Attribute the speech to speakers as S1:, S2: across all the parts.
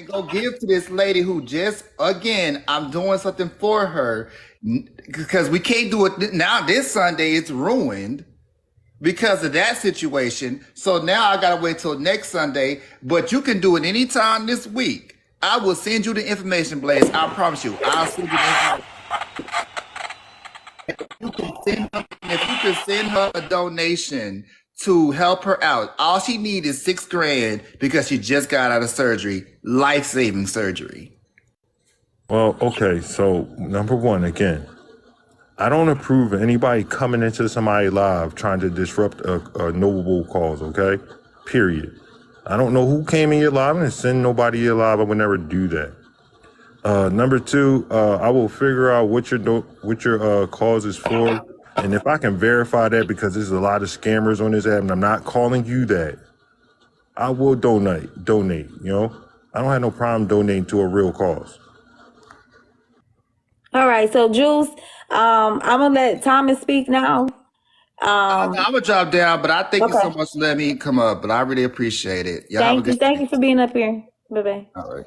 S1: go give to this lady who just, again, I'm doing something for her because we can't do it now. This Sunday, it's ruined because of that situation. So now I gotta wait till next Sunday, but you can do it anytime this week. I will send you the information, Blaze. I promise you. I'll send you the information. If you can send her a donation to help her out, all she needs is $6,000 because she just got out of surgery, life-saving surgery.
S2: Well, okay. So number one, again, I don't approve of anybody coming into somebody live trying to disrupt a noble cause, okay? Period. I don't know who came in your live and send nobody your live. I would never do that. Number two, I will figure out what your cause is for. And if I can verify that, because there's a lot of scammers on this app and I'm not calling you that, I will donate, you know? I don't have no problem donating to a real cause.
S3: All right, so Juice, I'm gonna let Thomas speak now.
S1: I'm gonna drop down, but I thank you so
S3: Okay.
S1: much for letting me come up. But I really appreciate it. Y'all have a good
S3: Thank you for being up here. Bye-bye.
S1: All right.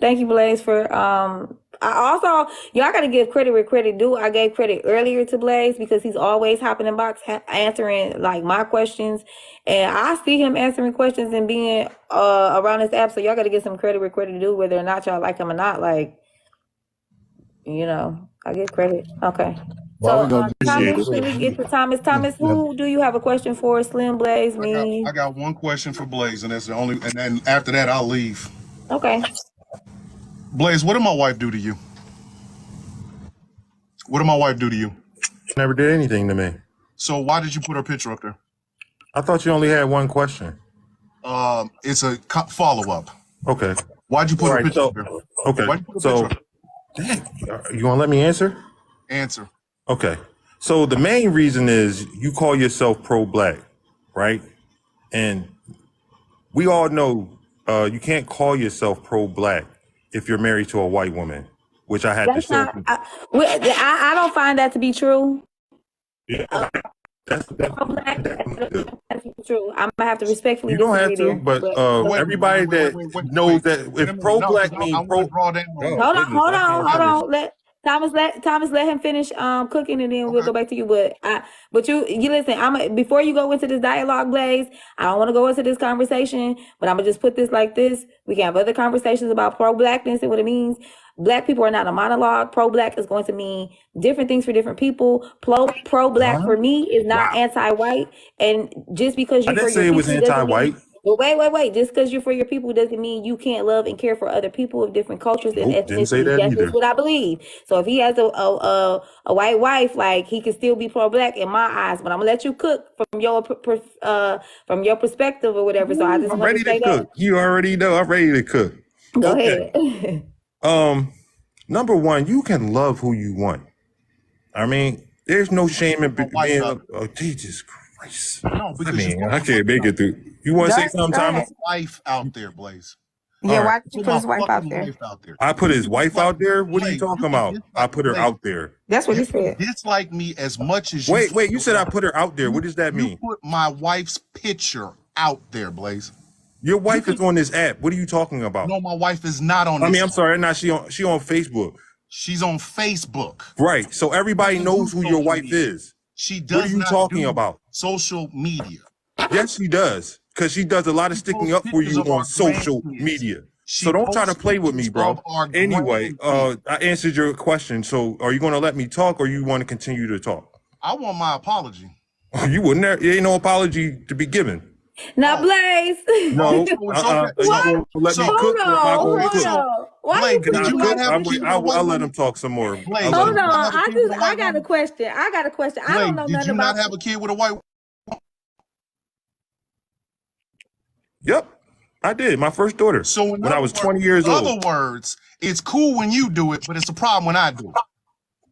S3: Thank you, Blaze, for I also y'all gotta give credit where credit due. I gave credit earlier to Blaze because he's always hopping in box answering like my questions, and I see him answering questions and being around this app. So y'all gotta give some credit where credit due, whether or not y'all like him or not. Like, you know, I give credit. Okay.
S1: Well,
S3: So Thomas, can we get to Thomas? Thomas, who do you have a question for? Slim, Blaze, me?
S4: I got one question for Blaze, and that's the only. And then after that, I'll leave.
S3: Okay.
S4: Blaze, what did my wife do to you? What did my wife do to you?
S2: She never did anything to me.
S4: So why did you put her picture up there?
S2: I thought you only had one question.
S4: It's a follow-up.
S2: Okay.
S4: Why'd you put her
S2: Right,
S4: picture
S2: so-
S4: up there?
S2: Okay.
S4: Why'd you put her
S2: So,
S4: picture up
S2: you gonna let me answer?
S4: there? Answer.
S2: Okay. So the main reason is you call yourself pro-black, right? And we all know you can't call yourself pro-black if you're married to a white woman, which I had
S3: That's
S2: to show.
S3: not. I don't find that to be true.
S2: Yeah, that's
S3: Pro-black, that's true. I'm gonna have to respectfully
S2: you don't have
S3: disagree
S2: to,
S3: there.
S2: but everybody that knows that if pro-black means pro.
S4: draw down.
S2: Oh,
S3: Hold on,
S2: goodness,
S3: hold
S2: I
S3: on,
S2: can't
S3: hold
S2: do
S3: on. Let him finish cooking, and then we'll
S4: Okay.
S3: go back to you. But you listen. Before you go into this dialogue, Blaze. I don't want to go into this conversation, but I'm gonna just put this like this. We can have other conversations about pro-blackness and what it means. Black people are not a monologue. Pro-black is going to mean different things for different people. Pro-black for me is not anti-white, and just because
S2: I
S3: you for
S2: didn't say
S3: your
S2: it was
S3: people doesn't
S2: anti-white.
S3: mean. But wait. Just because you're for your people doesn't mean you can't love and care for other people of different cultures and
S2: Nope, didn't say
S3: ethnicities.
S2: that
S3: That's
S2: either.
S3: just what I believe. So if he has a white wife, like he can still be pro-black in my eyes. But I'm gonna let you cook from your perspective or whatever. So I just
S2: I'm
S3: want
S2: ready
S3: to say
S2: to cook. You already know I'm ready to cook.
S3: that. Go
S2: Okay.
S3: ahead.
S2: Number one, you can love who you want. I mean, there's no shame in being. Oh, Jesus Christ!
S4: No,
S2: I
S4: because
S2: mean, I can't make it through. You want to say something, Thomas?
S4: wife out there, Blaze.
S5: Yeah,
S2: All
S5: why
S2: right.
S5: did you put his wife out
S4: Fucking
S5: there?
S4: wife out there.
S2: I put his wife out there. What are you
S4: Blaze,
S2: talking
S4: you can
S2: about?
S4: dislike-
S2: I put her
S4: Blaze,
S2: out there.
S5: That's what he
S4: You can
S5: said.
S4: dislike me as much as you.
S2: Wait. You said I put her out there. What does that
S4: You
S2: mean?
S4: put my wife's picture out there, Blaze.
S2: Your wife is on this app. What are you talking about?
S4: No, my wife is not on.
S2: I mean,
S4: this
S2: I'm sorry. Not she on Facebook.
S4: She's on Facebook.
S2: Right. So everybody knows who your wife is.
S4: She does
S2: What are you
S4: not
S2: talking
S4: do
S2: about?
S4: social media.
S2: Yes, she does. Because she does a lot of sticking up for you on social media. So don't try to play with me, bro. Anyway, I answered your question. So are you going to let me talk or you want to continue to talk?
S4: I want my apology.
S2: You wouldn't. There ain't no apology to be given.
S3: Now, Blaze.
S2: No.
S4: What?
S2: You gonna let me cook or am I
S3: Hold
S2: going to cook?
S3: on. Why
S4: Blake,
S3: you
S4: did
S3: putting
S4: you
S3: my-
S4: not have a kid with a
S2: I'll
S4: white
S2: let
S4: woman?
S2: him talk some more.
S4: Blake,
S2: I'll let
S3: Hold
S2: him-
S4: you
S3: on.
S4: not have a kid with a
S3: I
S4: white
S3: got a
S4: woman?
S3: question. I don't
S4: Blake,
S3: know
S4: did
S3: nothing
S4: you
S3: about.
S4: not have a kid with a white?
S2: Yep, I did. My first daughter.
S4: So
S2: when I was 20 years
S4: in
S2: old.
S4: other words, it's cool when you do it, but it's a problem when I do it.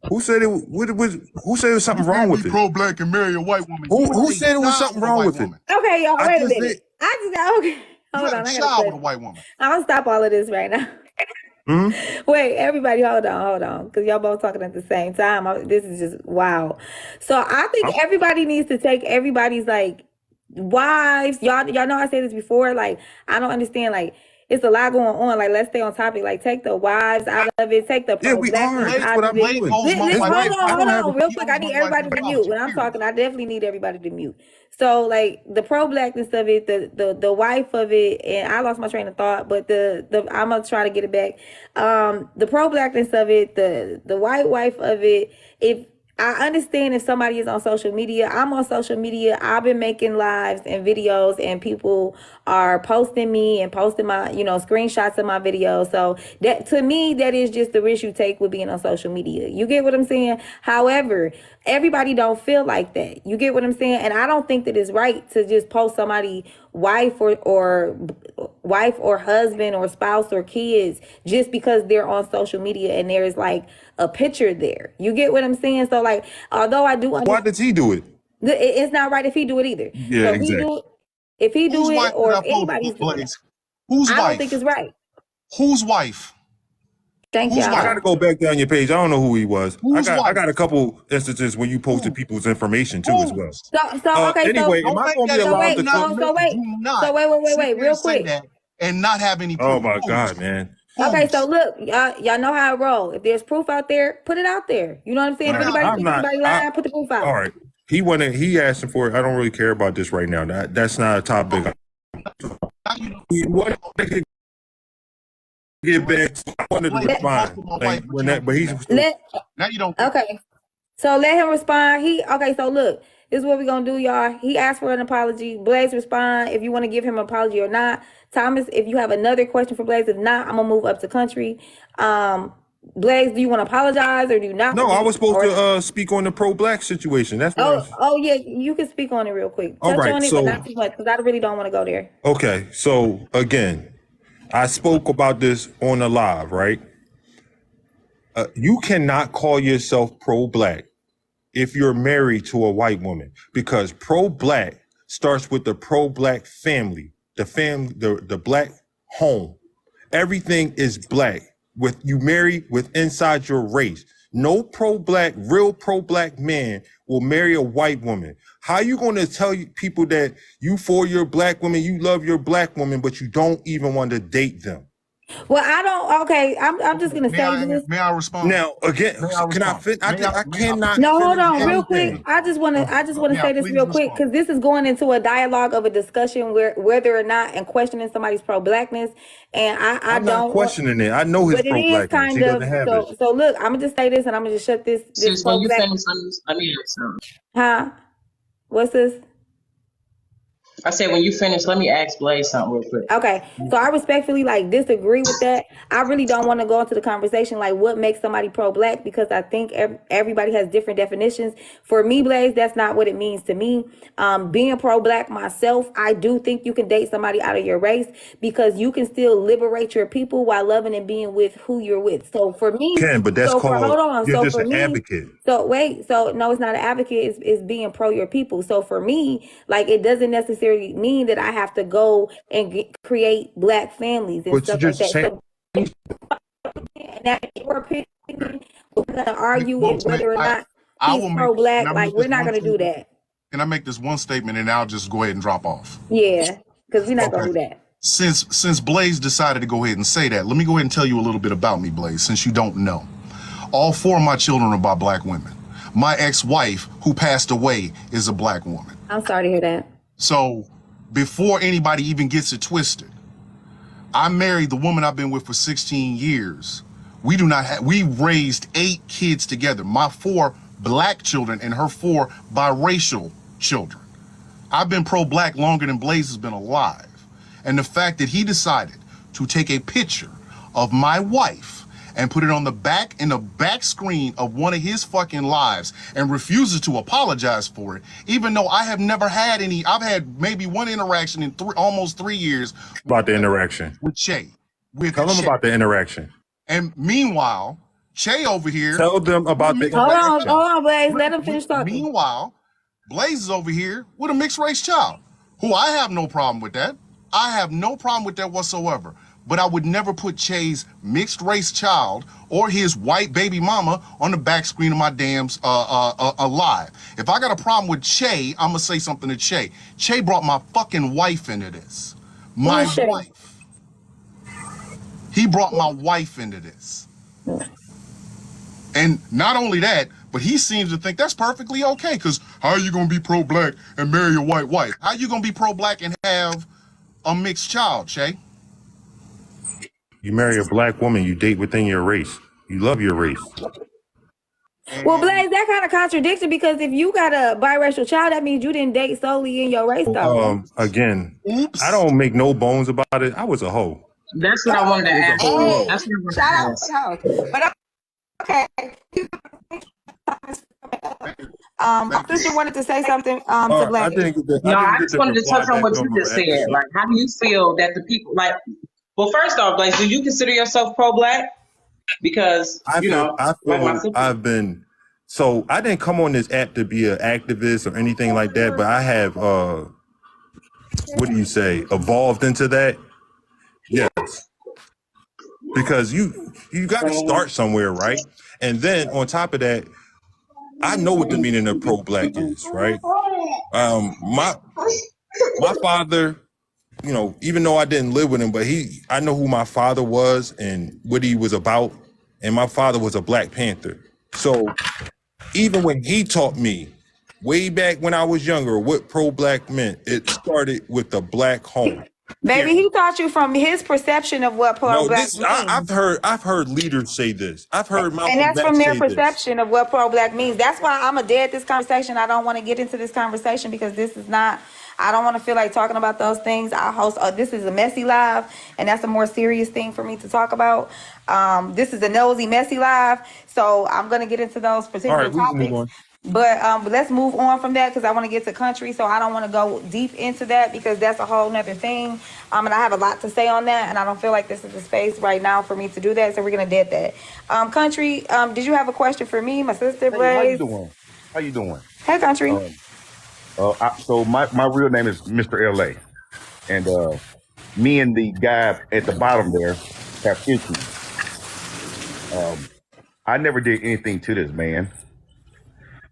S2: Who said it? Who said there was something wrong with
S4: Be
S2: it?
S4: pro-black and marry a white woman.
S2: Who said there was something wrong with it?
S3: Okay, y'all,
S2: I
S3: wait a
S2: just
S3: minute.
S2: said-
S3: I just got okay.
S4: You
S3: Hold
S4: had
S3: on,
S4: a
S3: I got a
S4: child with a
S3: question.
S4: white woman.
S3: I'm gonna stop all of this right now. Wait, everybody, hold on, because y'all both talking at the same time. This is just wow. So I think everybody needs to take everybody's like wives. Y'all know I said this before. Like I don't understand. Like it's a lot going on. Like, let's stay on topic. Like, take the wives out of it. Take the
S2: Yeah, we are.
S3: pro-blackness
S2: That's
S3: out
S2: what
S3: of
S2: I'm
S3: it.
S2: doing.
S3: Hold
S2: have a
S3: on, real quick. I need everybody to mute. When I'm talking, I definitely need everybody to mute. So, like, the pro-blackness of it, the wife of it, and I lost my train of thought, but the I'm gonna try to get it back. The pro-blackness of it, the white wife of it. If I understand if somebody is on social media, I'm on social media. I've been making lives and videos, and people are posting me and posting my, screenshots of my videos. So that, to me, that is just the risk you take with being on social media. You get what I'm saying? However, everybody don't feel like that. You get what I'm saying? And I don't think that it's right to just post somebody wife or wife or husband or spouse or kids just because they're on social media and there's like a picture there. You get what I'm saying? So like, although I do
S2: Why
S3: understand,
S2: does he do it?
S3: it's not right if he do it either.
S2: Yeah,
S3: So
S2: exactly.
S3: if he do
S4: Whose
S3: it
S4: wife
S3: or
S4: did I
S3: if
S4: post,
S3: anybody's doing it,
S4: Blaze? Whose
S3: I don't
S4: wife?
S3: think it's right.
S4: Whose wife?
S3: Thank
S4: Whose
S3: y'all.
S2: I got to go back down your page. I don't know who he was.
S4: Whose
S2: I
S4: wife?
S2: got a couple instances when you posted people's information too as well.
S4: Whose?
S3: Okay,
S2: Anyway,
S3: so
S2: am I
S4: Don't
S2: going to be
S4: make that
S2: allowed
S3: wait,
S2: to
S3: no,
S2: talk?
S3: so wait.
S4: Do not
S3: So wait,
S4: sit there
S3: real
S4: and say
S3: quick.
S4: that and not have any proof.
S2: Oh my
S4: Whose?
S2: God, man.
S3: Okay,
S4: Whose?
S3: so look, y'all know how I roll. If there's proof out there, put it out there. You know what I'm saying? If
S4: Put it out
S3: anybody
S4: there.
S3: think anybody lying, put the proof out.
S2: All right. He asking for it. I don't really care about this right now. That's not a topic.
S4: Now you don't
S2: He wanted to get back. I wanted to
S4: blame
S2: respond.
S4: my wife,
S2: Like, when that, but he's
S4: now you don't.
S3: Okay, so let him respond. So look, this is what we're gonna do, y'all. He asked for an apology. Blaze, respond if you want to give him an apology or not. Thomas, if you have another question for Blaze, if not, I'm gonna move up to country. Blaze, do you want to apologize or do you not?
S2: No, I was supposed to speak on the pro-black situation. That's what I was.
S3: Oh yeah, you can speak on it real quick.
S2: All
S3: Touch
S2: right,
S3: on it,
S2: so-
S3: but not too much because I really don't want to go there.
S2: Okay, so again, I spoke about this on the live, right? You cannot call yourself pro-black if you're married to a white woman, because pro-black starts with the pro-black family, the black home. Everything is black. With you marry with inside your race. No real pro-black man will marry a white woman. How you going to tell people that you for your black woman, you love your black woman, but you don't even want to date them?
S3: Well, I don't. Okay, I'm just gonna say this.
S4: May I respond?
S2: Now, again,
S4: May I
S2: can I
S4: respond?
S2: fit? I
S4: May I-
S2: cannot.
S3: No, hold
S2: finish
S3: on, real
S2: anything.
S3: quick. I just want to
S4: Yeah,
S3: say this
S4: please
S3: real quick
S4: respond.
S3: because this is going into a dialogue of a discussion where whether or not and questioning somebody's pro-blackness, and I
S2: I'm not
S3: don't
S2: questioning it. I know his
S3: but it is
S2: pro-blackness.
S3: kind
S2: He
S3: of
S2: doesn't have
S3: so.
S2: it.
S3: So look, I'm gonna just say this, and I'm gonna just shut this
S5: Sis, when you
S3: pro-black.
S5: finish, let me ask something.
S3: Huh? What's this?
S5: I said, when you finish, let me ask Blaze something real quick.
S3: Okay, so I respectfully disagree with that. I really don't want to go into the conversation like what makes somebody pro-black because I think everybody has different definitions. For me, Blaze, that's not what it means to me. Being pro-black myself, I do think you can date somebody out of your race because you can still liberate your people while loving and being with who you're with. So for me,
S2: But that's called.
S3: hold on.
S2: You're
S3: So
S2: just
S3: for
S2: an
S3: me,
S2: advocate.
S3: so wait, so no, it's not an advocate. It's being pro your people. So for me, like it doesn't necessarily mean that I have to go and create black families and
S2: But
S3: stuff
S2: you
S3: like
S2: just
S3: that. And that's your opinion. We're gonna argue
S4: Folks,
S3: whether or
S4: I-
S3: not
S4: I
S3: he's
S4: will make-
S3: pro-black.
S4: can I
S3: Like
S4: make
S3: we're
S4: this
S3: not
S4: one
S3: gonna do
S4: statement?
S3: that.
S4: Can I make this one statement and I'll just go ahead and drop off?
S3: Yeah, because we're not gonna do
S4: Okay.
S3: that.
S4: Since Blaze decided to go ahead and say that, let me go ahead and tell you a little bit about me, Blaze, since you don't know. All 4 of my children are by black women. My ex-wife, who passed away, is a black woman.
S3: I'm sorry to hear that.
S4: So before anybody even gets it twisted, I married the woman I've been with for 16 years. We raised 8 kids together. My 4 black children and her 4 biracial children. I've been pro-black longer than Blaze has been alive. And the fact that he decided to take a picture of my wife and put it on the back screen of one of his fucking lives and refuses to apologize for it, even though I have never had any. I've had maybe one interaction in almost 3 years
S2: About the interaction.
S4: with Che.
S2: Tell them about the interaction.
S4: And meanwhile, Che over here.
S2: Tell them about the
S3: Hold
S2: interaction.
S3: on, Blaze. Let him finish talking.
S4: Meanwhile, Blaze is over here with a mixed race child, who I have no problem with that. I have no problem with that whatsoever. But I would never put Che's mixed race child or his white baby mama on the back screen of my damn live. If I got a problem with Che, I'm gonna say something to Che. Che brought my fucking wife into this. My
S3: Who's Che?
S4: wife. He brought my wife into this. And not only that, but he seems to think that's perfectly okay. Because how are you going to be pro-black and marry a white wife? How are you going to be pro-black and have a mixed child, Shay?
S2: You marry a black woman, you date within your race. You love your race.
S3: Well, Blaze, that kind of contradiction because if you got a biracial child, that means you didn't date solely in your race, though.
S2: Again,
S4: Oops.
S2: I don't make no bones about it. I was a hoe.
S5: That's what I wanted to ask.
S3: Hey,
S5: That's what I wanted to
S3: shout out
S5: ask.
S3: to her. But okay. My sister wanted to say something to
S2: I
S3: Blaze.
S2: didn't get
S5: No, I
S2: get
S5: just wanted to
S2: reply
S5: touch on
S2: back
S5: what you
S2: my
S5: just said.
S2: episode.
S5: Like, how do you feel that the people, like, well, first off, Blaze, do you consider yourself pro-black? Because,
S2: I
S5: you
S2: feel,
S5: know,
S2: I
S5: like my
S2: feel
S5: sister.
S2: I've been, so I didn't come on this app to be an activist or anything like that, but I have, what do you say, evolved into that. Yes. Because you got to start somewhere, right? And then on top of that, I know what the meaning of pro-black is, right? My father, you know, even though I didn't live with him, but I know who my father was and what he was about. And my father was a Black Panther. So even when he taught me way back when I was younger, what pro-black meant, it started with the black home.
S3: Baby, he taught you from his perception of what
S2: No,
S3: pro-black
S2: this
S3: means.
S2: I've heard leaders say this. I've heard Malcolm
S3: And that's
S2: X
S3: from their
S2: say this.
S3: perception of what pro-black means. That's why I'm a dead this conversation. I don't want to get into this conversation because this is not, I don't want to feel like talking about those things. I host, this is a messy live, and that's a more serious thing for me to talk about. This is a nosy, messy live, so I'm going to get into those particular
S2: All right, we can move
S3: topics.
S2: on.
S3: But let's move on from that because I want to get to country, so I don't want to go deep into that because that's a whole nother thing. And I have a lot to say on that, and I don't feel like this is the space right now for me to do that, so we're gonna dead that. Country, did you have a question for me, my sister,
S6: Hey, how you
S3: Blaze?
S6: doing? How you doing?
S3: Hey, Country.
S6: So my real name is Mr. LA, and me and the guy at the bottom there have issues. I never did anything to this man.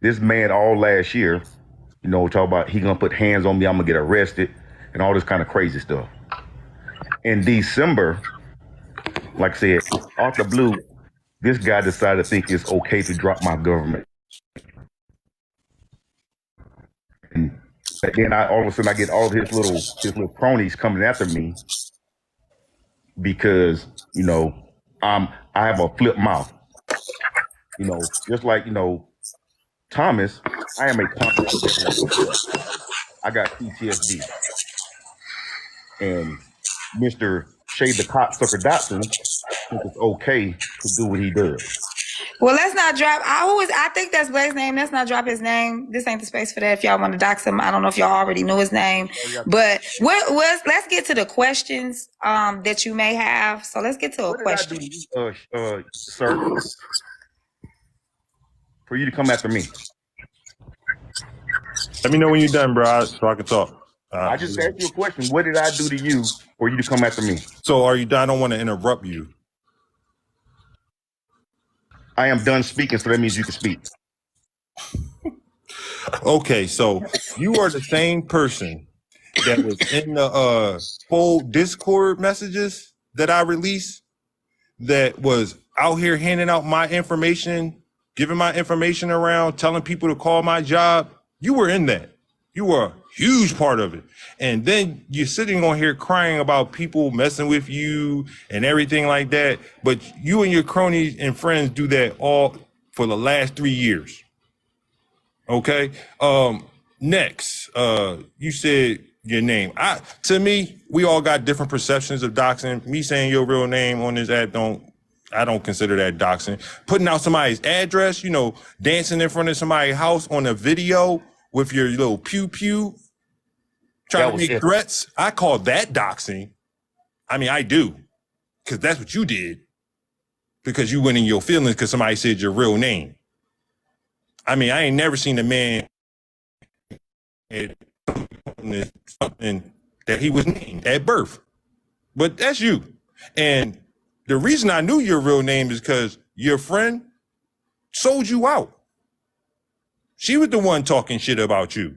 S6: This man all last year, you know, talk about he gonna put hands on me, I'm gonna get arrested, and all this kind of crazy stuff. In December, like I said, off the blue, this guy decided to think it's okay to drop my government. And then all of a sudden I get all of his little cronies coming after me because, you know, I have a flip mouth. You know, just like, you know, Thomas, I am a Thomas. I got PTSD. And Mr. Shade the Cocksucker Dotson thinks it's okay to do what he does.
S3: Well, let's not drop. I think that's Blaze's name. Let's not drop his name. This ain't the space for that. If y'all want to dox him, I don't know if y'all already knew his name, but let's get to the questions that you may have. So let's get to a
S6: What did
S3: question.
S6: I do, sir, for you to come after me?
S2: Let me know when you're done, bro, so I can talk.
S6: I just asked you a question. What did I do to you for you to come after me?
S2: So are you done? I don't want to interrupt you.
S6: I am done speaking, so that means you can speak.
S2: Okay, so you are the same person that was in the full Discord messages that I released that was out here handing out my information, giving my information around, telling people to call my job. You were in that. You were a huge part of it. And then you're sitting on here crying about people messing with you and everything like that. But you and your cronies and friends do that all for the last 3 years. Okay. Next, you said your name. To me, we all got different perceptions of doxing. Me saying your real name on this app I don't consider that doxing. Putting out somebody's address, you know, dancing in front of somebody's house on a video with your little pew pew, trying to make threats. I call that doxing. I mean, I do, because that's what you did. Because you went in your feelings because somebody said your real name. I mean, I ain't never seen a man something that he was named at birth. But that's you. And the reason I knew your real name is because your friend sold you out. She was the one talking shit about you.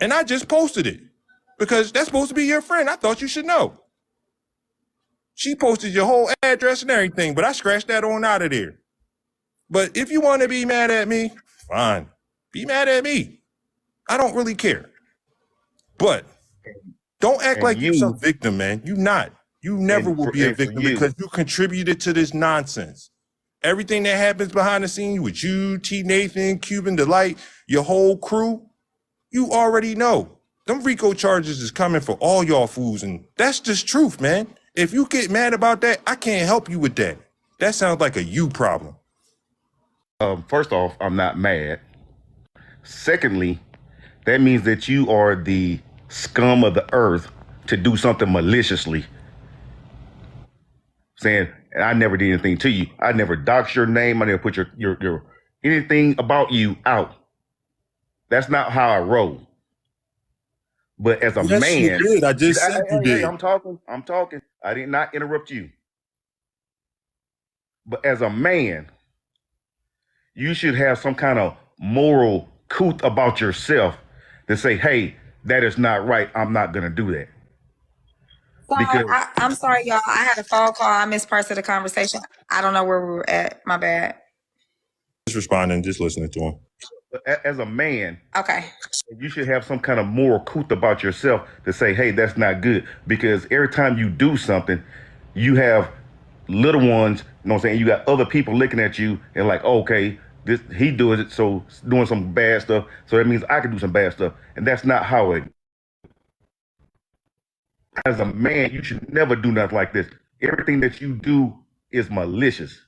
S2: And I just posted it because that's supposed to be your friend. I thought you should know. She posted your whole address and everything, but I scratched that on out of there. But if you want to be mad at me, fine. Be mad at me. I don't really care. But don't act
S6: And
S2: like you're some
S6: you,
S2: victim, man. You not. You never will be a
S6: and for
S2: victim
S6: you,
S2: because you contributed to this nonsense. Everything that happens behind the scenes with you, T. Nathan, Cuban Delight, your whole crew, you already know. Them RICO charges is coming for all y'all fools, and that's just truth, man. If you get mad about that, I can't help you with that. That sounds like a you problem.
S6: first off, I'm not mad. Secondly, that means that you are the scum of the earth to do something maliciously. Saying, I never did anything to you. I never doxed your name. I never put your anything about you out. That's not how I roll. But as a
S2: Yes,
S6: man,
S2: you did. I just said you did.
S6: I'm talking. I did not interrupt you. But as a man, you should have some kind of moral couth about yourself to say, hey, that is not right. I'm not going to do that.
S3: Sorry,
S6: Because
S3: I'm sorry, y'all. I had a phone call. I missed parts of the conversation. I don't know where we were at. My bad.
S2: Just responding, just listening to him.
S6: as a man,
S3: Okay.
S6: you should have some kind of moral couth about yourself to say, hey, that's not good. Because every time you do something, you have little ones, you know what I'm saying? You got other people looking at you and like, okay, this he does it, so doing some bad stuff. So that means I can do some bad stuff. And that's not how it. As a man, you should never do nothing like this. Everything that you do is malicious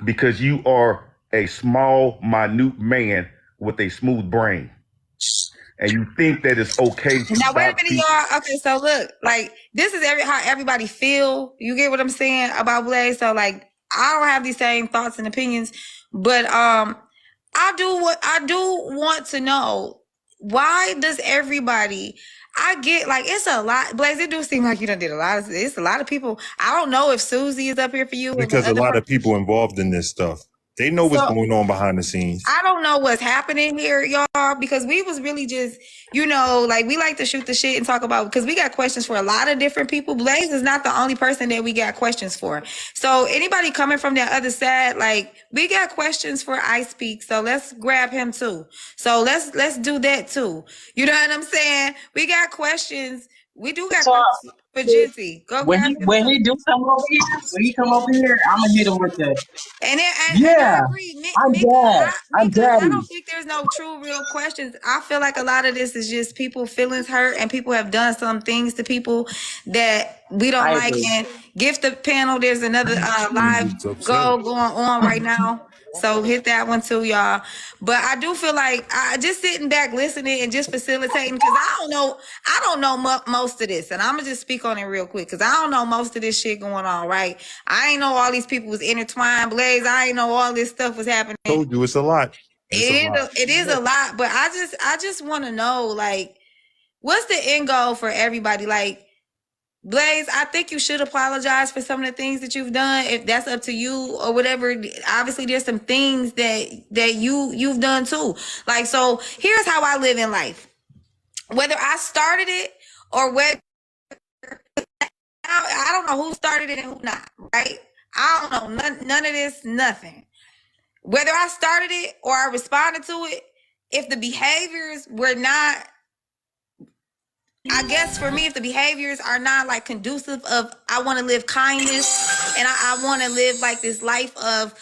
S6: because you are a small, minute man with a smooth brain. And you think that it's okay to
S3: Now wait a
S6: dox
S3: minute,
S6: people.
S3: y'all. Okay, so look, like this is how everybody feel. You get what I'm saying about Blaze? So like, I don't have these same thoughts and opinions, but I do want to know, why does everybody? I get like it's a lot, Blaze. It do seem like you done did a lot of. It's a lot of people. I don't know if Susie is up here for you or the
S2: Because a
S3: other
S2: lot
S3: person.
S2: of people involved in this stuff, they know what's
S3: So
S2: going on behind the scenes.
S3: I don't know what's happening here, y'all, because we was really just, like we like to shoot the shit and talk about, because we got questions for a lot of different people. Blaze is not the only person that we got questions for. So anybody coming from that other side, like we got questions for I Speak. So let's grab him too. So let's do that too. You know what I'm saying? We got questions. We do got
S5: So
S3: questions for Jinty. Go
S5: when
S3: grab
S5: he
S3: him
S5: when
S3: too.
S5: he do come over here, I'm gonna hit him with the
S3: And I
S5: yeah.
S3: agree,
S5: I'm dad. I'm
S3: because I
S5: daddy.
S3: don't think there's no true, real questions. I feel like a lot of this is just people feelings hurt, and people have done some things to people that we don't
S5: I
S3: like.
S5: agree.
S3: And gift the panel. There's another live
S2: It's upset.
S3: going on right now. So hit that one too, y'all. But I do feel like I just sitting back listening and just facilitating, because I don't know most of this, and I'm gonna just speak on it real quick because I don't know most of this shit going on. Right? I ain't know all these people was intertwined. Blaze, I ain't know all this stuff was happening.
S2: Told you it's a lot. It's a lot.
S3: It is a lot, but I just want to know, like, what's the end goal for everybody? Like, Blaze, I think you should apologize for some of the things that you've done, if that's up to you or whatever. Obviously, there's some things that you've done too. Like, so here's how I live in life. Whether I started it or whether I don't know who started it and who not, right? I don't know none of this, nothing. Whether I started it or I responded to it, if the behaviors were not, I guess for me, if the behaviors are not like conducive of, I want to live kindness and I want to live like this life of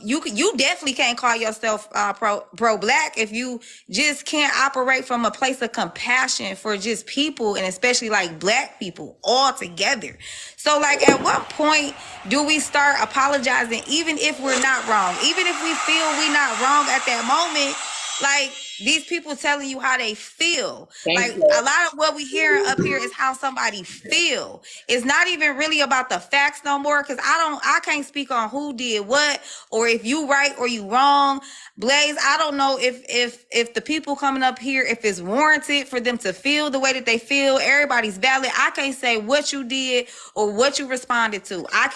S3: you definitely can't call yourself pro black if you just can't operate from a place of compassion for just people, and especially like black people all together. So like, at what point do we start apologizing, even if we're not wrong, even if we feel we're not wrong at that moment? Like, these people telling you how they feel. Like, a lot of what we hear up here is how somebody feel. It's not even really about the facts no more, because I can't speak on who did what, or if you right or you wrong. Blaze, I don't know if the people coming up here, if it's warranted for them to feel the way that they feel. Everybody's valid. I can't say what you did or what you responded to. I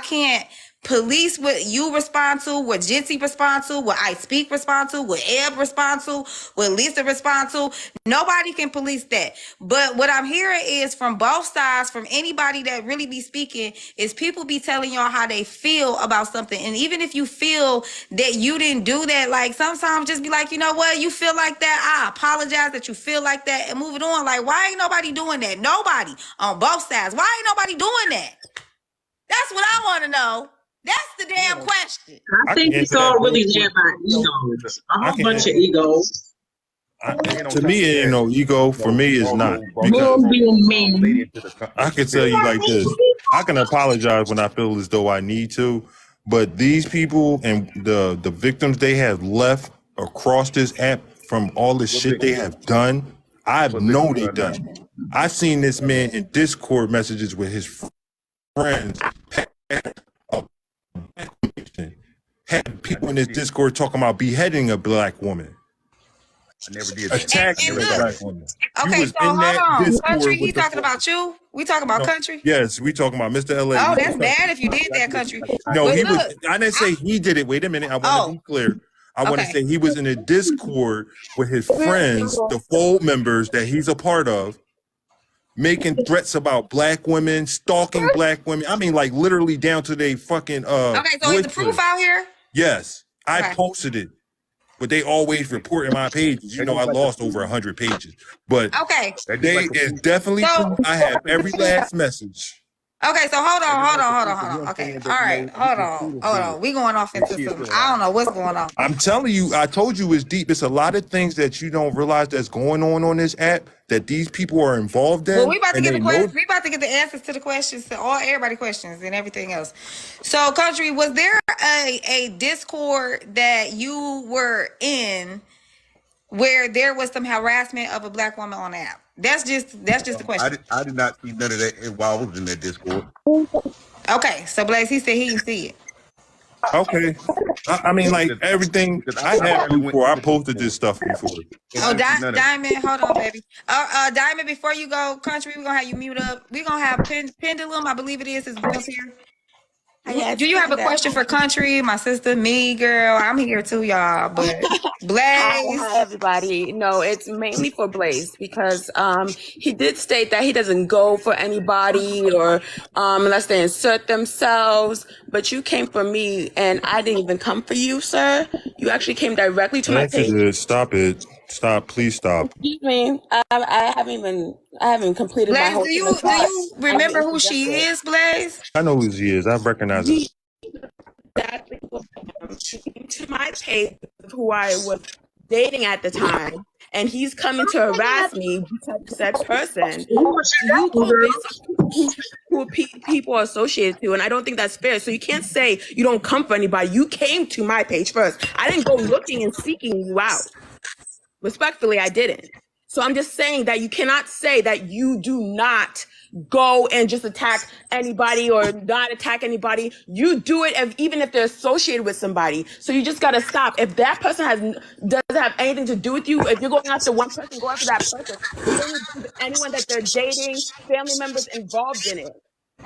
S3: can't police what you respond to, what Jinty respond to, what I Speak respond to, what Eb respond to, to, what Lisa respond to. Nobody can police that. But what I'm hearing is from both sides, from anybody that really be speaking, is people be telling y'all how they feel about something. And even if you feel that you didn't do that, like sometimes just be like, you know what, you feel like that, I apologize that you feel like that, and move it on. Like, why ain't nobody doing that? Nobody on both sides. Why ain't nobody doing that? That's what I want to know. That's the damn question.
S5: I
S2: I
S5: think
S2: can
S5: it's
S2: answer that
S5: all
S2: real
S5: really
S2: quick.
S5: led by egos. A
S2: I
S5: whole
S2: can
S5: bunch
S2: answer.
S5: of egos.
S2: To me, it ain't no ego. For me, it's not, because
S5: Men being mean.
S2: I can tell you like this. I can apologize when I feel as though I need to, but these people and the victims they have left across this app from all the shit they have done, I know they done. I've seen this man in Discord messages with his friends. Had people in this Discord talking about beheading a black woman,
S6: I never did.
S2: attacking
S3: And
S2: a
S3: look,
S2: black woman. You
S3: okay,
S2: was
S3: so
S2: in
S3: hold
S2: that
S3: on.
S2: Discord
S3: Country, he
S2: with the
S3: talking about you? We talking about
S2: No,
S3: country?
S2: yes, we talking about Mr. LA.
S3: Oh, that's bad if you did that, country.
S2: No,
S3: But
S2: he was.
S3: look,
S2: I didn't say he did it. Wait a minute. I want to
S3: oh,
S2: be clear. I want to
S3: okay.
S2: say he was in a Discord with his friends, the Fold members that he's a part of, making threats about black women, stalking black women. I mean, like literally down to their fucking
S3: Okay, so is the proof
S2: boyfriend.
S3: out here?
S2: Yes, I
S3: Okay.
S2: posted it, but they always report in my pages. You know, I lost over 100 pages, but
S3: Okay.
S2: they is definitely
S3: So-
S2: proof. I have every last message.
S3: Okay, so hold on. Okay, all right, hold on. We going off into some. I don't know what's going on.
S2: I'm telling you, I told you it's deep. It's a lot of things that you don't realize that's going on this app that these people are involved in.
S3: Well, we about to
S2: and
S3: get
S2: they
S3: the
S2: know-
S3: questions. We about to get the answers to the questions, to all everybody questions and everything else. So, country, was there a Discord that you were in where there was some harassment of a black woman on the app? That's just the question.
S6: I did not see none of that while I was in that Discord.
S3: Okay, so Blaze, he said he didn't see it.
S2: Okay. I mean, like everything I had before. I posted this stuff before.
S3: Oh, Diamond, hold on, baby. Diamond, before you go, country, we're gonna have you mute up. We're gonna have Pendulum, I believe it is up here. Do you have a question for country, my sister, me, girl? I'm here too, y'all. But Blaze,
S7: Hi, everybody. No, it's mainly for Blaze because he did state that he doesn't go for anybody or unless they insert themselves. But you came for me, and I didn't even come for you, sir. You actually came directly to my
S2: Yes, it
S7: page.
S2: is. Stop it. Stop. Please stop.
S7: Excuse me. I haven't completed my
S3: Blaze,
S7: whole.
S3: do you remember who she is, Blaze?
S2: I know who he is. I recognize him.
S7: Exactly what she came to my page who I was dating at the time, and he's coming to harass me because of said person. You go based on who people are associated to, and I don't think that's fair. So you can't say you don't come for anybody. You came to my page first. I didn't go looking and seeking you out. Respectfully, I didn't. So I'm just saying that you cannot say that you do not go and just attack anybody or not attack anybody. You do it even if they're associated with somebody. So you just got to stop. If that person doesn't have anything to do with you, if you're going after one person, go after that person. You don't need to put anyone that they're dating, family members involved in it.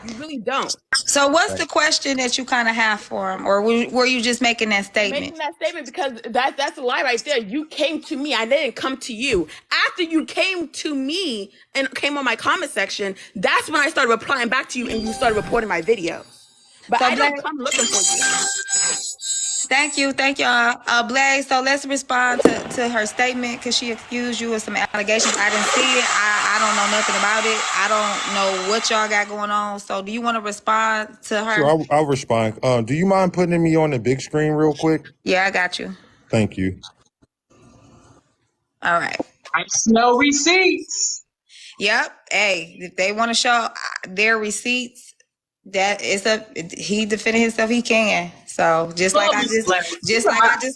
S7: You really don't.
S3: So what's the question that you kind of have for him, or were you just making that statement?
S7: Making that statement because that's a lie right there. You came to me. I didn't come to you. After you came to me and came on my comment section, that's when I started replying back to you and you started reporting my videos. But
S3: So
S7: I don't
S3: Blaze-
S7: come looking for you.
S3: Thank y'all. Blaze, so let's respond to her statement because she accused you of some allegations. I didn't see it. I don't know nothing about it. I don't know what y'all got going on. So do you want to respond to her?
S2: Sure, I'll respond. Do you mind putting me on the big screen real quick?
S3: Yeah, I got you.
S2: Thank you.
S3: All right.
S5: I smell receipts.
S3: Yep. Hey, if they want to show their receipts, he defended himself. He can. So just like I just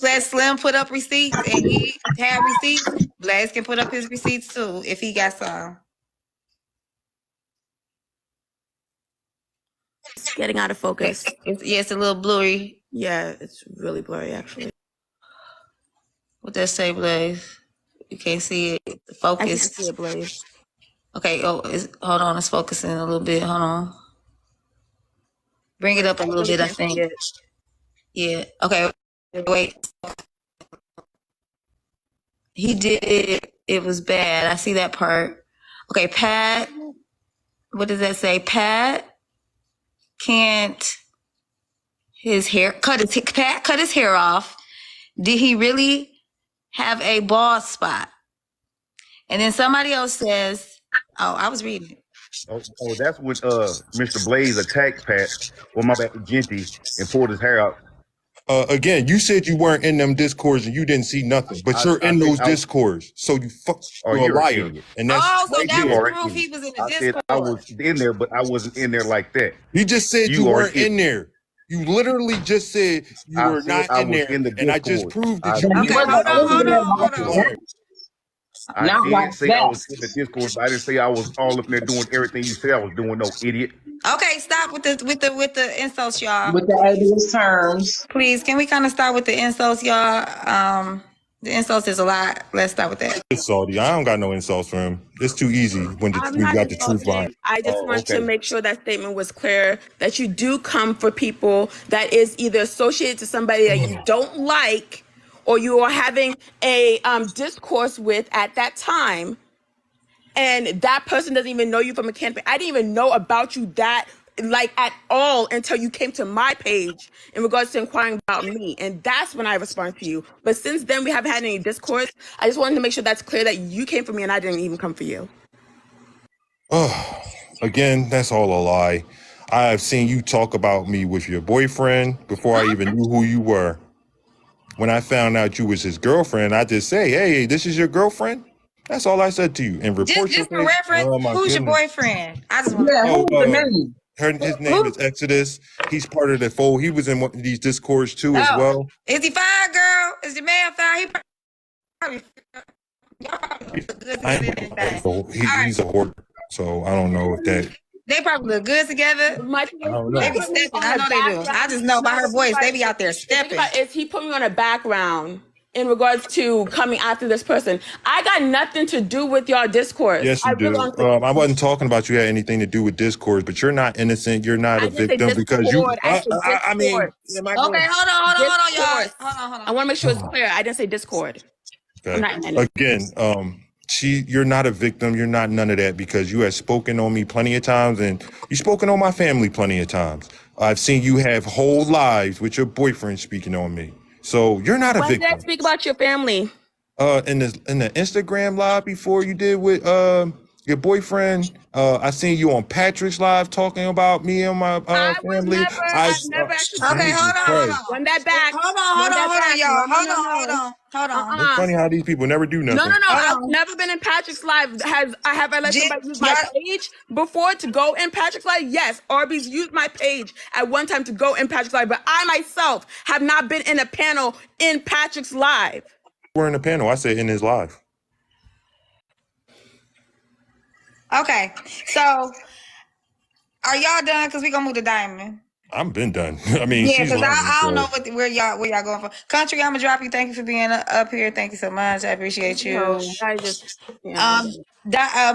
S3: let Slim put up receipts and he had receipts, Blaze can put up his receipts too if he got some.
S7: It's getting out of focus.
S3: It's a little blurry.
S7: Yeah, it's really blurry actually.
S3: What does say, Blaze? You can't see it. The
S7: I can
S3: focus.
S7: see it, Blaze.
S3: Okay. Oh, hold on. It's focusing a little bit. Hold on. Bring it up a little bit. I think. Yeah. Okay. Wait. He did. It was bad. I see that part. Okay, Pat. What does that say? Pat can't Pat cut his hair off. Did he really have a bald spot? And then somebody else says, "Oh, I was reading it."
S6: Oh, that's when Mr. Blaze attacked Pat, or my bad, Genty, and pulled his hair out.
S2: Again, you said you weren't in them discords and you didn't see nothing, but you're in those discords, so you're a liar, and that's
S3: So
S6: right
S3: that
S6: there.
S3: was proof he was in the
S6: I said
S3: Discord.
S6: I was in there, but I wasn't in there like that.
S2: You just said you
S6: You are
S2: weren't
S6: it.
S2: in there. You literally just said you
S6: I
S2: were
S6: said
S2: not
S6: I
S2: in
S6: was
S2: there,
S6: in the
S2: and I just
S6: Discord.
S2: proved that
S6: I
S2: you were.
S3: Okay, hold on.
S6: I
S5: Not
S6: did
S5: like
S6: say
S5: that.
S6: I was in the Discord, but I didn't say I was all up there doing everything you said I was doing. No, idiot.
S3: Okay, stop with the insults, y'all.
S5: With the ableist terms.
S3: Please, can we kind of start with the insults, y'all? The insults is a lot. Let's start with that.
S2: It's salty. I don't got no insults for him. It's too easy when
S7: I'm
S2: we
S7: not
S2: got the truth behind.
S7: insulting. I just want to
S6: okay.
S7: make sure that statement was clear, that you do come for people that is either associated to somebody that you don't like or you are having a discourse with at that time, and that person doesn't even know you from a campaign. I didn't even know about you that like at all until you came to my page in regards to inquiring about me, and that's when I respond to you. But since then we haven't had any discourse. I just wanted to make sure that's clear, that you came for me and I didn't even come for you.
S2: Oh, again, that's all a lie. I have seen you talk about me with your boyfriend before I even knew who you were. When I found out you was his girlfriend, I just say, "Hey, this is your girlfriend." That's all I said to you. And report
S3: Just
S2: your
S3: for
S2: case.
S3: reference,
S2: Oh, my
S3: who's your
S2: goodness.
S3: boyfriend? I just want
S5: Yeah,
S3: to.
S5: who's the name?
S2: His name is Exodus. He's part of the fold. He was in one of these discords too as well.
S3: Is he fine, girl? Is the man fine? He probably. Y'all probably look good
S2: I
S3: together and everything.
S2: he's a hoarder, so I don't know if that.
S3: They probably look good together.
S7: My
S2: I don't know.
S3: They be stepping. I know they do. I just know by her voice, they be out there stepping.
S7: Is he put me on a background in regards to coming after this person? I got nothing to do with your discourse.
S2: Yes, you do. I wasn't talking about you had anything to do with discord, but you're not innocent. You're not
S7: I
S2: a
S7: didn't say
S2: victim because you.
S7: discord. I said
S2: I mean,
S7: discord.
S2: am I
S3: Okay,
S2: going-
S3: hold on, y'all.
S7: Discourse.
S3: Hold
S7: I
S3: on.
S7: want to make sure it's clear. I didn't say discord. I'm not in it.
S2: Again, you're not a victim. You're not none of that because you have spoken on me plenty of times, and you've spoken on my family plenty of times. I've seen you have whole lives with your boyfriend speaking on me. So you're not a
S7: When did I
S2: victim.
S7: speak about your family?
S2: In the Instagram live before you did with your boyfriend, I seen you on Patrick's live talking about me and my
S7: I was
S2: family.
S7: never- I've never actually-
S3: Okay, hold on.
S7: Run that back.
S3: Hold on, y'all. Hold on.
S2: It's funny how these people never do nothing.
S7: No. I've never been in Patrick's live. Have I let somebody use my page before to go in Patrick's live? Yes. Arby's used my page at one time to go in Patrick's live, but I myself have not been in a panel in Patrick's live.
S2: We're in the panel. I said in his live.
S3: Okay, so are y'all done? Because we're going to move to Diamond.
S2: I've been done. I mean,
S3: Yeah,
S2: she's
S3: because
S2: lying,
S3: I don't
S2: so-
S3: know where y'all going for. Country, I'm gonna drop you. Thank you for being up here. Thank you so much. I appreciate you.
S7: No, I just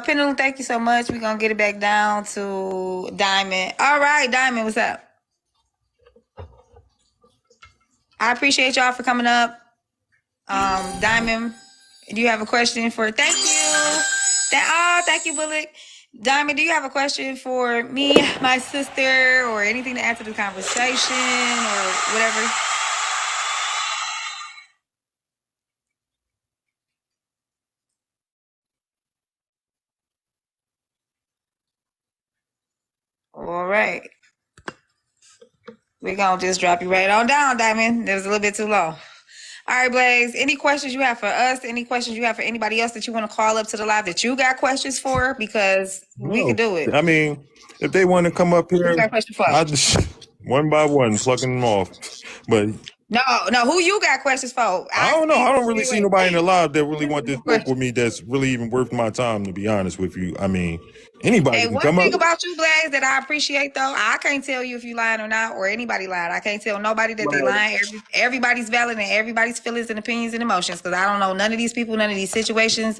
S3: Pendulum, thank you so much. We're gonna get it back down to Diamond. All right, Diamond, what's up? I appreciate y'all for coming up. Diamond, do you have a question for? Thank you. Thank you, Bullock. Diamond, do you have a question for me, my sister, or anything to add to the conversation or whatever? All right. We're going to just drop you right on down, Diamond. That was a little bit too low. All right, Blaze, any questions you have for us? Any questions you have for anybody else that you want to call up to the live that you got questions for? Because we can do it.
S2: I mean, if they want to come up here,
S3: Who got a question for?
S2: I just one by one plucking them off. But
S3: No, who you got questions for?
S2: I don't know. I don't really see nobody in the live that really want to talk with me that's really even worth my time, to be honest with you. I mean, Anybody
S3: Hey,
S2: can
S3: one
S2: come up.
S3: thing about you, Blaze, that I appreciate though, I can't tell you if you lying or not, or anybody lied. I can't tell nobody that they lying. Everybody's valid and everybody's feelings and opinions and emotions. Because I don't know none of these people, none of these situations.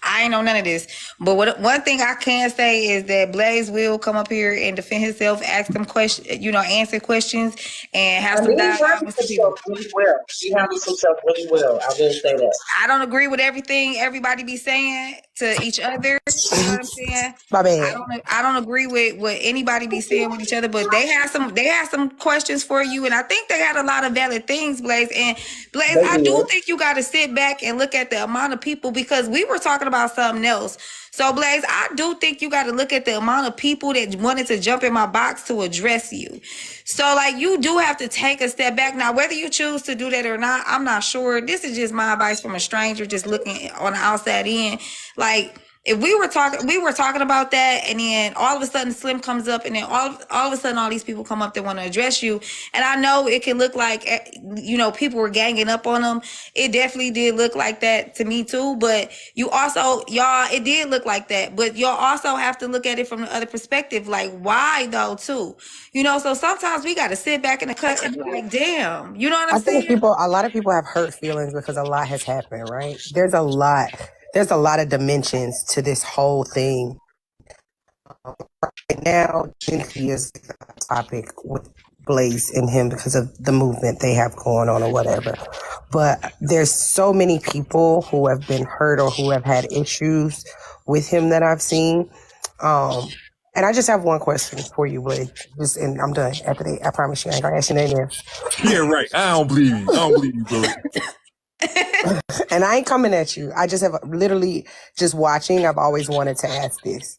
S3: I ain't know none of this. But one thing I can say is that Blaze will come up here and defend himself, ask them questions, answer questions, and have some
S5: He
S3: dialogue
S5: handles
S3: with some people.
S5: himself really well. He handles himself really well. I will say that.
S3: I don't agree with everything everybody be saying to each other. You know what I'm saying?
S8: My bad.
S3: I don't agree with what anybody be saying with each other, but they have some questions for you, and I think they had a lot of valid things, Blaze. And Blaze, I do think you got to sit back and look at the amount of people, because we were talking about something else. So Blaze, I do think you got to look at the amount of people that wanted to jump in my box to address you. So like, you do have to take a step back. Now, whether you choose to do that or not, I'm not sure. This is just my advice from a stranger, just looking on the outside in. Like, if we were talking about that, and then all of a sudden Slim comes up, and then all of a sudden all these people come up that want to address you, and I know it can look like, people were ganging up on them. It definitely did look like that to me too. But you also, it did look like that. But y'all also have to look at it from the other perspective, like why though too. So sometimes we got to sit back in the cut and be like, damn, you know what I'm saying?
S8: A lot of people have hurt feelings because a lot has happened, right? There's a lot of dimensions to this whole thing. Right now, Jinky is a topic with Blaze and him because of the movement they have going on or whatever. But there's so many people who have been hurt or who have had issues with him that I've seen. And I just have one question for you, Blaze. And I'm done. After that, I promise you I ain't gonna ask you nothing else.
S2: Yeah, right. I don't believe you, bro.
S8: And I ain't coming at you. I just have literally just watching. I've always wanted to ask this.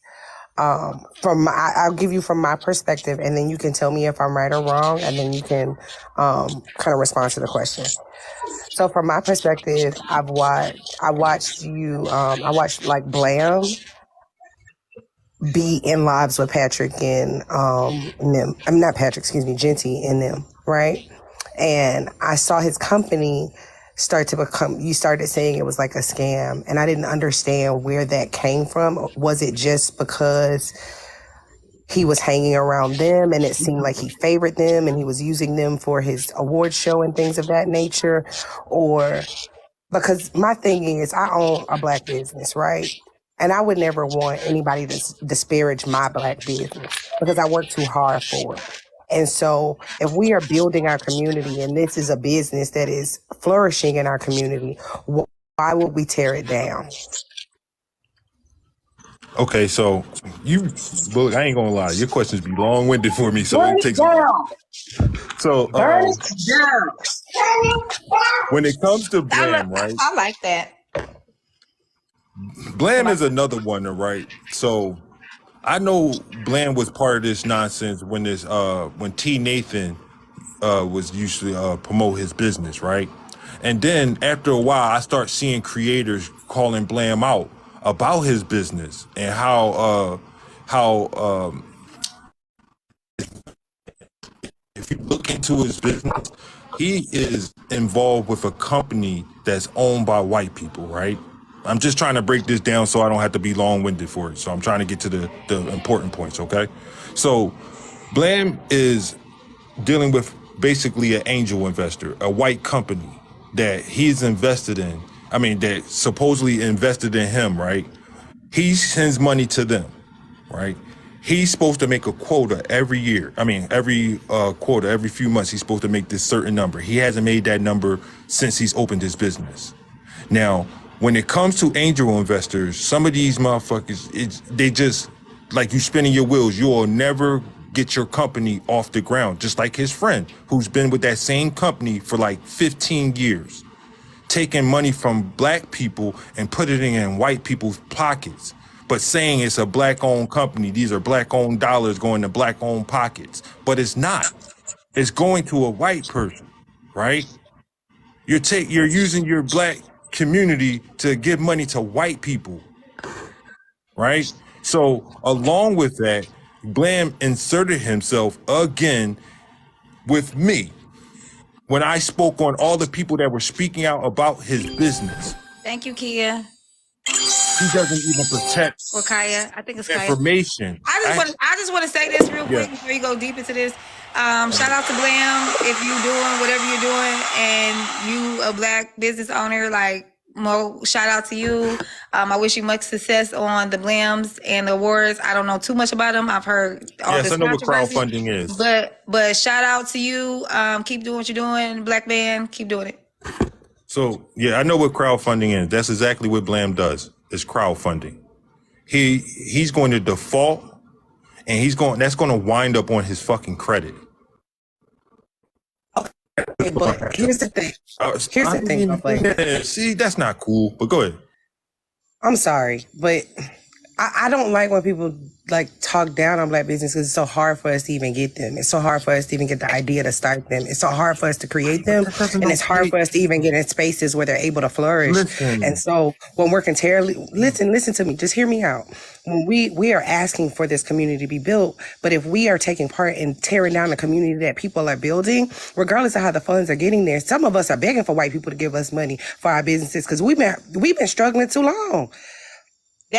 S8: I'll give you from my perspective, and then you can tell me if I'm right or wrong, and then you can kind of respond to the question. So from my perspective, I watched like Blam be in lives with Patrick and them. I'm not Patrick, excuse me, Genty and them, right? And I saw his company start to become, you started saying it was like a scam, and I didn't understand where that came from. Was it just because he was hanging around them and it seemed like he favored them and he was using them for his award show and things of that nature? Or because my thing is, I own a black business, right? And I would never want anybody to disparage my black business because I work too hard for it. And so if we are building our community and this is a business that is flourishing in our community, why would we tear it down?
S2: Okay, so but I ain't gonna lie, your questions be long-winded for me, so it takes a while. So when it comes to Blam, right?
S3: I like that.
S2: Blam is another one, right? So I know Blam was part of this nonsense when T. Nathan was usually promote his business, right? And then after a while, I start seeing creators calling Blam out about his business and how if you look into his business, he is involved with a company that's owned by white people, right? I'm just trying to break this down so I don't have to be long-winded for it. So I'm trying to get to the important points, okay? So Blam is dealing with basically an angel investor, a white company that he's invested in. That supposedly invested in him, right? He sends money to them, right? He's supposed to make a quota every year. Every quota, every few months, he's supposed to make this certain number. He hasn't made that number since he's opened his business. Now, when it comes to angel investors, some of these motherfuckers, they just, like you spinning your wheels, you will never get your company off the ground. Just like his friend, who's been with that same company for like 15 years, taking money from black people and putting it in white people's pockets, but saying it's a black-owned company. These are black-owned dollars going to black-owned pockets. But it's not. It's going to a white person, right? You're using your black community to give money to white people, right? So along with that, Blam inserted himself again with me when I spoke on all the people that were speaking out about his business.
S3: Thank you, Kia.
S2: he doesn't even protect
S3: Well, Kaya, I think it's Kaya.
S2: information.
S3: I just want to say this real quick before you go deep into this. Shout out to Blam if you doing whatever you're doing and you a black business owner. Like Mo, shout out to you. I wish you much success on the Blams and the awards. I don't know too much about them. I've heard all
S2: Yes,
S3: this
S2: I know what
S3: controversy,
S2: crowdfunding is.
S3: but shout out to you. Keep doing what you're doing, Black man. Keep doing it.
S2: So yeah, I know what crowdfunding is. That's exactly what Blam does. It's crowdfunding. He's going to default, and that's going to wind up on his fucking credit.
S8: Okay, but here's the thing.
S2: Yeah, see, that's not cool. But go ahead.
S8: I'm sorry, but I don't like when people like talk down on black business because it's so hard for us to even get them. It's so hard for us to even get the idea to start them. It's so hard for us to create them, and it's hard for us to even get in spaces where they're able to flourish.
S2: Listen.
S8: And so when we're listen to me, just hear me out. When we are asking for this community to be built, but if we are taking part in tearing down the community that people are building, regardless of how the funds are getting there, some of us are begging for white people to give us money for our businesses because we've been struggling too long.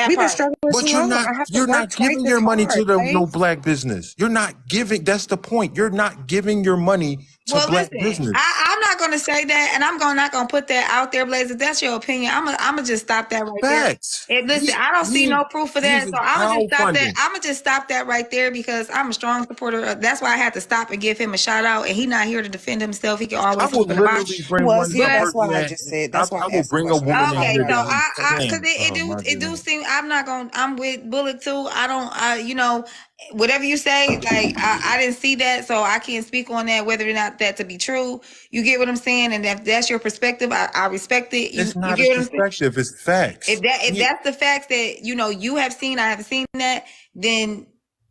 S8: We've been struggling
S2: But
S8: too
S2: you're
S8: long.
S2: you're not giving your money to
S8: right?
S2: no black business. You're not giving. That's the point. You're not giving your money to black business.
S3: I'm not going to say that, and I'm not going to put that out there, Blaze. If that's your opinion, I'm gonna just stop that right
S2: Facts.
S3: there. Listen, I don't see no proof for that,
S2: he's
S3: so I'm gonna just stop that.
S2: crowdfunding.
S3: I'm gonna just stop that right there because I'm a strong supporter. That's why I had to stop and give him a shout out. And he's not here to defend himself. He can
S2: I
S3: always
S2: will
S3: open the box.
S2: literally bring
S8: Well,
S2: one.
S8: see, that's why I
S2: person
S8: just said. That's why
S2: I
S8: I
S2: will
S8: asked the
S2: bring a
S8: question.
S2: woman in
S3: Okay,
S2: here.
S3: so
S2: that
S3: because it do seem I'm not gonna. I'm with Bullock too. I don't. You know, whatever you say, like I didn't see that, so I can't speak on that whether or not that to be true. You get what I'm saying, and if that's your perspective, I respect it.
S2: It's
S3: You
S2: not
S3: get
S2: a
S3: what I'm saying?
S2: perspective. It's facts.
S3: If that's the facts that you have seen, I haven't seen that, then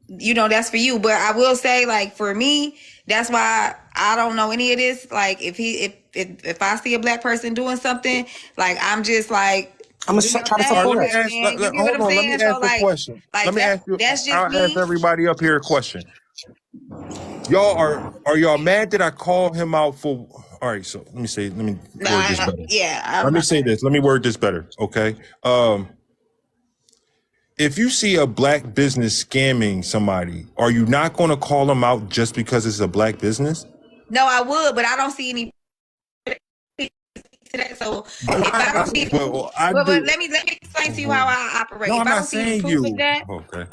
S3: that's for you. But I will say, like, for me, that's why I don't know any of this. Like, if I see a black person doing something, like, I'm just like,
S8: I'm gonna try to
S2: All right,
S8: support.
S2: let me ask. Hold on. Let me ask a question. Let me ask you.
S3: That's just
S2: I'll ask
S3: me.
S2: everybody up here a question. Y'all are y'all mad that I call him out for? All right. So let me word this better. Let me say this. Let me word this better. Okay. If you see a black business scamming somebody, are you not going to call them out just because it's a black business?
S3: No, I would, but I don't see any. To that. So if I don't see,
S2: Well, I
S3: but
S2: do.
S3: let me explain to you how I operate.
S2: No,
S3: If
S2: I'm
S3: I
S2: not
S3: don't see any
S2: saying
S3: proof
S2: you.
S3: of that,
S2: Okay.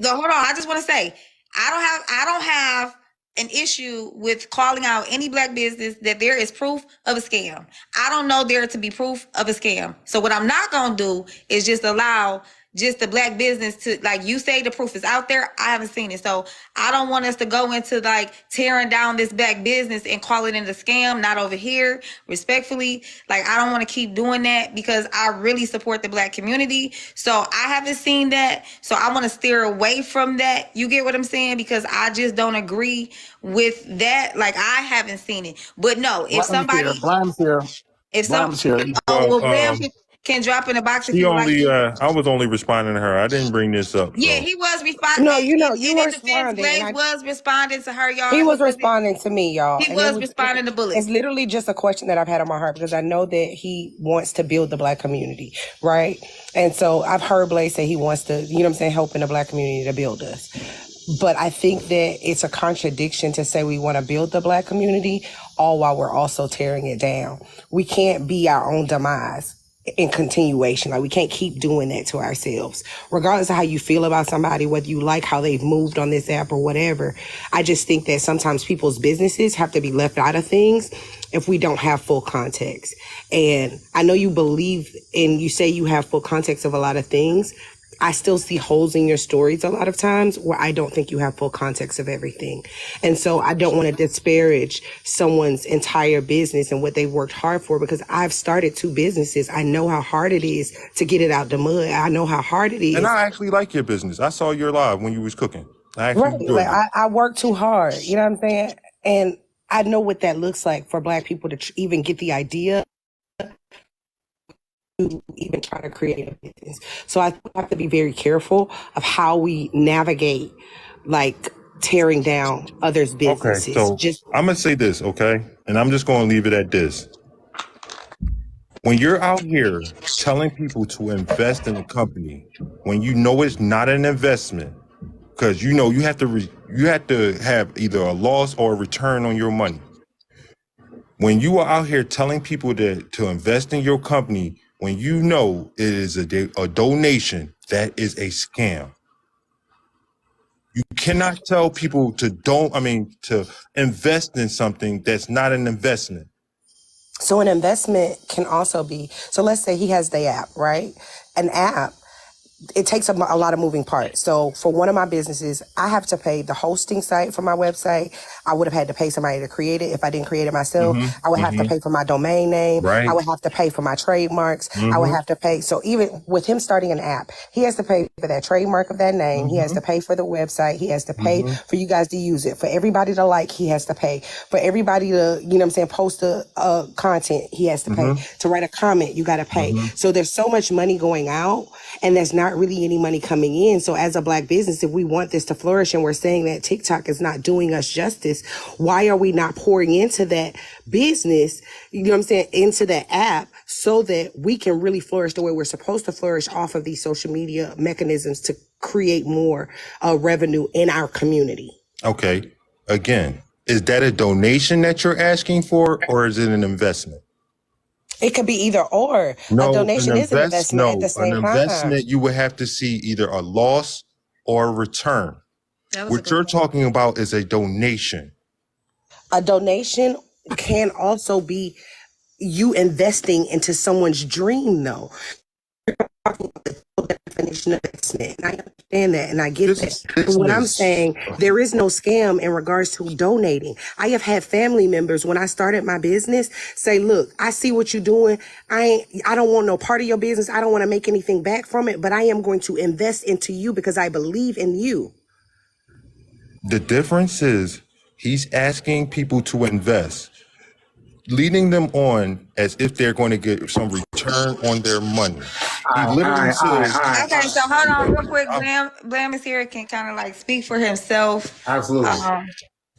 S3: hold on. I just want to say I don't have an issue with calling out any black business that there is proof of a scam. I don't know there to be proof of a scam. So what I'm not gonna do is just allow just the black business to, like you say, the proof is out there. I haven't seen it. So I don't want us to go into like tearing down this black business and call it a scam, not over here, respectfully. Like, I don't want to keep doing that because I really support the black community. So I haven't seen that. So I want to steer away from that. You get what I'm saying? Because I just don't agree with that. Like, I haven't seen it. But no, if somebody,
S9: Blam's here.
S3: if
S9: Blam's
S3: some,
S9: here.
S3: oh, well, Blam can drop in the box if
S2: He
S3: you like.
S2: only. I was only responding to her. I didn't bring this up.
S3: Yeah,
S2: so.
S3: he was responding.
S8: No, you
S3: in
S8: were
S3: his defense,
S8: responding,
S3: Blaze
S8: and
S3: was responding to her, y'all.
S8: he was responding to me, y'all.
S3: He
S8: and
S3: was responding to Bullet.
S8: It's literally just a question that I've had on my heart because I know that he wants to build the black community, right? And so I've heard Blaze say he wants to, help in the black community to build us. But I think that it's a contradiction to say we want to build the black community all while we're also tearing it down. We can't be our own demise in continuation. Like, we can't keep doing that to ourselves. Regardless of how you feel about somebody, whether you like how they've moved on this app or whatever, I just think that sometimes people's businesses have to be left out of things if we don't have full context. And I know you believe and you say you have full context of a lot of things. I still see holes in your stories a lot of times where I don't think you have full context of everything. And so I don't want to disparage someone's entire business and what they worked hard for, because I've started 2 businesses. I know how hard it is to get it out the mud. I know how hard it is.
S2: And I actually like your business. I saw your live when you was cooking. I actually
S8: Right.
S2: enjoyed
S8: Like,
S2: it.
S8: I work too hard. You know what I'm saying? And I know what that looks like for black people to even get the idea to even try to create a business. So I have to be very careful of how we navigate, like, tearing down others'
S2: Okay,
S8: businesses.
S2: so I'm gonna say this, okay, and I'm just gonna leave it at this. When you're out here telling people to invest in a company, when you know it's not an investment, because you know you have to have either a loss or a return on your money. When you are out here telling people to invest in your company, when you know it is a donation, that is a scam. You cannot tell people to invest in something that's not an investment.
S8: So an investment can also be, so let's say he has the app, right? An app, it takes a lot of moving parts. So for one of my businesses, I have to pay the hosting site for my website. I would have had to pay somebody to create it if I didn't create it myself. I would have to pay for my domain name.
S2: Right.
S8: I would have to pay for my trademarks. I would have to pay. So even with him starting an app, he has to pay for that trademark of that name. He has to pay for the website. He has to pay for you guys to use it. For everybody to like, he has to pay. For everybody to, you know what I'm saying, post a content, he has to pay. To write a comment, you got to pay. So there's so much money going out, and there's not really any money coming in. So as a Black business, if we want this to flourish, and we're saying that TikTok is not doing us justice, why are we not pouring into that business, you know what I'm saying, into that app, so that we can really flourish the way we're supposed to flourish off of these social media mechanisms to create more revenue in our community?
S2: Okay. Again, is that a donation that you're asking for, or is it an investment?
S8: It could be either or.
S2: No,
S8: a donation is an investment at the same
S2: an
S8: time.
S2: investment, you would have to see either a loss or a return. What you're talking about is a donation.
S8: A donation can also be you investing into someone's dream, though. The definition of investment, and I understand that, and I get that. But what I'm saying, there is no scam in regards to donating. I have had family members when I started my business say, "Look, I see what you're doing. I don't want no part of your business. I don't want to make anything back from it, but I am going to invest into you because I believe in you."
S2: The difference is he's asking people to invest, leading them on as if they're going to get some return on their money. He literally says,
S3: Okay, so hold on real quick. Blam is here, can kind of like speak for himself.
S9: Absolutely.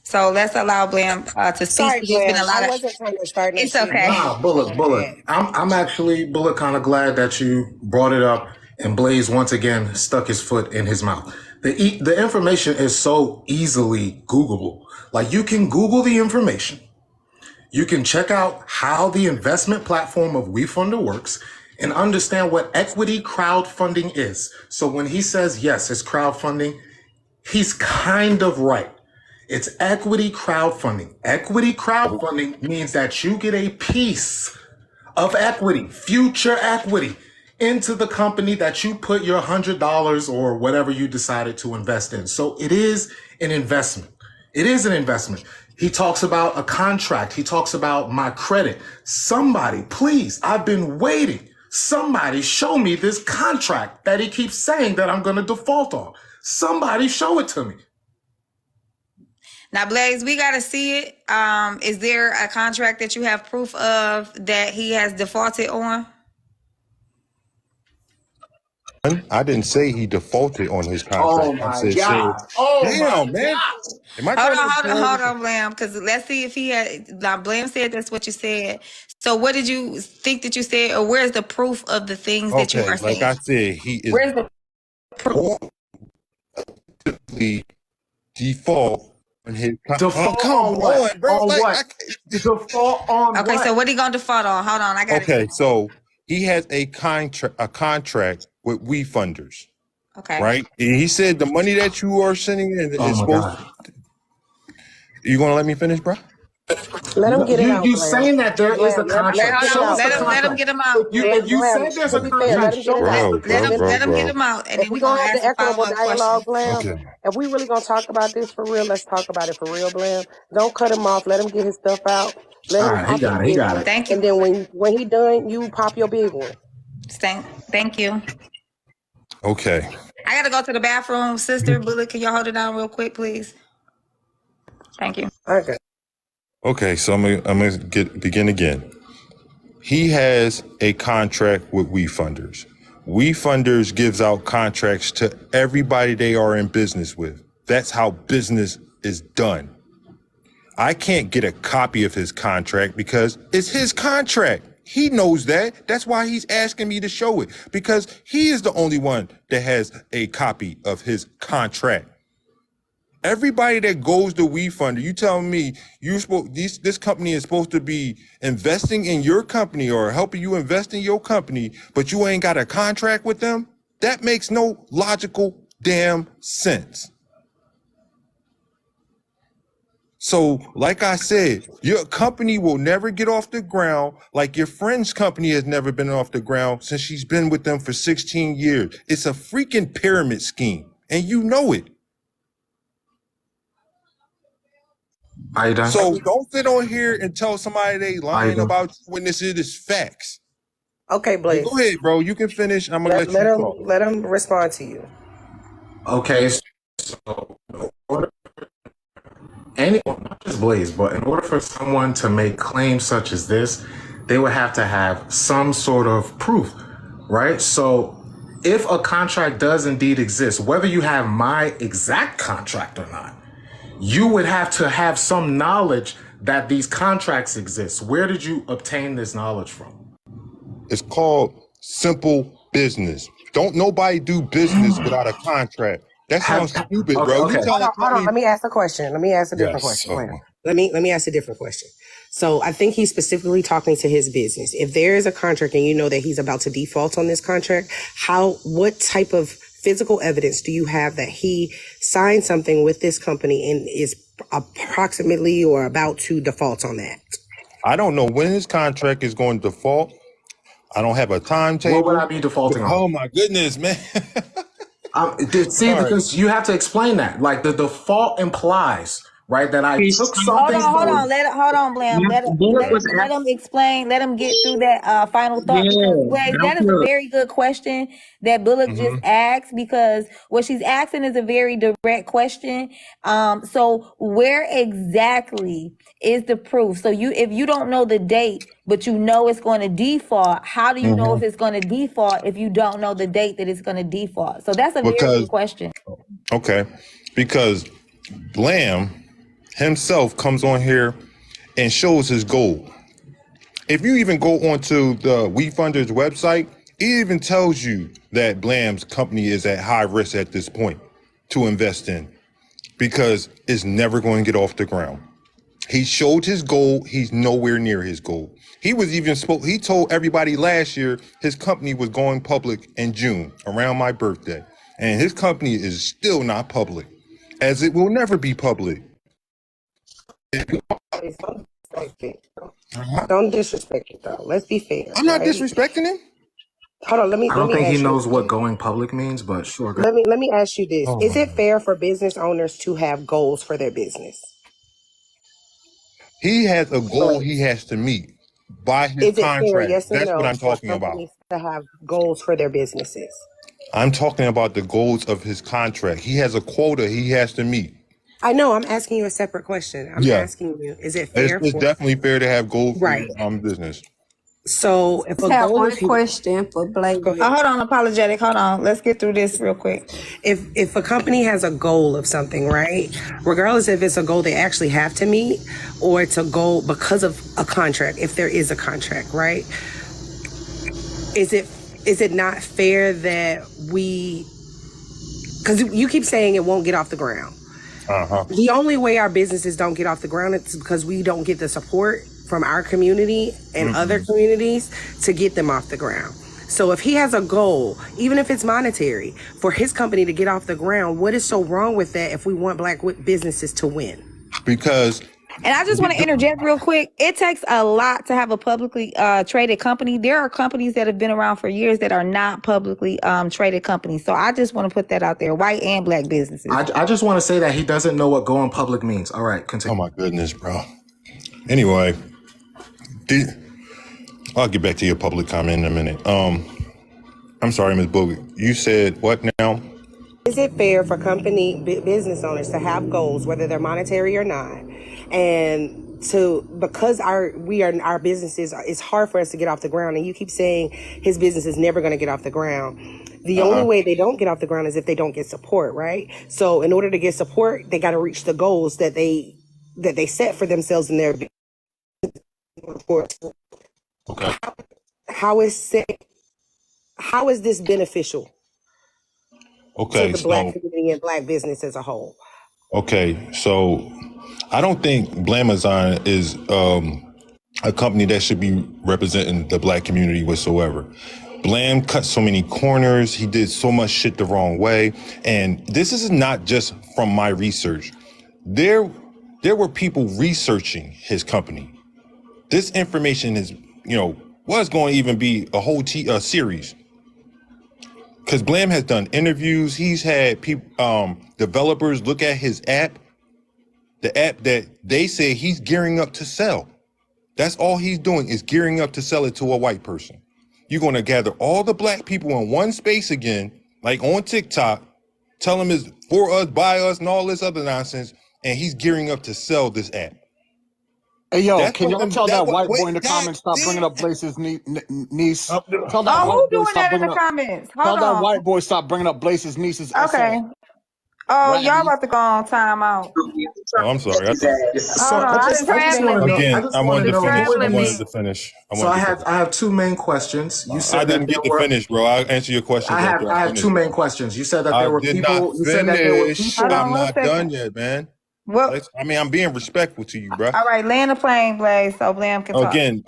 S3: So let's allow Blam to speak.
S8: Sorry,
S3: There's been a lot
S8: I
S3: of.
S8: wasn't trying to start.
S3: It's okay.
S9: Nah, Bullet. I'm actually, Bullet, kind of glad that you brought it up, and Blaze once again stuck his foot in his mouth. The information is so easily Googleable. Like, you can Google the information. You can check out how the investment platform of WeFunder works and understand what equity crowdfunding is. So when he says, yes, it's crowdfunding, he's kind of right. It's equity crowdfunding. Equity crowdfunding means that you get a piece of equity, future equity, into the company that you put your $100 or whatever you decided to invest in. So it is an investment. It is an investment. He talks about a contract. He talks about my credit. Somebody, please, I've been waiting. Somebody show me this contract that he keeps saying that I'm going to default on. Somebody show it to me.
S3: Now, Blaze, we got to see it. Is there a contract that you have proof of that he has defaulted on?
S2: I didn't say he defaulted on his contract.
S9: Oh my
S2: I said,
S9: God. Oh
S2: damn,
S9: my
S2: man.
S9: God.
S2: Am I
S3: Hold on, Blam, because let's see if he had. Now, Blam said that's what you said. So, what did you think that you said, or where's the proof of the things that you are saying?
S2: Like I said, he is
S3: Where's the proof?
S2: default on his
S9: Default on what?
S2: bro.
S9: On
S2: Like,
S9: what? Default on
S3: Okay,
S9: what?
S3: so what are you going to default on? Hold on, I got
S2: Okay,
S3: it.
S2: so he has a contract with WeFunders,
S3: Okay.
S2: right? And he said the money that you are sending in
S9: Oh
S2: is
S9: my
S2: supposed.
S9: God.
S2: You gonna let me finish, bro?
S8: Let him get it out.
S9: You
S8: Blam.
S9: saying that there is a
S8: Blam,
S9: contract.
S3: Hold
S9: Show
S3: on,
S9: us the
S3: let him
S9: contract.
S3: get him out.
S9: If you
S8: Blam,
S9: said there's a
S8: to be fair, let
S9: contract,
S8: him
S9: show
S8: get it
S9: us
S8: out.
S9: the
S3: Let him
S9: contract.
S3: get him out, and then
S8: If
S3: we're
S8: we
S3: going
S8: gonna
S3: to
S8: have
S3: ask
S8: the
S3: a
S8: equitable
S3: follow-up
S8: dialogue,
S3: question.
S8: Blam.
S2: Okay.
S8: If we really gonna talk about this for real, let's talk about it for real, Blam. Don't cut him off. Let him get his stuff out. Let
S9: All
S8: him
S9: right, he
S8: pop
S9: got
S8: his
S9: it. He
S8: big
S9: got
S8: one,
S9: it.
S3: Thank you.
S8: and then when he done, you pop your big one.
S3: Thank you.
S2: Okay.
S3: I got to go to the bathroom. Sister Bullet, can y'all hold it down real quick, please? Thank you.
S8: Okay.
S2: Okay, so I'm gonna begin again. He has a contract with WeFunders. WeFunders gives out contracts to everybody they are in business with. That's how business is done. I can't get a copy of his contract because it's his contract. He knows that. That's why he's asking me to show it, because he is the only one that has a copy of his contract. Everybody that goes to WeFunder, you telling me this company is supposed to be investing in your company or helping you invest in your company, but you ain't got a contract with them? That makes no logical damn sense. So, like I said, your company will never get off the ground like your friend's company has never been off the ground since she's been with them for 16 years. It's a freaking pyramid scheme, and you know it.
S9: Are you done?
S2: So don't sit on here and tell somebody they lying about you when this is facts.
S8: Okay, Blaze.
S2: Go ahead, bro. You can finish. I'm gonna let you talk.
S8: Let him respond to you.
S9: Okay, so not just Blaze, but in order for someone to make claims such as this, they would have to have some sort of proof, right? So if a contract does indeed exist, whether you have my exact contract or not, you would have to have some knowledge that these contracts exist. Where did you obtain this knowledge from?
S2: It's called simple business. Don't nobody do business without a contract. That sounds stupid, bro.
S9: Okay.
S8: Hold on. Let me ask a question. Let me ask a different question. Wait. Let me ask a different question. So I think he's specifically talking to his business. If there is a contract and you know that he's about to default on this contract, what type of physical evidence do you have that he signed something with this company and is approximately or about to default on that?
S2: I don't know when his contract is going to default. I don't have a timetable.
S9: What would I be defaulting on?
S2: Oh my goodness, man.
S9: Because you have to explain that. Like the default implies, right, that I took something.
S3: Hold on, Blam. Let him explain. Let him get through that final thought. Because that is a very good question that Bullock just asked, because what she's asking is a very direct question. So where exactly is the proof? So if you don't know the date, but you know it's going to default, how do you know if it's going to default if you don't know the date that it's going to default? So that's a very good question.
S2: Okay, because Blam himself comes on here and shows his goal. If you even go onto the WeFunder's website, it even tells you that Blam's company is at high risk at this point to invest in, because it's never going to get off the ground. He showed his goal. He's nowhere near his goal. He was even he told everybody last year his company was going public in June around my birthday, and his company is still not public, as it will never be public.
S8: Don't disrespect it though. Let's be fair.
S2: I'm not disrespecting him.
S8: Hold on,
S9: I don't think he knows what going public means, but sure.
S8: Let me ask you this. Is it fair for business owners to have goals for their business?
S2: He has a goal he has to meet by his contract.
S8: Fair, yes or
S2: That's
S8: no,
S2: what I'm
S8: for
S2: talking about.
S8: companies to have goals for their businesses?
S2: I'm talking about the goals of his contract. He has a quota he has to meet.
S8: I know. I'm asking you a separate question. I'm asking you, is it fair?
S2: It's definitely fair to have goals for business.
S8: So if a
S10: have
S8: goal
S10: one
S8: is
S10: question for Blake.
S8: Go ahead.
S3: Hold on, apologetic. Hold on. Let's get through this real quick.
S8: If a company has a goal of something, right, regardless if it's a goal they actually have to meet or it's a goal because of a contract, if there is a contract, right, is it not fair that because you keep saying it won't get off the ground. The only way our businesses don't get off the ground is because we don't get the support from our community and other communities to get them off the ground. So if he has a goal, even if it's monetary, for his company to get off the ground, what is so wrong with that if we want black businesses to win?
S2: Because...
S3: And I just want to interject real quick. It takes a lot to have a publicly traded company. There are companies that have been around for years that are not publicly traded companies. So I just want to put that out there, white and black businesses.
S9: I just want to say that he doesn't know what going public means. All right, continue.
S2: Oh my goodness, bro. Anyway, I'll get back to your public comment in a minute. I'm sorry, Ms. Boogie. You said what now?
S8: Is it fair for business owners to have goals, whether they're monetary or not, and because our businesses, it's hard for us to get off the ground, and you keep saying his business is never going to get off the ground. The only way they don't get off the ground is if they don't get support, right? So in order to get support, they got to reach the goals that they set for themselves in their business.
S2: Okay.
S8: How is this beneficial to
S2: Okay.
S8: the Black
S2: So,
S8: community and Black business as a whole?
S2: okay. So I don't think Blamazon is a company that should be representing the Black community whatsoever. Blam cut so many corners. He did so much shit the wrong way. And this is not just from my research. There were people researching his company. This information is, was going to even be a whole series. Because Blam has done interviews. He's had people, developers look at his app, the app that they say he's gearing up to sell. That's all he's doing is gearing up to sell it to a white person. You're going to gather all the Black people in one space again, like on TikTok, tell them it's for us, by us, and all this other nonsense, and he's gearing up to sell this app.
S10: Hey, yo,
S2: That's
S10: can y'all
S2: what-
S10: tell that
S2: what-
S10: white boy
S2: wait,
S10: in the
S2: that
S10: comments stop
S2: did-
S10: bringing up Blaze's niece? Tell that
S3: Oh,
S10: white
S3: who
S10: boy
S3: doing
S10: stop
S3: that in
S10: bringing
S3: the
S10: up.
S3: comments?
S10: Tell
S3: Hold
S10: that
S3: on.
S10: white boy stop bringing up Blaze's niece's
S3: Okay. Oh, y'all about to go on timeout.
S2: Oh, I'm sorry. I thought,
S3: Hold on. I didn't
S2: again, I wanted to finish. I
S3: Traveling
S2: wanted
S3: me.
S2: to finish.
S9: So I have two main questions. You said
S2: I didn't
S9: that
S2: get
S9: there
S2: to
S9: were-
S2: finish, bro. I'll answer your questions
S9: I
S2: after
S9: have
S2: finish.
S9: two main questions. You said that there were
S2: did
S9: people.
S2: not
S9: You said that there were
S2: finish.
S9: people.
S3: Hold on
S2: I'm
S3: one
S2: not
S3: second.
S2: done yet, man.
S3: Well,
S2: I'm being respectful to you, bro.
S3: all right, land the plane, Blaze, so Blam can talk.
S2: Again,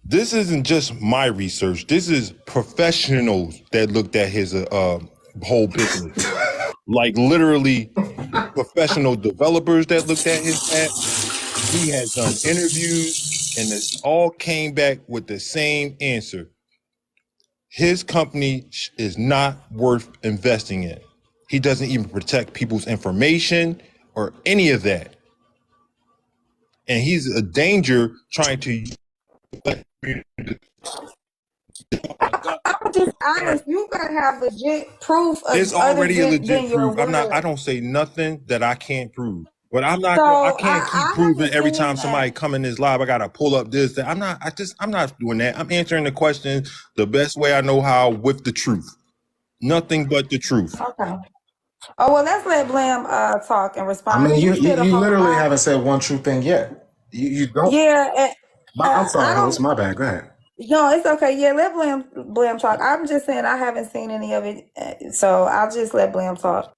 S2: this isn't just my research. This is professionals that looked at his whole business. Like literally professional developers that looked at his app. He has done interviews and it all came back with the same answer. His company is not worth investing in. He doesn't even protect people's information or any of that. And he's a danger trying to.
S3: I'm just honest. You gotta have legit proof.
S2: There's
S3: other
S2: already a
S3: than
S2: legit
S3: your
S2: proof. I
S3: word.
S2: don't say nothing that I can't prove. But I'm not.
S3: So,
S2: I can't
S3: I
S2: keep proving
S3: haven't
S2: every
S3: seen
S2: time
S3: that.
S2: somebody come in this live. I gotta pull up this. That. I'm not doing that. I'm answering the question the best way I know how with the truth. Nothing but the truth.
S3: Okay. Oh well, let's let Blam talk and respond.
S9: I mean, you
S3: said a whole
S9: literally
S3: lot.
S9: haven't said one true thing yet. You don't.
S3: Yeah.
S9: I'm
S3: I
S9: sorry,
S3: don't-
S9: host. My bad. Go ahead.
S3: No, it's okay. Yeah, let Blam talk. I'm just saying I haven't seen any of it, so I'll just let Blam talk.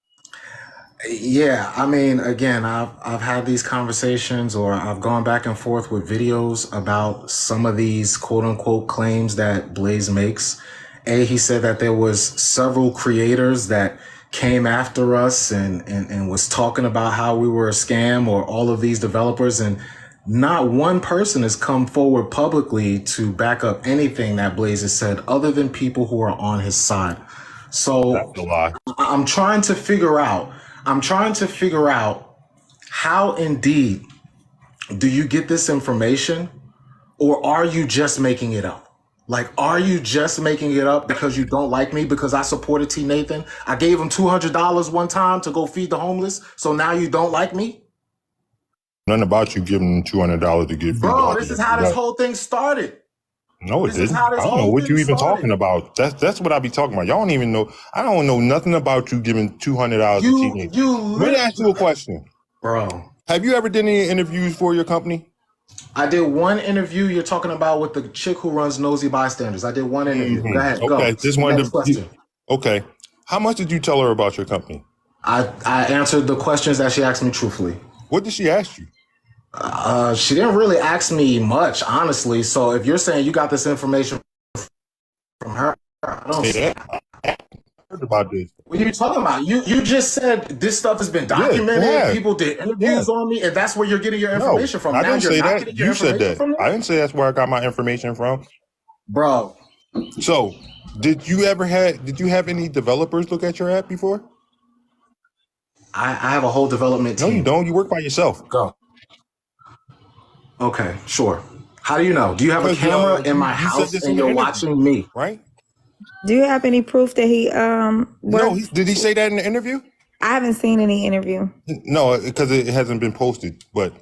S9: Yeah, I mean, again, I've had these conversations, or I've gone back and forth with videos about some of these quote unquote claims that Blaze makes. He said that there was several creators that came after us and was talking about how we were a scam, or all of these developers, and not one person has come forward publicly to back up anything that Blaze has said, other than people who are on his side. So
S2: That's a lie.
S9: I'm trying to figure out how indeed do you get this information, or are you just making it up? Like, are you just making it up because you don't like me because I supported T. Nathan? I gave him $200 one time to go feed the homeless, so now you don't like me?
S2: Nothing about you giving them $200 to get.
S9: Bro, this is how this whole thing started.
S2: No, it
S9: This is
S2: didn't.
S9: how
S2: I
S9: this
S2: don't know
S9: whole
S2: what you
S9: thing
S2: even
S9: started.
S2: talking about. That's what I be talking about. Y'all don't even know. I don't know nothing about you giving $200 to teenagers. Let me ask you a question,
S9: bro.
S2: Have you ever done any interviews for your company?
S9: I did one interview you're talking about with the chick who runs Nosy Bystanders. I did one interview. Go ahead, go.
S2: Okay, just wanted
S9: Next
S2: to.
S9: question.
S2: Okay, how much did you tell her about your company?
S9: I answered the questions that she asked me truthfully.
S2: What did she ask you?
S9: She didn't really ask me much, honestly. So if you're saying you got this information from her, I don't see
S2: that. I heard about this.
S9: What are you talking about? You just said this stuff has been documented.
S2: yeah.
S9: People did interviews on me, and that's where you're getting your information from.
S2: I
S9: Now
S2: didn't
S9: you're
S2: say
S9: not
S2: that.
S9: getting your
S2: You said
S9: information
S2: that.
S9: from me?
S2: I didn't say that's where I got my information from,
S9: bro.
S2: So, did you have any developers look at your app before?
S9: I have a whole development team.
S2: No, you don't. You work by yourself.
S9: Go. Okay, sure. How do you know? Do you have a
S2: Because,
S9: camera in my
S2: you said
S9: house
S2: this
S9: and
S2: in
S9: you're
S2: the interview,
S9: watching me?
S2: right?
S3: Do you have any proof that he
S2: No, did he say that in the interview?
S3: I haven't seen any interview.
S2: No, because it hasn't been posted. But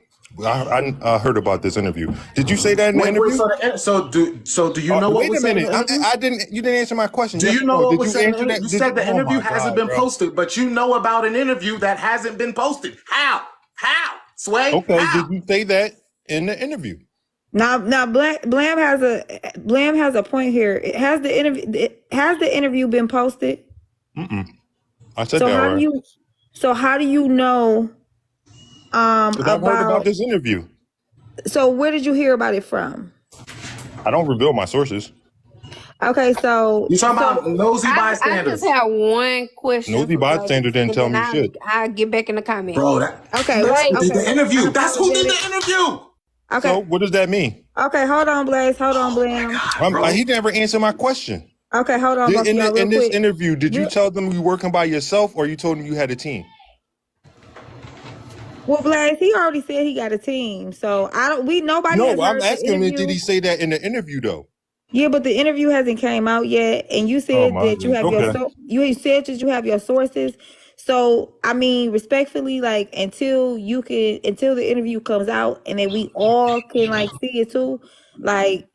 S2: I heard about this interview. Did you say that in the interview?
S9: So do you know what
S2: wait
S9: was
S2: a
S9: said in
S2: minute.
S9: the interview?
S2: I didn't. You didn't answer my question.
S9: Do
S2: Yes
S9: you
S2: or
S9: know
S2: no?
S9: what
S2: Did
S9: was
S2: you
S9: said in the
S2: answer
S9: interview?
S2: that?
S9: You said the
S2: Oh
S9: interview
S2: my
S9: hasn't
S2: God,
S9: been
S2: bro.
S9: posted, but you know about an interview that hasn't been posted. How? Sway?
S2: Okay.
S9: How?
S2: Did you say that in the interview?
S3: Now, Blam has a point here. Has the interview been posted?
S2: I said
S3: So
S2: that
S3: how
S2: right.
S3: how do you know
S2: 'Cause I've heard about
S3: about?
S2: this interview.
S3: So where did you hear about it from?
S2: I don't reveal my sources.
S3: Okay, so
S9: You talking about nosy
S11: I
S9: bystanders?
S11: just have one question.
S2: Nosy
S11: for Blaze,
S2: bystander didn't
S11: and
S2: tell
S11: then
S2: me shit.
S11: I'll get back in the comments.
S9: Bro, that's
S3: okay,
S9: who
S3: wait,
S9: did the
S3: okay,
S9: interview. That's who did the
S3: unapologetic.
S9: interview.
S3: Okay,
S2: So what does that mean?
S3: okay, hold on, Blaze, hold on, Blam.
S2: He never answered my question.
S3: Okay, hold on, both of
S2: In,
S3: y'all, real
S2: in this
S3: quick.
S2: interview, did you
S3: Real-
S2: tell them you working by yourself or you told them you had a team?
S3: Well, Blaze, he already said he got a team, so nobody has
S2: No, I'm
S3: heard the
S2: asking him, did
S3: interview.
S2: he say that in the interview though?
S3: Yeah, but the interview hasn't came out yet, and you
S2: Oh
S3: said
S2: my
S3: that you have
S2: goodness.
S3: your
S2: Okay.
S3: you said that you have your sources. So I mean, respectfully, like until the interview comes out, and then we all can like see it too. Like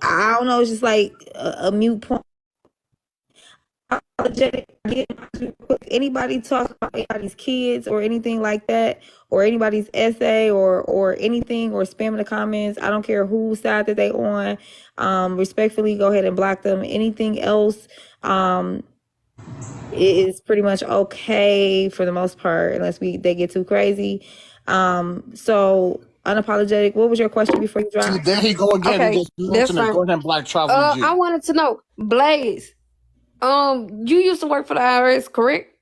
S3: I don't know, it's just like a mute point. Apologetic. Anybody talk about anybody's kids or anything like that, or anybody's essay or anything, or spam in the comments, I don't care whose side that they on. Respectfully, go ahead and block them. Anything else, it is pretty much okay for the most part, unless they get too crazy. So unapologetic. What was your question before you
S10: See,
S3: dropped?
S10: there he go again.
S11: Okay,
S10: He just
S11: that's
S10: mentioned it.
S11: fine.
S10: Go ahead and Black Travel G.
S11: I wanted to know, Blaze. You used to work for the IRS, correct?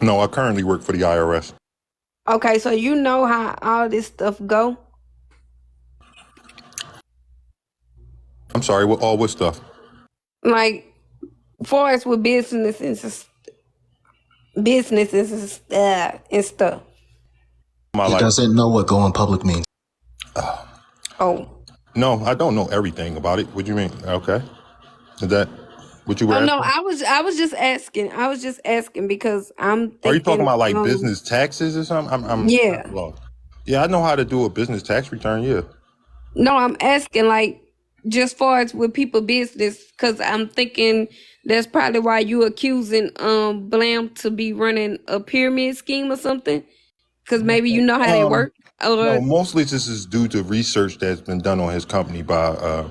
S2: No, I currently work for the IRS.
S11: Okay, so you know how all this stuff go.
S2: I'm sorry, what stuff?
S11: Like, far as with businesses and stuff.
S2: My
S9: He
S2: life.
S9: doesn't know what going public means.
S11: Oh.
S2: No, I don't know everything about it. What do you mean? Okay. Is that what you were
S11: Oh
S2: asking?
S11: no, I was just asking. I was just asking because I'm thinking.
S2: Are you talking about like business taxes or something?
S11: Yeah.
S2: I'm lost. Yeah, I know how to do a business tax return. Yeah.
S11: No, I'm asking like just far as with people business, because I'm thinking that's probably why you accusing Blam to be running a pyramid scheme or something. Because maybe you know how they work.
S2: No, mostly this is due to research that's been done on his company by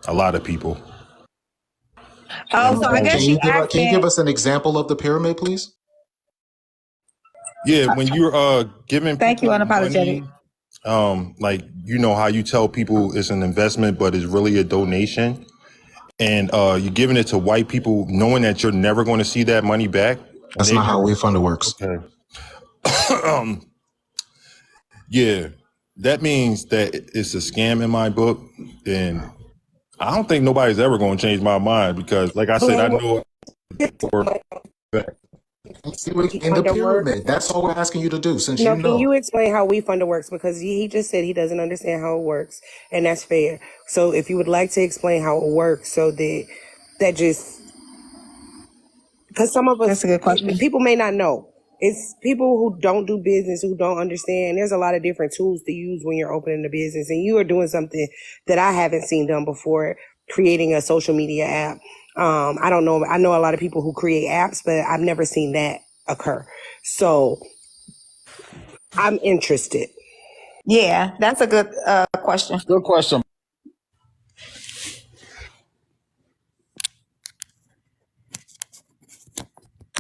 S2: a lot of people.
S3: Oh, so I guess
S9: Can
S3: you
S9: you give us an example of the pyramid, please?
S2: Yeah, when you're giving
S3: Thank you,
S2: people
S3: unapologetic.
S2: money, like you know how you tell people it's an investment, but it's really a donation, and you're giving it to white people, knowing that you're never going to see that money back.
S9: That's not how WeFunder works.
S2: Okay. Yeah, that means that it's a scam in my book, and I don't think nobody's ever going to change my mind because, like I said, I know it for a fact.
S8: WeFunder
S9: In the
S8: works.
S9: pyramid, that's all we're asking you to do. Since
S8: No,
S9: you know,
S8: can you explain how WeFunder works? Because he just said he doesn't understand how it works, and that's fair. So if you would like to explain how it works, so that just because some of us,
S3: That's a good question.
S8: people may not know. It's people who don't do business, who don't understand. There's a lot of different tools to use when you're opening a business, and you are doing something that I haven't seen done before, creating a social media app. I don't know. I know a lot of people who create apps, but I've never seen that occur. So I'm interested.
S3: Yeah, that's a good question.
S10: Good question.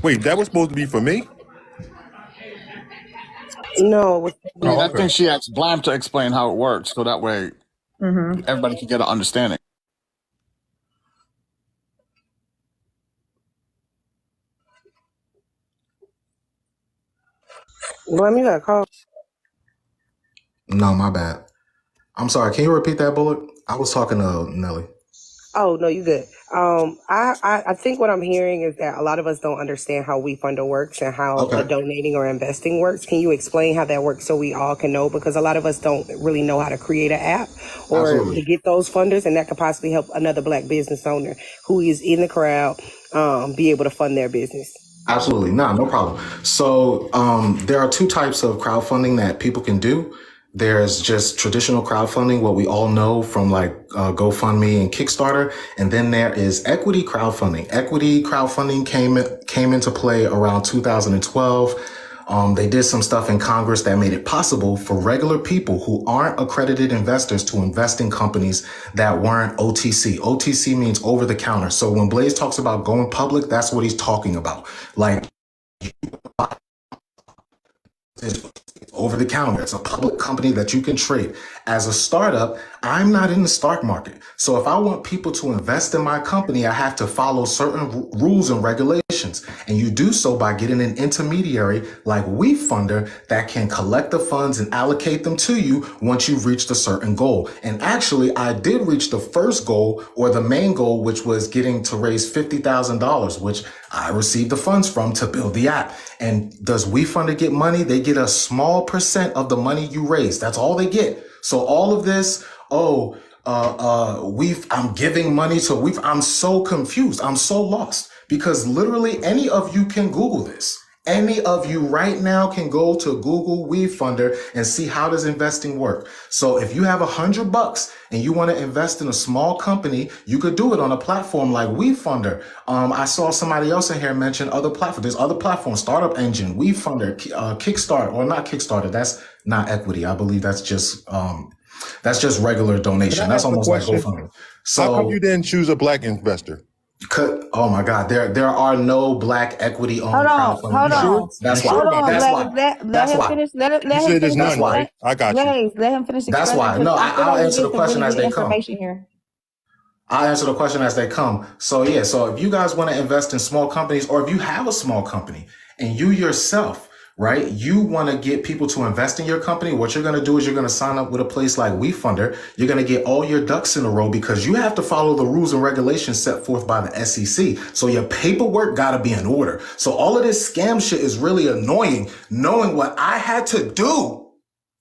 S2: Wait, that was supposed to be for me?
S8: No,
S10: I think she asked Blam to explain how it works, so that way everybody can get an understanding.
S8: Blam, you got a call.
S9: no, my bad. I'm sorry. Can you repeat that, Bullet? I was talking to Nelly.
S8: Oh no, you good. I think what I'm hearing is that a lot of us don't understand how WeFunder works and how
S9: Okay.
S8: donating or investing works. Can you explain how that works so we all can know? Because a lot of us don't really know how to create an app or
S9: Absolutely.
S8: to get those funders, and that could possibly help another Black business owner who is in the crowd be able to fund their business.
S9: Absolutely. No problem. So there are two types of crowdfunding that people can do. There's just traditional crowdfunding, what we all know from like GoFundMe and Kickstarter. And then there is equity crowdfunding. Equity crowdfunding came into play around 2012. They did some stuff in Congress that made it possible for regular people who aren't accredited investors to invest in companies that weren't OTC. OTC means over the counter. So when Blaze talks about going public, that's what he's talking about. Like, it's over the counter. It's a public company that you can trade. As a startup, I'm not in the stock market. So if I want people to invest in my company, I have to follow certain rules and regulations. And you do so by getting an intermediary like WeFunder that can collect the funds and allocate them to you once you've reached a certain goal. And actually, I did reach the first goal, or the main goal, which was getting to raise $50,000, which I received the funds from to build the app. And does WeFunder get money? They get a small percent of the money you raise. That's all they get. So all of this, I'm giving money to I'm so confused. I'm so lost because literally any of you can Google this. Any of you right now can go to Google WeFunder and see how does investing work. So if you have $100 and you want to invest in a small company, you could do it on a platform like WeFunder. I saw somebody else in here mention other platforms. There's other platforms, Startup Engine, WeFunder, Kickstarter, or not Kickstarter. That's not equity. I believe that's just regular donation. That's almost like GoFundMe. So
S2: how come you didn't choose a black investor?
S9: Oh my God, there are no black equity owned crowdfunding.
S3: Hold on.
S9: That's why.
S3: Hold on.
S9: That's why.
S3: Let him finish. Let him finish.
S2: None, right? I got you.
S3: Blaze, let him finish.
S9: That's why. No, I'll answer the question as they come.
S3: Here.
S9: I'll answer the question as they come. So yeah, so if you guys want to invest in small companies, or if you have a small company and you yourself, right, you want to get people to invest in your company, what you're going to do is you're going to sign up with a place like WeFunder. You're going to get all your ducks in a row because you have to follow the rules and regulations set forth by the SEC. So your paperwork got to be in order. So all of this scam shit is really annoying, knowing what I had to do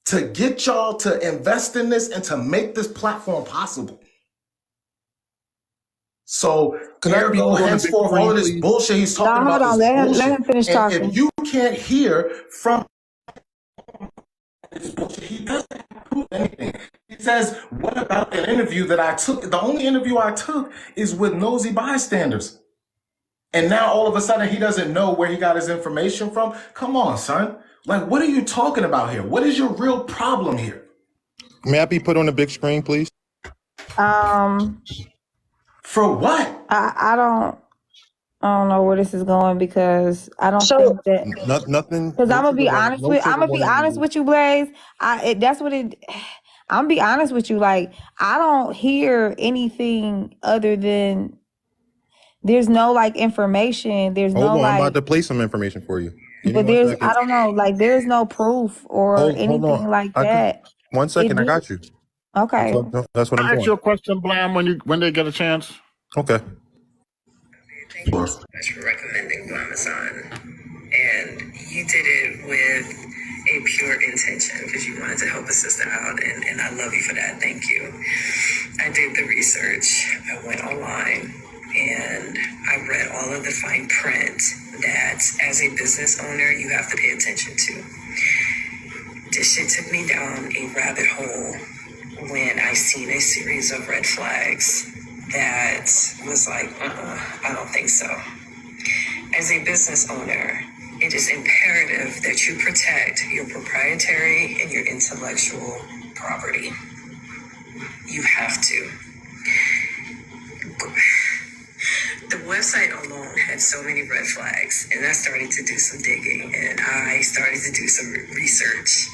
S9: to get y'all to invest in this and to make this platform possible. So ergo, henceforth, all of this bullshit he's talking about is bullshit.
S3: Let him finish talking.
S9: If you can't hear from this bullshit, he doesn't prove anything. He says, what about an interview that I took? The only interview I took is with nosy bystanders. And now all of a sudden he doesn't know where he got his information from. Come on, son. Like, what are you talking about here? What is your real problem here?
S2: May I be put on the big screen, please?
S9: For what?
S3: I don't know where this is going because I don't think that
S2: Nothing.
S3: Because I'm gonna be honest with you, Blaze. I'm gonna be honest with you. Like, I don't hear anything other than there's no like information. There's
S2: Hold
S3: no
S2: on,
S3: like.
S2: I'm about to play some information for you.
S3: But there's I don't know, like there's no proof or anything like that.
S2: 1 second, I got you.
S3: Okay.
S2: That's what I'm
S10: Ask
S2: doing.
S10: your question, Blam, when they get a chance.
S2: Okay.
S12: Thank you so much for recommending Glamazon. And you did it with a pure intention because you wanted to help a sister out. And I love you for that. Thank you. I did the research. I went online and I read all of the fine print that as a business owner, you have to pay attention to. This shit took me down a rabbit hole when I seen a series of red flags that was like, I don't think so. As a business owner, it is imperative that you protect your proprietary and your intellectual property. You have to. The website alone had so many red flags, and I started to do some digging, and I started to do some research.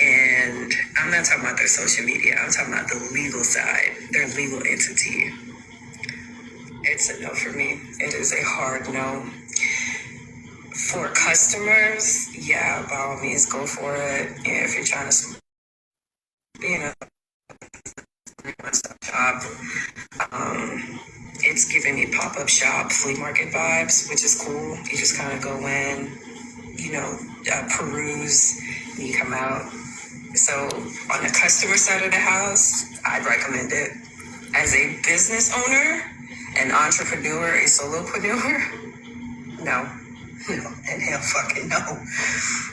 S12: And I'm not talking about their social media. I'm talking about the legal side, their legal entity. It's a no for me. It is a hard no. For customers, yeah, by all means, go for it. Yeah, if you're trying to, one-stop shop. It's giving me pop-up shop, flea market vibes, which is cool. You just kind of go in, peruse, and you come out. So on the customer side of the house, I'd recommend it. As a business owner, an entrepreneur, a solopreneur, no, and hell fucking no.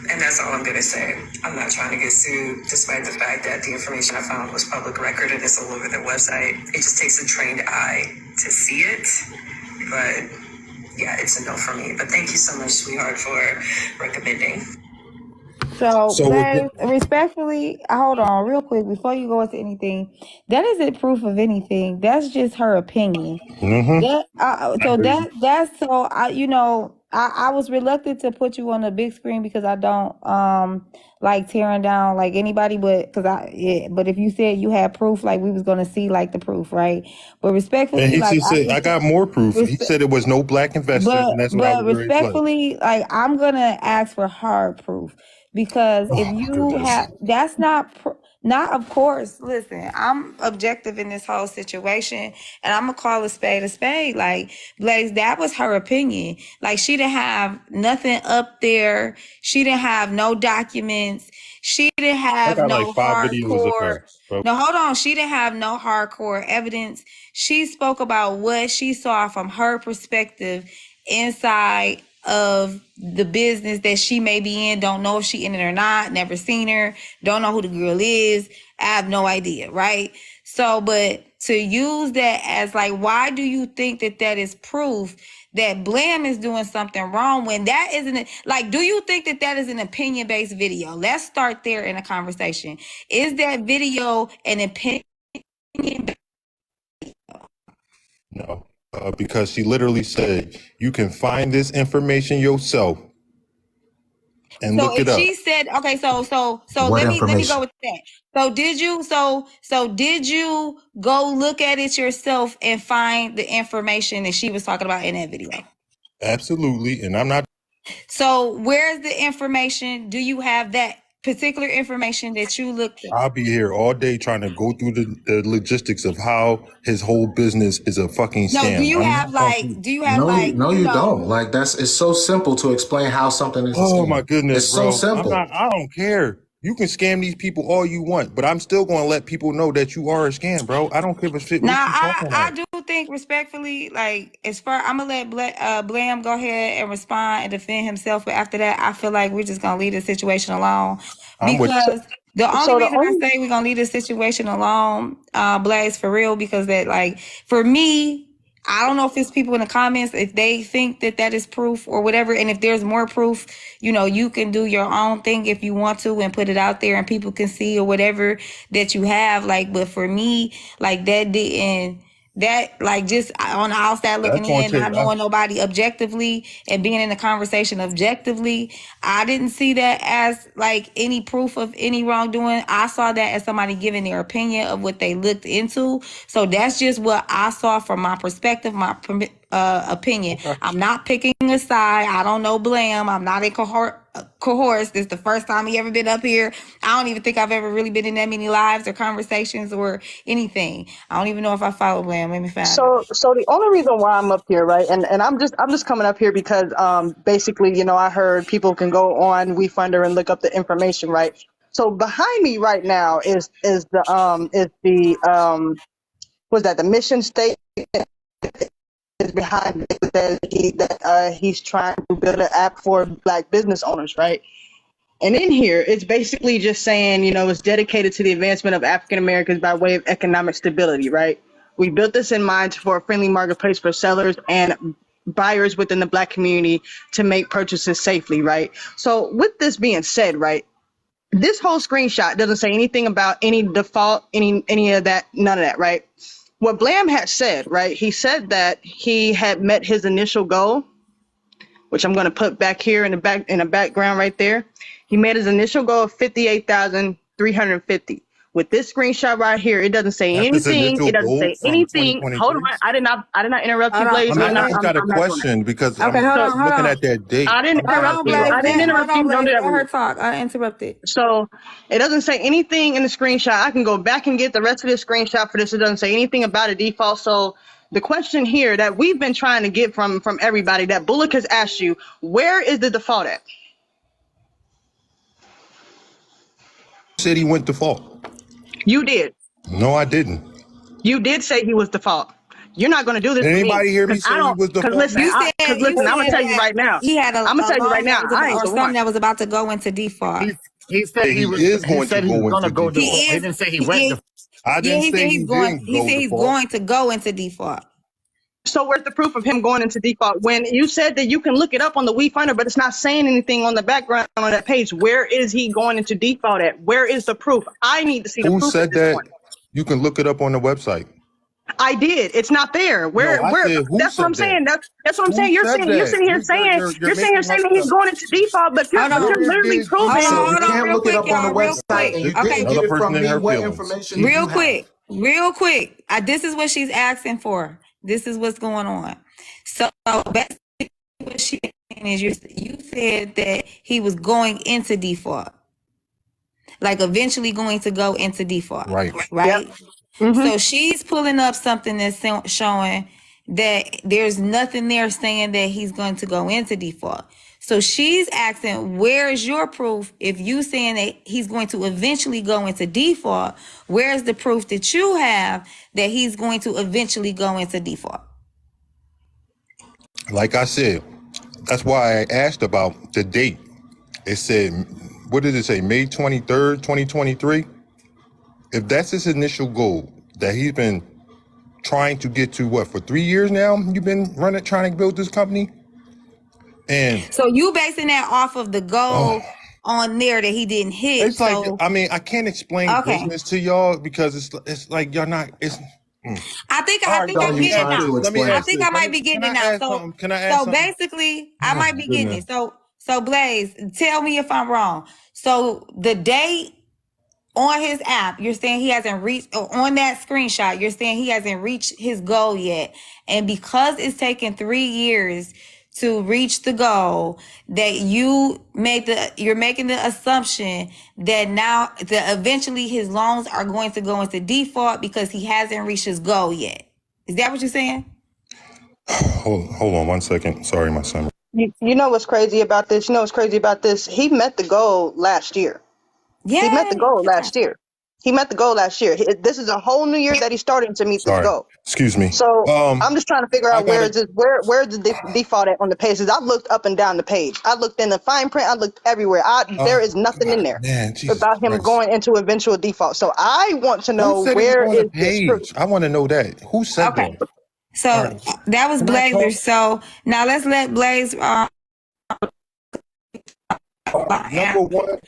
S12: And that's all I'm gonna say. I'm not trying to get sued, despite the fact that the information I found was public record and it's all over their website. It just takes a trained eye to see it. But yeah, it's a no for me. But thank you so much, sweetheart, for recommending.
S3: So,
S2: So
S3: Blaze, respectfully, hold on real quick before you go into anything. That isn't proof of anything. That's just her opinion. That that's so I was reluctant to put you on the big screen because I don't like tearing down like anybody, but but if you said you had proof, like we was gonna see like the proof, right? But
S2: and
S3: respectfully,
S2: he
S3: like
S2: said, I got more proof. He said it was no black investors, and that's what I
S3: but
S2: was very like.
S3: respectfully, like I'm gonna ask for hard proof because if you have, that's not of course. Listen, I'm objective in this whole situation, and I'm gonna call a spade a spade. Like Blaze, that was her opinion. Like she didn't have nothing up there. She didn't have no documents. She didn't
S2: I
S3: have
S2: got
S3: no
S2: like 5 videos of
S3: hardcore.
S2: her. Bro.
S3: No, hold on. She didn't have no hardcore evidence. She spoke about what she saw from her perspective inside of the business that she may be in. Don't know if she in it or not. Never seen her. Don't know who the girl is. I have no idea, right? So, but to use that as like, why do you think that that is proof that Blam is doing something wrong when that isn't like, do you think that that is an opinion-based video? Let's start there in a conversation. Is that video an opinion?
S2: No, because she literally said you can find this information yourself and
S3: So
S2: look
S3: if
S2: it up.
S3: she said, okay, so
S9: What
S3: let me go
S9: information?
S3: with that. So did you go look at it yourself and find the information that she was talking about in that video?
S2: Absolutely, and I'm not.
S3: So where's the information? Do you have that particular information that you looked at?
S2: I'll be here all day trying to go through the logistics of how his whole business is a fucking
S3: No,
S2: scam.
S3: do you
S2: I'm
S3: have
S2: not
S3: like,
S2: confused.
S3: do you have
S9: No,
S3: like,
S9: no,
S3: you
S9: you
S3: know,
S9: don't. Like it's so simple to explain how something is a
S2: Oh my
S9: scam.
S2: goodness,
S9: It's so
S2: bro.
S9: simple.
S2: I don't care. You can scam these people all you want, but I'm still going to let people know that you are a scam, bro. I don't give a shit what
S3: now
S2: you talking
S3: I
S2: about.
S3: do think respectfully, like as far I'm gonna let Blam go ahead and respond and defend himself, but after that, I feel like we're just gonna leave the situation alone
S2: I'm with
S3: because the
S7: So
S3: only
S7: the
S3: reason I
S7: only
S3: say we're gonna leave this situation alone, Blaze, for real, because that like for me, I don't know if it's people in the comments if they think that that is proof or whatever, and if there's more proof, you can do your own thing if you want to and put it out there and people can see or whatever that you have. Like, but for me, like that didn't. That like just on the outside
S2: that's
S3: looking
S2: going
S3: in,
S2: to
S3: not knowing nobody objectively and being in the conversation objectively, I didn't see that as like any proof of any wrongdoing. I saw that as somebody giving their opinion of what they looked into. So that's just what I saw from my perspective, my opinion.
S2: okay.
S3: I'm not picking a side. I don't know Blam. I'm not a cohorse. This is the first time he ever been up here. I don't even think I've ever really been in that many lives or conversations or anything. I don't even know if I follow Blam. Let me find it.
S7: so the only reason why I'm up here, right, and I'm just coming up here because basically, I heard people can go on WeFunder and look up the information, right? So behind me right now is the was that the mission statement is behind it that he's trying to build an app for Black business owners, right? And in here, it's basically just saying, it's dedicated to the advancement of African Americans by way of economic stability, right? We built this in mind for a friendly marketplace for sellers and buyers within the Black community to make purchases safely, right? So with this being said, right, this whole screenshot doesn't say anything about any default, any of that, none of that, right? What Blam had said, right, he said that he had met his initial goal, which I'm going to put back here in the background right there. He made his initial goal of 58,350. With this screenshot right here, it doesn't say
S2: That's his
S7: anything.
S2: initial
S7: It doesn't
S2: goal
S7: say
S2: from
S7: anything. Hold on,
S2: 2023.
S7: I did not interrupt you,
S3: Hold on,
S7: Blaze.
S2: I
S3: hold
S2: just
S3: on.
S2: got a
S7: I'm not doing that.
S2: question because
S3: Okay, hold on, hold
S2: looking
S3: on.
S2: at that date.
S7: I didn't
S3: Hold
S7: interrupt
S3: on,
S7: you.
S3: Blaze.
S7: I didn't interrupt you. Don't do that
S3: Let her
S7: with me.
S3: talk. I interrupted.
S7: So it doesn't say anything in the screenshot. I can go back and get the rest of the screenshot for this. It doesn't say anything about a default. So the question here that we've been trying to get from everybody that Bullock has asked you, where is the default at?
S2: Said he went default.
S7: You did.
S2: No, I didn't.
S7: You did say he was default. You're not going to do this
S2: Did
S7: to me.
S2: anybody hear me
S7: 'Cause
S2: say
S7: I
S2: he
S7: don't,
S2: was
S7: because
S2: default?
S7: listen,
S3: You
S7: I'm
S3: said
S7: going to tell you
S3: that
S7: right now.
S3: he had a
S7: I'm going to tell you right
S3: loan
S7: now.
S3: that was
S7: I
S3: about,
S7: ain't
S3: or
S7: the
S3: something
S7: one.
S3: that was about to go into default.
S13: He said
S2: He
S13: he was.
S2: is
S13: He
S2: going
S13: said
S2: to
S13: he was
S2: go
S13: gonna
S2: into
S13: go
S3: He
S13: default.
S2: default.
S13: He
S3: is.
S13: didn't say he
S3: He
S13: went
S3: is.
S13: default.
S2: I
S3: Yeah,
S2: didn't
S3: he
S2: say
S3: said
S2: he
S3: he's going.
S2: didn't
S3: He
S2: go
S3: said he's
S2: default.
S3: going to go into default.
S13: So where's the proof of him going into default? When you said that you can look it up on the WeFinder, but it's not saying anything on the background on that page. Where is he going into default at? Where is the proof? I need to see the
S2: Who
S13: proof
S2: said
S13: at this
S2: that?
S13: point.
S2: You can look it up on the website.
S13: I did. It's not there. Where?
S2: No, I
S13: Where?
S2: said, who
S13: That's what I'm
S2: said
S13: saying.
S2: that?
S13: That's what I'm
S2: Who
S13: saying. You're
S2: said
S13: saying. You're
S2: that?
S13: sitting here saying. You're saying
S2: making
S13: that he's going into default, but you're,
S3: Hold on.
S13: you're literally
S2: There's-
S13: proving.
S9: So you
S3: hold on,
S9: can't
S3: real
S9: look it
S3: quick,
S9: up on the
S3: y'all, real
S9: website,
S3: quick.
S9: and you
S3: Okay.
S9: didn't get
S2: Another
S9: it
S2: person
S9: from
S2: in
S9: me.
S2: her
S9: What
S2: feelings.
S9: information do
S3: Real
S9: you have?
S3: quick. This is what she's asking for. This is what's going on. So basically, what she's saying is you said that he was going into default, like eventually going to go into default,
S2: Right.
S3: right?
S13: Yep. Mm-hmm.
S3: So she's pulling up something that's showing that there's nothing there saying that he's going to go into default. So she's asking, where is your proof? If you saying that he's going to eventually go into default, where's the proof that you have that he's going to eventually go into default?
S2: Like I said, that's why I asked about the date. It said, what did it say? May 23rd, 2023? If that's his initial goal that he's been trying to get to, what, for 3 years now? You've been trying to build this company? And
S3: so you basing that off of the goal on there that he didn't hit.
S2: it's like, I mean, I can't explain business to y'all because it's like y'all not, it's.
S3: I think
S2: All
S3: I
S2: right,
S3: think I'm
S2: Donnie,
S3: getting it
S2: trying to
S3: now.
S2: explain.
S3: I think I might be getting it now. So
S2: Can I ask
S3: so
S2: something?
S3: basically, I might be getting
S2: goodness.
S3: it. So Blaze, tell me if I'm wrong. So the date on his app, you're saying he hasn't reached, or on that screenshot, you're saying he hasn't reached his goal yet. And because it's taken 3 years to reach the goal, that you're making the assumption that now that eventually his loans are going to go into default because he hasn't reached his goal yet. Is that what you're saying?
S2: Hold on 1 second. Sorry, my son.
S13: You know what's crazy about this? You know what's crazy about this? He met the goal last year.
S3: Yeah.
S13: He met the goal last year. He met the goal last year. This is a whole new year that he's starting to meet this
S2: Sorry.
S13: goal.
S2: Excuse me.
S13: So I'm just trying to figure out where
S2: gotta-
S13: is this, where's the default at on the page? 'Cause I looked up and down the page. I looked in the fine print. I looked everywhere. There is nothing in there
S2: Man, Jesus
S13: about him
S2: Christ.
S13: going into eventual default. So I want to know
S2: Who said
S13: where
S2: it was on
S13: is
S2: the
S13: this proof?
S2: page? I want to know that. Who said
S3: Okay.
S2: that?
S3: So that was
S2: Can I
S3: Blazer.
S2: talk?
S3: So now let's let Blaze.
S2: Number one,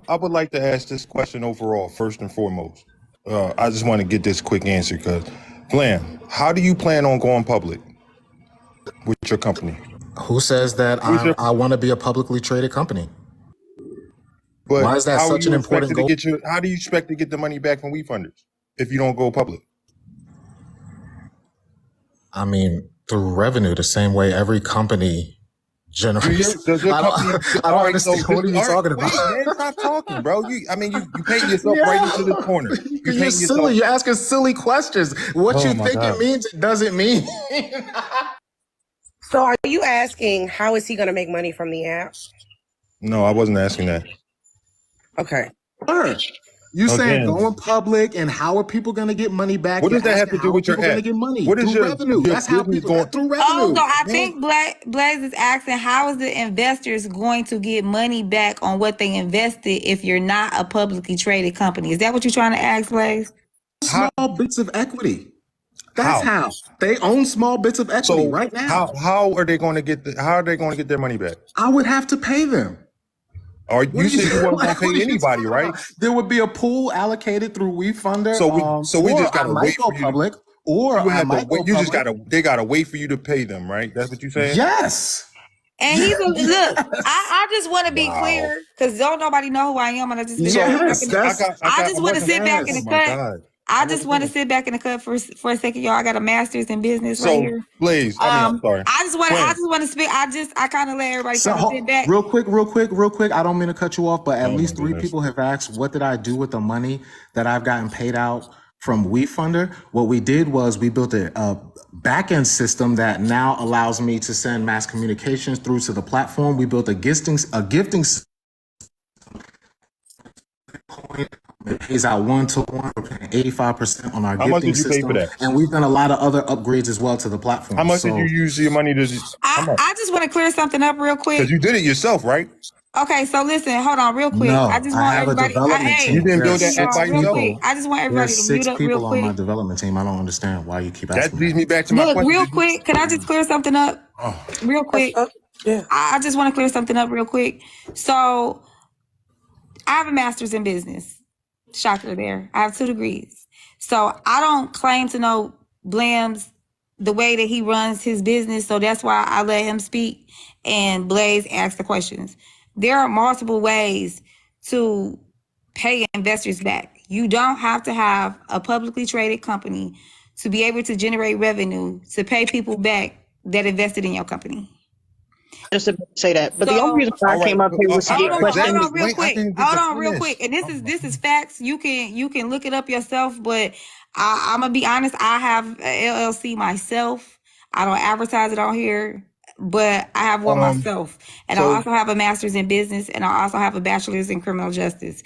S2: I would like to ask this question overall, first and foremost. I just want to get this quick answer because, Blam, how do you plan on going public with your company?
S9: Who says that I want to be a publicly traded company?
S2: But
S9: Why is that
S2: how
S9: such
S2: are you
S9: an important
S2: expected to
S9: goal?
S2: how do you expect to get the money back from WeFunders if you don't go public?
S9: I mean, through revenue, the same way every company generates.
S2: Does your
S9: I
S2: company?
S9: don't
S2: All right,
S9: understand.
S2: so
S9: What are you talking
S2: wait,
S9: about?
S2: man, stop talking, bro. You paint yourself right into the corner.
S9: You're silly. You're asking silly questions. What
S2: Oh
S9: you
S2: my
S9: think
S2: God.
S9: it means, it doesn't mean.
S8: So are you asking how is he going to make money from the app?
S2: No, I wasn't asking that.
S8: Okay.
S9: Sure. You saying
S2: Again.
S9: going public and how are people going to get money back?
S2: What does
S9: You're
S2: that have to
S9: asking
S2: do
S9: how
S2: with your
S9: people going
S2: app?
S9: to get money?
S2: What is
S9: through
S2: your
S9: revenue? That's how
S2: business
S9: people
S2: going?
S9: through
S3: Oh,
S9: revenue.
S3: so I think Blaze is asking, how is the investors going to get money back on what they invested if you're not a publicly traded company? Is that what you're trying to ask, Blaze?
S9: Small bits of equity. That's how they own small bits of equity right now.
S2: How are they going to get their money back?
S9: I would have to pay them.
S2: Or you said you weren't going to pay anybody, right?
S9: There would be a pool allocated through WeFunder.
S2: So we just got to wait
S9: go
S2: for you.
S9: public, or
S2: You
S9: I
S2: have to
S9: might go
S2: wait. You just
S9: public.
S2: they got to wait for you to pay them, right? That's what you're saying?
S9: Yes.
S3: And he's look. I just want to be clear because don't nobody know who I am, and I just I just want to sit back in the cut. I just want to sit back in the cut for a second, y'all. I got a master's in business right here.
S2: Blaze, I'm sorry.
S3: I just want to speak. I kind of let everybody
S9: So,
S3: kind of sit back.
S9: real quick. I don't mean to cut you off, but at least 3 people have asked, what did I do with the money that I've gotten paid out from WeFunder? What we did was we built a back-end system that now allows me to send mass communications through to the platform. We built a gifting system. It pays out 1-to-1. We're paying 85% on our
S2: How much
S9: gifting
S2: did you pay
S9: system,
S2: for that?
S9: and we've done a lot of other upgrades as well to the platform.
S2: How much did you use your money to?
S3: I just want to clear something up real quick.
S2: Because you did it yourself, right?
S3: Okay, so listen, hold on real quick.
S9: No,
S3: I just
S9: I
S3: want
S9: have a
S3: everybody.
S9: development
S3: Hey,
S2: You
S9: team.
S2: didn't
S9: There's
S2: build that app
S9: six
S2: by
S3: real
S2: yourself.
S3: quick.
S9: people.
S3: I just want everybody
S9: There's
S3: to mute
S9: six
S3: up real
S9: people on my
S3: quick.
S9: development team. I don't understand why you keep
S2: That
S9: asking
S2: leads
S9: that.
S2: me back to my
S3: Look,
S2: question.
S3: real quick. Can I just clear something up?
S2: Oh,
S3: Real quick.
S8: Yeah.
S3: I just want to clear something up real quick. So I have a master's in business. Shocker there. I have 2 degrees. So I don't claim to know Blam's the way that he runs his business. So that's why I let him speak and Blaze ask the questions. There are multiple ways to pay investors back. You don't have to have a publicly traded company to be able to generate revenue to pay people back that invested in your company.
S13: Just to say that. But the only
S3: So
S13: reason why
S2: all
S13: I came
S2: right.
S13: up here was to get
S3: hold
S13: questions.
S3: on real
S2: Wait, I
S3: quick.
S2: didn't get
S3: Hold
S2: to
S3: on real
S2: finish.
S3: quick. And this is facts. You can look it up yourself, but I'm gonna be honest, I have a LLC myself. I don't advertise it on here, but I have one myself. And I
S2: So,
S3: also have a master's in business and I also have a bachelor's in criminal justice.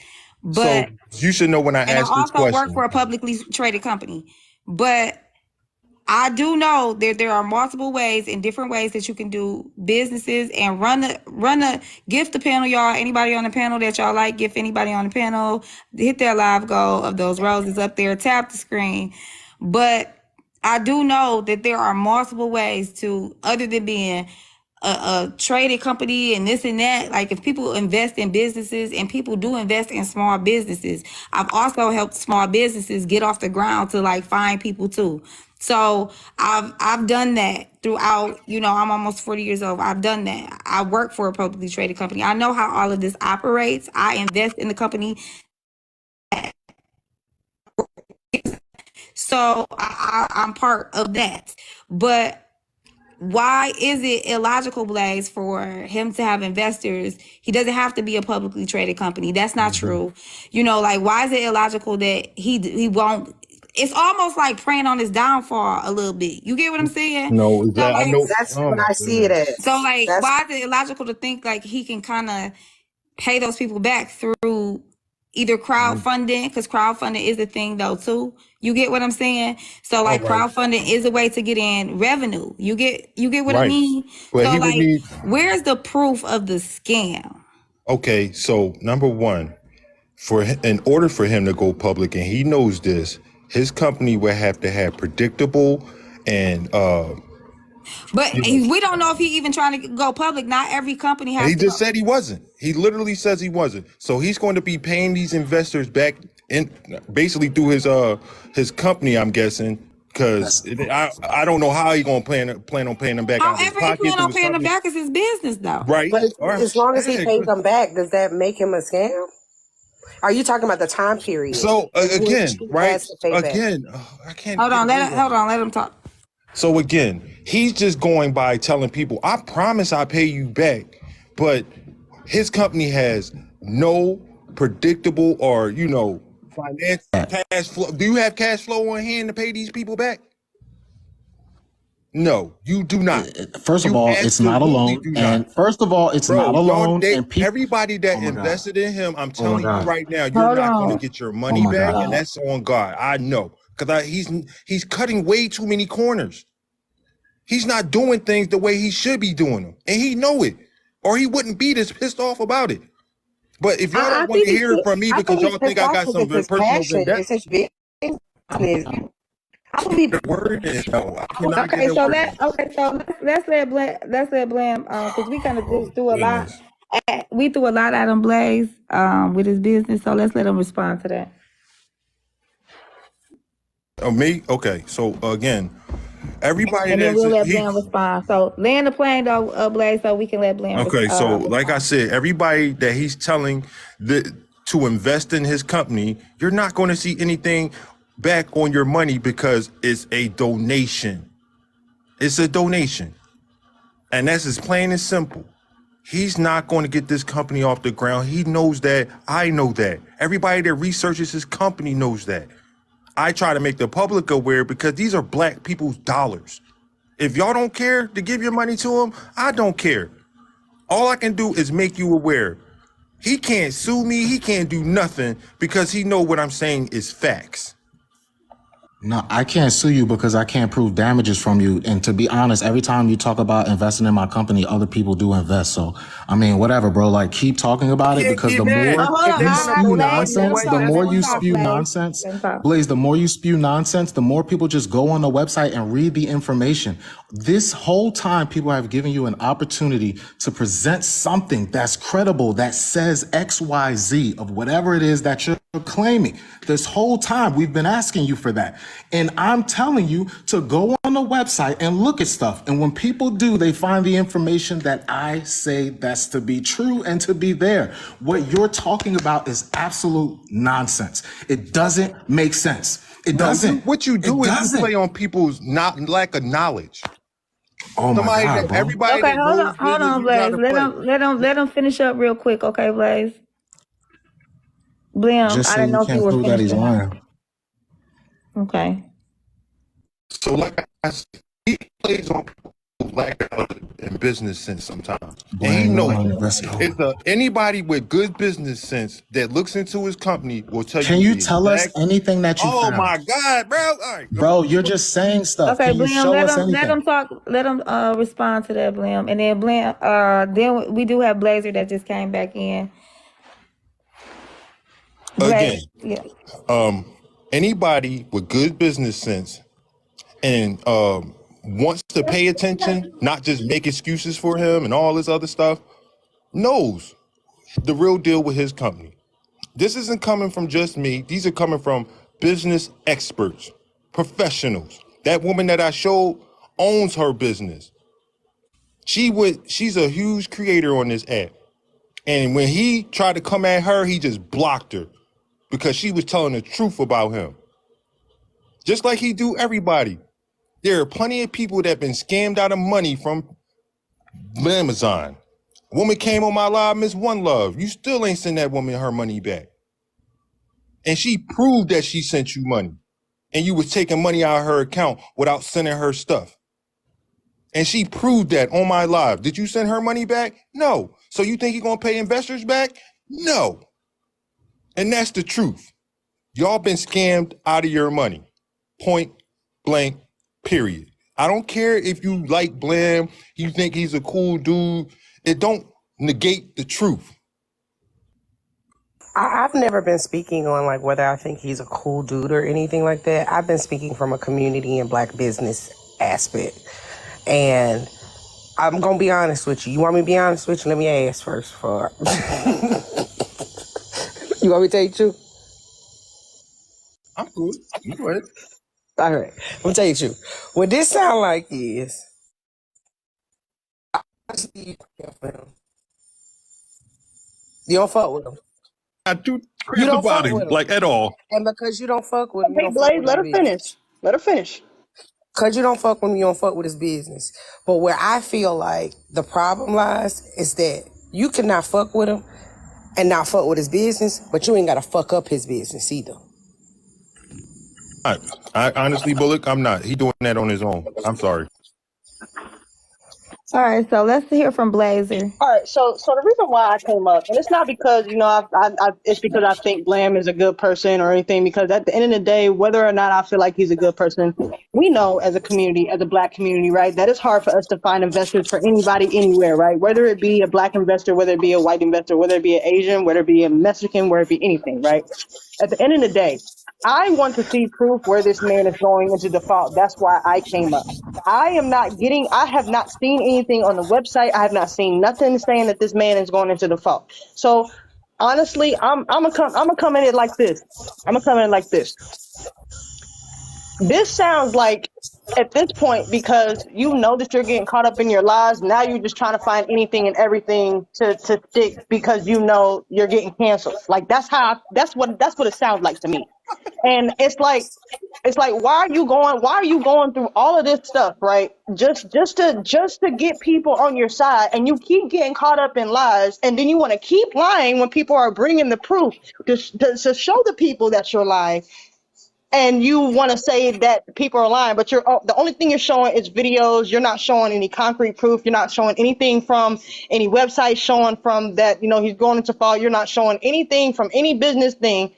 S2: so
S3: But
S2: you should know when I
S3: and I
S2: ask this
S3: also work
S2: question.
S3: for a publicly traded company. But I do know that there are multiple ways and different ways that you can do businesses and run the gift the panel, y'all. Anybody on the panel that y'all like, gift anybody on the panel, hit that live goal of those roses up there, tap the screen. But I do know that there are multiple ways to, other than being a traded company and this and that. Like if people invest in businesses, and people do invest in small businesses, I've also helped small businesses get off the ground to like find people too. So I've done that throughout, I'm almost 40 years old. I've done that. I work for a publicly traded company. I know how all of this operates. I invest in the company. So I'm part of that. But why is it illogical, Blaze, for him to have investors? He doesn't have to be a publicly traded company. That's not true. Why is it illogical that he won't? It's almost like preying on his downfall a little bit. You get what I'm saying?
S2: No, is
S3: So
S2: that I
S3: like,
S2: know?
S8: That's
S2: Oh
S8: what
S2: my
S8: I see it
S2: goodness.
S8: as.
S3: so like,
S8: That's
S3: why is it illogical to think like he can kind of pay those people back through either crowdfunding? Because crowdfunding is a thing though too. You get what I'm saying? So like,
S2: All right.
S3: crowdfunding is a way to get in revenue. You get what I
S2: Right.
S3: mean?
S2: But
S3: So
S2: he would
S3: like,
S2: need.
S3: where's the proof of the scam?
S2: Okay, so number one, in order for him to go public, and he knows this, his company would have to have predictable and
S3: But we don't know if he even trying to go public. Not every company has
S2: he
S3: to
S2: just
S3: go.
S2: said he wasn't. He literally says he wasn't. So he's going to be paying these investors back in basically through his company, I'm guessing. Because I don't know how he gonna plan on paying them back out of his
S3: However, he
S2: pocket
S3: plan
S2: through
S3: on
S2: his
S3: paying them
S2: company.
S3: back is his business though.
S2: Right.
S8: But
S2: All right.
S8: as long as he
S2: Yeah,
S8: pays
S2: good.
S8: them back, does that make him a scam? Are you talking about the time period
S2: So
S8: in which
S2: again,
S8: he
S2: right?
S8: has to pay back?
S2: Again, I can't.
S3: Hold on, let him talk.
S2: So again, he's just going by telling people, I promise I'll pay you back. But his company has no predictable or, finance cash flow. Do you have cash flow on hand to pay these people back? No, you do not.
S9: First of
S2: You
S9: all, it's not
S2: absolutely
S9: alone.
S2: do not.
S9: And first of all, it's not alone. And people,
S2: everybody that
S9: oh my God.
S2: invested in him, I'm
S9: Oh
S2: telling
S9: my
S2: you
S9: God.
S2: right now, you're
S3: Hold
S2: not going
S3: on.
S2: to get your
S9: Oh
S2: money
S9: my
S2: back,
S9: God.
S2: and that's on God. I know, because he's cutting way too many corners. He's not doing things the way he should be doing them, and he know it, or he wouldn't be this pissed off about it. But if y'all
S8: I
S2: don't want to
S8: think
S2: hear it from me
S8: I
S2: because
S8: think
S2: y'all
S8: he's
S2: think
S8: pissed
S2: I
S8: off
S2: got
S8: because
S2: some
S8: it's his
S2: personal
S8: passion.
S2: vendetta,
S8: It's his business. I believe
S2: the word is no. I cannot get
S3: Okay,
S2: a
S3: so
S2: word.
S3: let's let Blam because we kind of
S2: Oh,
S3: threw a lot.
S2: goodness.
S3: We threw a lot at him, Blaze, with his business. So let's let him respond to that.
S2: Oh, me? Okay. So again, everybody
S3: And then
S2: that's
S3: we'll let Blam respond. So land the plane though, Blaze, so we can let Blam
S2: okay. So like I
S3: respond.
S2: said, everybody that he's telling to invest in his company, you're not going to see anything back on your money because it's a donation. It's a donation, and that's as plain and simple. He's not going to get this company off the ground. He knows that. I know that. Everybody that researches his company knows that. I try to make the public aware because these are black people's dollars. If y'all don't care to give your money to him, I don't care. All I can do is make you aware. He can't sue me. He can't do nothing because he know what I'm saying is facts.
S9: No, I can't sue you because I can't prove damages from you. And to be honest, every time you talk about investing in my company, other people do invest. So, I mean, whatever, bro. Like, keep talking about it because the more you spew nonsense, the more you spew nonsense, Blaze, the more you spew nonsense, the more people just go on the website and read the information. This whole time, people have given you an opportunity to present something that's credible, that says X, Y, Z of whatever it is that you're claiming. This whole time, we've been asking you for that. And I'm telling you to go on the website and look at stuff. And when people do, they find the information that I say that's to be true and to be there. What you're talking about is absolute nonsense. It doesn't make sense. It doesn't.
S14: What you do is you play on people's lack of knowledge.
S9: Oh my God, bro.
S14: Everybody
S3: Okay,
S14: that
S3: hold on, Blaze. Let him finish up real quick, okay, Blaze? Blim,
S9: Just
S3: I
S9: say
S3: didn't know
S9: you
S3: if you
S9: can't
S3: were
S9: prove that he's
S3: finished.
S9: lying.
S3: Okay.
S14: So like I said, he plays on people's lack of in business sense sometimes. And he knows anybody with good business sense that looks into his company will tell you.
S9: Can you tell us anything that you
S14: Oh
S9: found?
S14: my God, bro. All right,
S9: Bro, you're just saying stuff.
S3: Okay,
S9: Can you
S3: Blim,
S9: show us
S3: let
S9: anything?
S3: him talk. Let him respond to that, Blim, and then Blim. Then we do have Blazer that just came back in.
S14: Again,
S3: yeah.
S14: Anybody with good business sense and wants to pay attention, not just make excuses for him and all this other stuff, knows the real deal with his company. This isn't coming from just me. These are coming from business experts, professionals. That woman that I showed owns her business. She's a huge creator on this app. And when he tried to come at her, he just blocked her because she was telling the truth about him. Just like he do everybody. There are plenty of people that have been scammed out of money from Amazon. A woman came on my live, Miss One Love. You still ain't send that woman her money back. And she proved that she sent you money. And you was taking money out of her account without sending her stuff. And she proved that on my live. Did you send her money back? No. So you think you're gonna pay investors back? No. And that's the truth. Y'all been scammed out of your money. Point blank, period. I don't care if you like Blam, you think he's a cool dude. It don't negate the truth.
S8: I've never been speaking on like whether I think he's a cool dude or anything like that. I've been speaking from a community and black business aspect. And I'm going to be honest with you. You want me to be honest with you? Let me ask first. You want me to tell you the truth?
S14: I'm cool. You go ahead.
S8: All right. I'm going to tell you the truth. What this sound like is, you don't fuck with him.
S14: I do
S8: You don't
S14: about
S8: fuck
S14: him,
S8: with him.
S14: like at all.
S8: And because you don't fuck with him, you
S13: Hey,
S8: don't fuck
S13: Blaze,
S8: with
S13: let her
S8: his business.
S13: finish. Let her finish.
S8: Because you don't fuck with him, you don't fuck with his business. But where I feel like the problem lies is that you cannot fuck with him and not fuck with his business, but you ain't got to fuck up his business either.
S14: I honestly, Bullock, I'm not. He doing that on his own. I'm sorry.
S3: All right, so let's hear from Blazer.
S13: All right, so the reason why I came up, and it's not because it's because I think Blam is a good person or anything. Because at the end of the day, whether or not I feel like he's a good person, we know as a community, as a black community, right, that it's hard for us to find investors for anybody anywhere, right? Whether it be a black investor, whether it be a white investor, whether it be an Asian, whether it be a Mexican, whether it be anything, right? At the end of the day, I want to see proof where this man is going into default. That's why I came up. I have not seen anything on the website. I have not seen nothing saying that this man is going into default. So honestly, I'm gonna come in it like this. I'm gonna come in like this. This sounds like at this point, because you know that you're getting caught up in your lies, now you're just trying to find anything and everything to stick because you know you're getting canceled. Like that's what it sounds like to me. And it's like why are you going through all of this stuff, right? Just to get people on your side, and you keep getting caught up in lies, and then you want to keep lying when people are bringing the proof to show the people that you're lying. And you want to say that people are lying, but the only thing you're showing is videos. You're not showing any concrete proof. You're not showing anything from any website showing from that, he's going into fall. You're not showing anything from any business thing.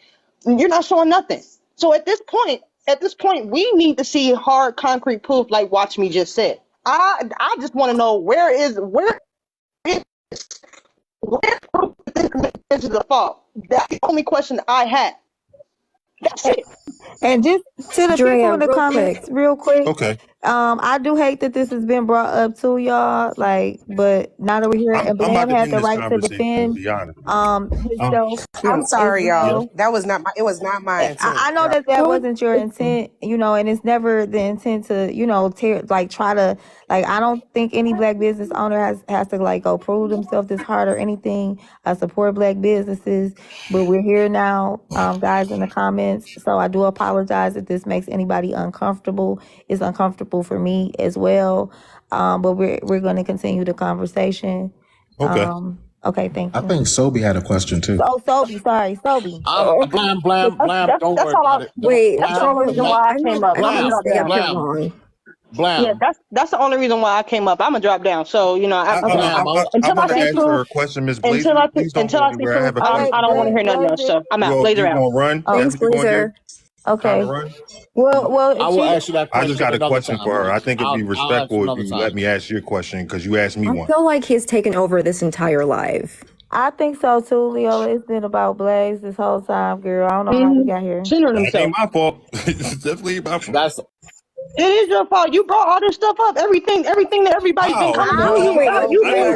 S13: You're not showing nothing. So at this point, at this point, we need to see hard concrete proof, like Watch Me just said. I just want to know where is proof that this is a fault. That's the only question I had. That's it.
S3: And just to the people in the comments, real quick.
S2: Okay.
S3: I do hate that this has been brought up to y'all, like, but now that we're here, and
S2: I'm about
S3: Blam
S2: to
S3: had
S2: end
S3: the
S2: this
S3: right to
S2: conversation, to
S3: defend
S2: be honest.
S3: himself.
S8: I'm sorry,
S3: as
S8: y'all.
S3: well.
S8: That was not my. It was not my intent.
S3: I know that wasn't your intent, you know, and it's never the intent to, you know, try to, like, I don't think any black business owner has to, like, go prove themselves this hard or anything. I support black businesses, but we're here now, guys, in the comments. So I do apologize if this makes anybody uncomfortable. It's uncomfortable for me as well. But we're going to continue the conversation.
S2: Okay.
S3: Okay, thank you.
S9: I think Sobe had a question too.
S3: Oh, Sobe, sorry, Sobe.
S10: Blam, don't
S13: That's
S10: worry
S13: all
S10: about
S13: I,
S10: it.
S13: wait, that's the only reason why I came up.
S10: Blam.
S13: Yeah, that's the only reason why I came up. I'm gonna drop down. So you know,
S2: I'm
S13: until I
S2: gonna
S13: see
S2: ask her a
S13: proof,
S2: question, Miss Blazer.
S13: until I
S2: Please don't
S13: until
S2: go
S13: I see
S2: anywhere. I
S13: proof,
S2: have a
S13: I
S2: question.
S13: don't want to hear nothing else. So I'm out. Blazer
S2: You
S13: out.
S2: gonna run?
S3: Oh,
S2: That's what you gonna do?
S3: Okay.
S2: Trying to run?
S3: Well,
S10: I will ask you that
S2: I
S10: question.
S2: just got a
S10: another
S2: question
S10: time.
S2: for her. I think it'd be
S10: I'll ask
S2: respectful if
S10: another
S2: you
S10: time.
S2: let me ask your question because you asked me
S15: I
S2: one.
S15: feel like he's taken over this entire live.
S3: I think so too, Leo. It's been about Blaze this whole time, girl. I don't know how we got here.
S13: Centering
S2: That
S13: himself.
S2: ain't my fault. It's definitely my fault.
S10: That's
S13: It is your fault. You brought all this stuff up. Everything that everybody's been coming
S2: Oh,
S13: to.
S2: no,
S13: You've
S2: no,
S13: been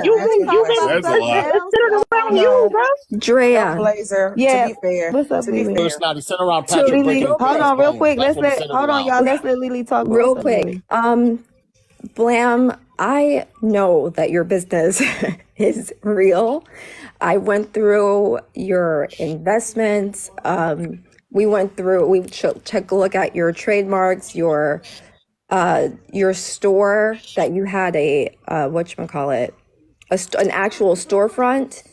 S2: That's a lot.
S13: it's centered around you, bro.
S15: Drea,
S8: Blazer.
S3: Yeah.
S8: To be fair.
S3: What's up,
S8: To be
S3: Lily?
S8: fair.
S10: personality centered around
S3: So
S10: Patrick
S3: Lily,
S10: breaking
S3: hold
S10: glass
S3: on, real
S10: bones.
S3: quick.
S10: That's
S3: Let's
S10: what it's
S3: let
S10: centered
S3: hold on,
S10: around.
S3: y'all. Let's let Lily talk.
S15: real
S3: What's up,
S15: quick.
S3: Lily?
S15: Blam, I know that your business is real. I went through your investments. We took a look at your trademarks, your store that you had an actual storefront,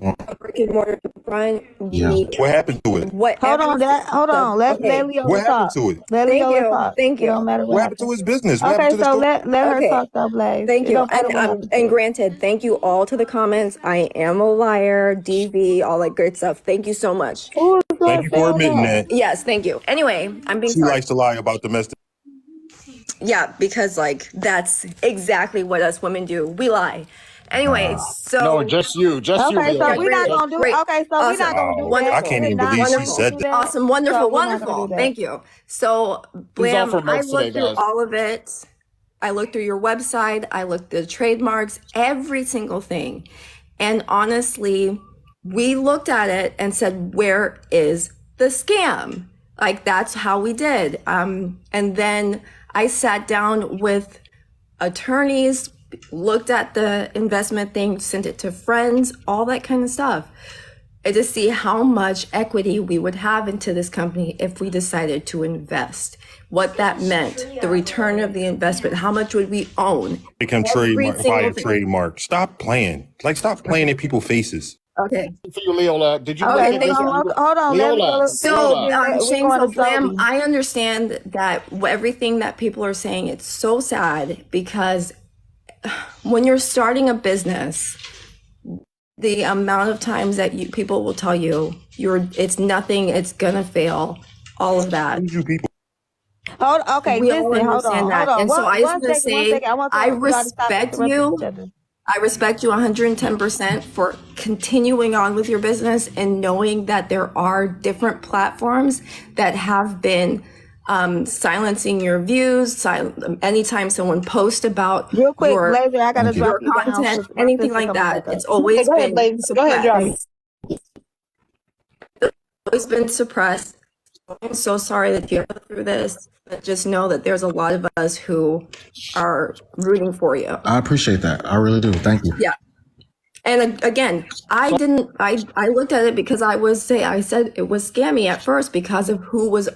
S15: a brick and mortar front.
S9: Yeah.
S2: What happened to it?
S3: Hold on, Let Leo
S2: What happened
S3: talk.
S2: to it?
S3: Let
S15: Thank
S3: Leo
S15: you.
S3: talk.
S15: Thank
S3: It don't
S15: you.
S3: matter
S2: What happened to his business? What
S3: Okay,
S2: happened to the
S3: so
S2: store?
S3: let her
S15: Okay.
S3: talk though, Blaze.
S15: Thank
S3: It
S15: you.
S3: don't matter what happened to
S15: And
S3: it.
S15: granted, thank you all to the comments. I am a liar, DV, all that great stuff. Thank you so much.
S3: Who is
S2: Thank
S3: that
S2: you for
S3: saying
S2: admitting
S3: that?
S2: that.
S15: Yes, thank you. Anyway, I'm being
S2: She
S15: sorry.
S2: likes to lie about domestic.
S15: Yeah, because like that's exactly what us women do. We lie. Anyway, so
S10: No, just you,
S3: Okay, so
S10: Leo.
S3: we're not gonna do.
S15: great.
S3: Okay, so we're not gonna do
S2: Wow.
S3: that.
S2: I can't
S3: We're
S2: even
S3: not
S2: believe she
S3: gonna
S2: said
S3: do
S2: that.
S15: awesome,
S3: So
S15: wonderful,
S3: we're not gonna do
S15: wonderful.
S3: that.
S15: Thank you. So,
S10: Who's on
S15: Blam,
S10: for
S15: I
S10: notes today,
S15: looked through
S10: guys?
S15: all of it. I looked through your website. I looked at the trademarks, every single thing. And honestly, we looked at it and said, where is the scam? Like, that's how we did. And then I sat down with attorneys, looked at the investment thing, sent it to friends, all that kind of stuff, and to see how much equity we would have into this company if we decided to invest. What that meant, the return of the investment, how much would we own?
S2: They can
S15: Every
S2: buy
S15: single
S2: a
S15: thing.
S2: trademark. Stop playing. Like, stop playing in people's faces.
S15: Okay.
S10: For you, Leola, did you
S3: Okay,
S10: look at this?
S3: hold on.
S10: Leola,
S15: So,
S3: We're
S15: Shane,
S3: going
S15: so
S3: to
S15: Blam,
S3: Sobe.
S15: I understand that everything that people are saying, it's so sad because when you're starting a business, the amount of times that people will tell you it's nothing, it's gonna fail, all of that.
S2: Who's you people?
S3: Okay,
S15: We all
S3: listen, hold
S15: understand
S3: on.
S15: that. And so I just want to say,
S3: I want
S15: I
S3: y'all to stop
S15: respect
S3: interrupting
S15: you.
S3: each other.
S15: I respect you 110% for continuing on with your business and knowing that there are different platforms that have been silencing your views. Anytime someone posts about
S3: Real quick,
S15: your,
S3: Blazer, I gotta drop
S15: your
S3: you down.
S15: content,
S3: 'Cause my
S15: anything
S3: sister
S15: like
S3: coming
S15: that,
S3: back
S15: it's
S3: up.
S15: always
S13: Go ahead,
S15: been
S13: Blaze. Go ahead, drop me.
S15: always been suppressed. I'm so sorry that you go through this, but just know that there's a lot of us who are rooting for you.
S9: I appreciate that. I really do. Thank you.
S15: Yeah. And again, I looked at it because I said it was scammy at first because of who was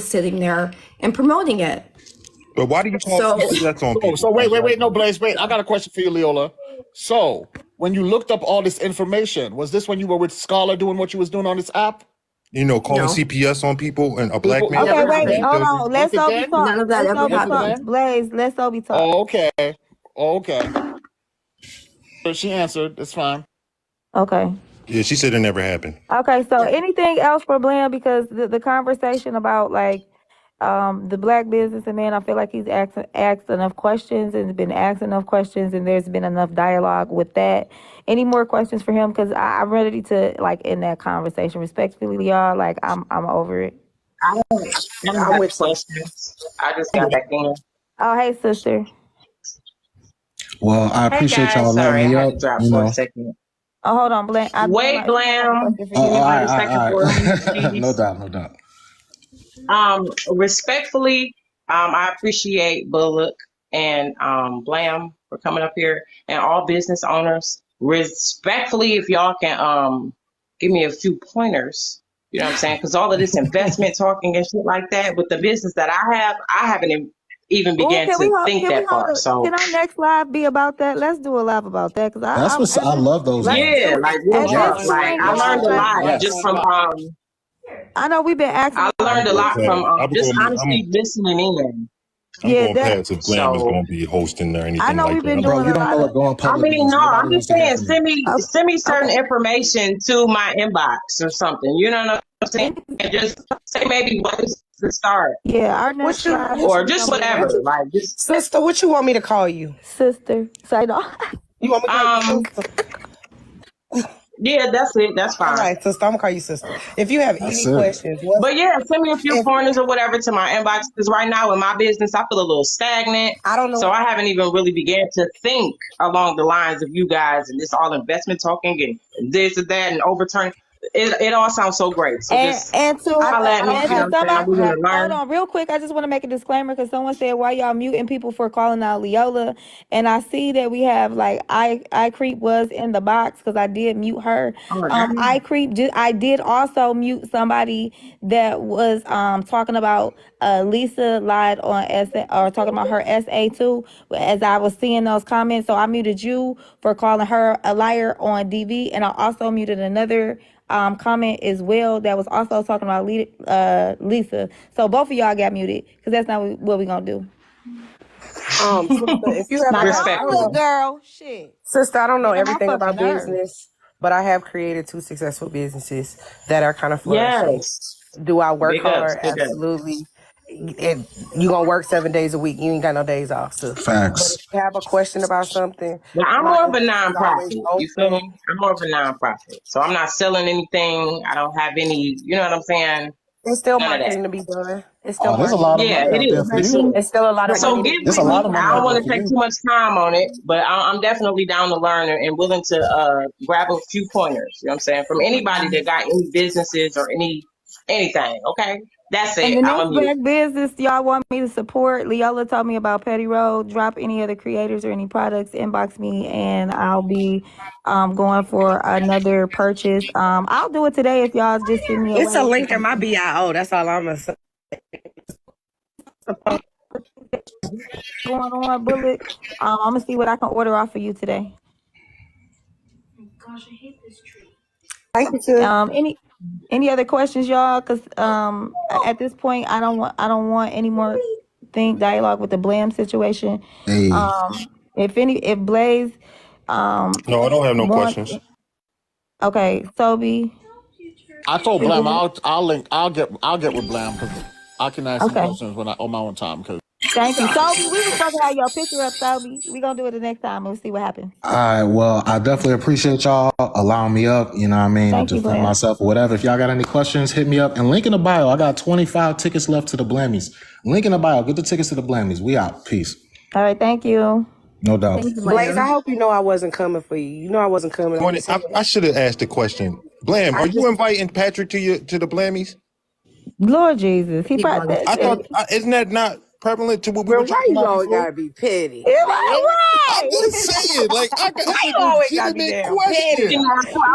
S15: sitting there and promoting it.
S2: But why do you call CPS on people?
S10: So wait, no, Blaze, wait. I got a question for you, Leola. So when you looked up all this information, was this when you were with Scholar doing what you was doing on this app?
S2: You know, calling
S15: No.
S2: CPS on people and a black man.
S3: Okay,
S10: Never
S3: wait,
S10: happened.
S3: hold on. Let's
S10: Once
S3: Sobe
S10: again?
S3: talk.
S15: None of that
S3: Let's
S15: ever
S3: Sobe
S15: happened.
S3: talk. Blaze, let's Sobe talk.
S10: Oh, okay. So she answered. It's fine.
S3: Okay.
S2: Yeah, she said it never happened.
S3: Okay, so anything else for Blam? Because the conversation about like the black businessman, I feel like he's asked enough questions and been asked enough questions, and there's been enough dialogue with that. Any more questions for him? Because I'm ready to like end that conversation respectfully, y'all. Like I'm over it.
S5: I don't have questions. I just got back in.
S3: Oh, hey, sister.
S16: Well, I
S5: Hey
S16: appreciate
S5: guys,
S16: y'all
S5: sorry,
S16: letting
S5: I
S16: me
S5: had
S16: up.
S5: to drop
S16: You
S5: for a
S16: know.
S5: second.
S3: Oh, hold on, Blam.
S5: Wait, Blam. Give me
S16: All
S5: 1
S16: right,
S5: second
S16: all
S5: for
S16: right.
S5: me,
S16: No
S5: please.
S16: doubt, no doubt.
S5: Respectfully, I appreciate Bullock and Blam for coming up here, and all business owners. Respectfully, if y'all can give me a few pointers, you know what I'm saying? Because all of this investment talking and shit like that with the business that I haven't even
S3: Oh,
S5: began to think that far. So
S3: can our next live be about that? Let's do a live about that because
S16: That's what I love those
S3: like,
S16: ones.
S5: yeah, like real
S3: at
S5: talk.
S3: this
S5: Like
S3: point,
S5: I learned a
S3: y'all,
S5: lot
S3: like,
S5: just from
S3: I know we've been asking.
S5: I learned a lot from just honestly
S2: I'm
S5: listening in.
S2: going past if Blam is going to be hosting or anything like that.
S16: Bro, you don't know what going
S5: I
S16: public
S5: mean,
S16: means.
S5: no,
S16: Nobody
S5: I'm just
S16: wants to hear
S5: saying,
S16: from you.
S5: send me certain information to my inbox or something. You know what I'm saying? And just say maybe what is the start.
S3: Yeah, our
S8: What
S3: next
S8: you,
S3: live,
S5: Or just whatever. Like just
S8: sister, what you want me to call you?
S3: Sister. Say no.
S8: You want me to call you sister?
S5: Yeah, that's it. That's fine.
S8: All right, sister, I'm gonna call you sister. If you have any questions,
S5: But yeah, send me a few pointers or whatever to my inbox because right now in my business, I feel a little stagnant.
S8: I don't know.
S5: So I haven't even really began to think along the lines of you guys and this all investment talking and this and that and overturning. It all sounds so great. So just
S3: And to
S5: holla at me, you know what I'm saying? I'm
S3: somebody,
S5: willing to learn.
S3: hold on, real quick. I just want to make a disclaimer because someone said, "Why y'all muting people for calling out Leola?" And I see that we have like I Creep was in the box because I did mute her. I Creep, I did also mute somebody that was talking about Lisa lied on SA or talking about her SA2 as I was seeing those comments. So I muted you for calling her a liar on DV, and I also muted another comment as well that was also talking about Lisa. So both of y'all got muted because that's not what we're gonna do.
S8: Sister, if you have
S3: Respectful. Girl, shit.
S8: Sister, I don't know
S3: Get on my
S8: everything about
S3: fucking nerves.
S8: business, but I have created 2 successful businesses that are kind of flourishing.
S5: Yes.
S8: Do I work
S5: Big ups,
S8: hard?
S5: big ups.
S8: Absolutely. And you gonna work 7 days a week. You ain't got no days off, sis.
S16: Facts.
S8: But if you have a question about something,
S5: Now, I'm
S8: my
S5: more of a
S8: inbox is always
S5: nonprofit. You feel
S8: open.
S5: me? I'm more of a nonprofit. So I'm not selling anything. I don't have any, you know what I'm saying?
S8: There's still
S5: None of that.
S8: marketing to be done. It's still
S16: There's a lot of
S5: Yeah,
S16: money
S5: it
S16: out there
S5: is.
S16: for you.
S8: It's still a lot of
S5: So
S8: money.
S5: get
S16: There's
S5: with
S16: a lot
S5: me.
S16: of money
S5: I
S16: out
S5: don't
S16: there
S5: want
S16: for
S5: to take
S16: you.
S5: too much time on it, but I'm definitely down to learn and willing to grab a few pointers. You know what I'm saying? From anybody that got any businesses or anything. Okay, that's
S3: And
S5: it.
S3: the
S5: I'm a
S3: next
S5: mute.
S3: black business y'all want me to support, Leola told me about Petty Road. Drop any other creators or any products, inbox me, and I'll be going for another purchase. I'll do it today if y'all just send me a
S8: It's a
S3: link.
S8: link in my bio. That's all I'm gonna say.
S3: Going on, Bullet. I'm gonna see what I can order off of you today.
S8: Thank you, sis.
S3: Any other questions, y'all? Because at this point, I don't want any more dialogue with the Blam situation.
S16: Hey.
S3: If Blaze
S2: No, I don't have no
S3: wants-
S2: questions.
S3: Okay, Toby.
S10: I told Blam I'll get with Blam because I can ask some
S3: Okay.
S10: questions when on my own time. Cause
S3: Thank you, Toby. We were supposed to have your picture up, Toby. We're gonna do it the next time and we'll see what happens.
S16: All right, well, I definitely appreciate y'all allowing me up, you know what I mean,
S3: Thank
S16: to
S3: you,
S16: defend
S3: Blam.
S16: myself or whatever. If y'all got any questions, hit me up. And link in the bio. I got 25 tickets left to the Blammies. Link in the bio. Get the tickets to the Blammies. We out. Peace.
S3: All right, thank you.
S16: No doubt.
S8: Blaze, I hope you know I wasn't coming for you. You know I wasn't coming.
S2: I should have asked the question. Blam, are you inviting Patrick to the Blammies?
S3: Lord Jesus, he probably.
S2: I thought, isn't that not prevalent to what we were
S8: Why
S2: talking
S8: you
S2: about
S8: always
S2: before?
S8: gotta be petty?
S2: I'm just saying, like,
S8: Why you always gotta be damn petty?
S5: I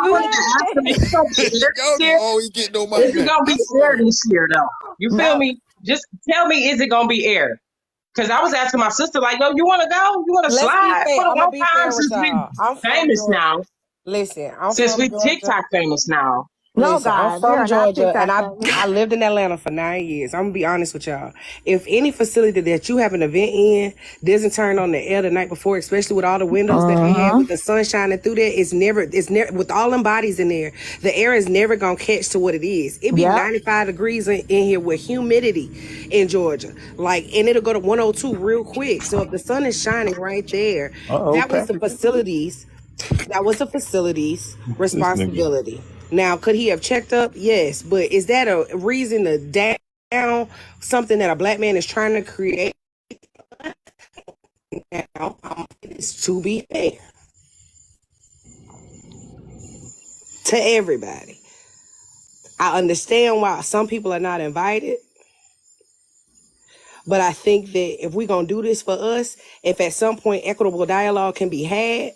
S5: wanted to ask him if it's gonna be aired this year.
S2: always getting on my
S5: Is it
S2: neck.
S5: gonna be aired this year though? You feel me? Just tell me, is it gonna be aired? Because I was asking my sister, like, yo, you want to go? You want to
S8: Let's be
S5: slide?
S8: fair.
S5: For a
S8: I'ma
S5: long
S8: be
S5: time
S8: fair with
S5: since we
S8: y'all. I'm from
S5: famous
S8: Georgia.
S5: now.
S8: Listen, I'm
S5: Since
S8: from
S5: we
S8: Georgia.
S5: TikTok famous now.
S3: No,
S8: Listen, I'm
S3: God, we
S8: from
S3: are not
S8: Georgia and
S3: TikTok family.
S8: I lived in Atlanta for 9 years. I'm gonna be honest with y'all. If any facility that you have an event in doesn't turn on the air the night before, especially with all the windows that they have with the sun shining through there, it's never with all them bodies in there, the air is never gonna catch to what it is. It be
S3: Yep.
S8: 95 degrees in here with humidity in Georgia. Like, and it'll go to 102 real quick. So if the sun is shining right there, that was the facilities. That was the facility's responsibility. Now, could he have checked up? Yes, but is that a reason to down something that a black man is trying to create? Now, it's to be fair to everybody. I understand why some people are not invited, but I think that if we're gonna do this for us, if at some point equitable dialogue can be had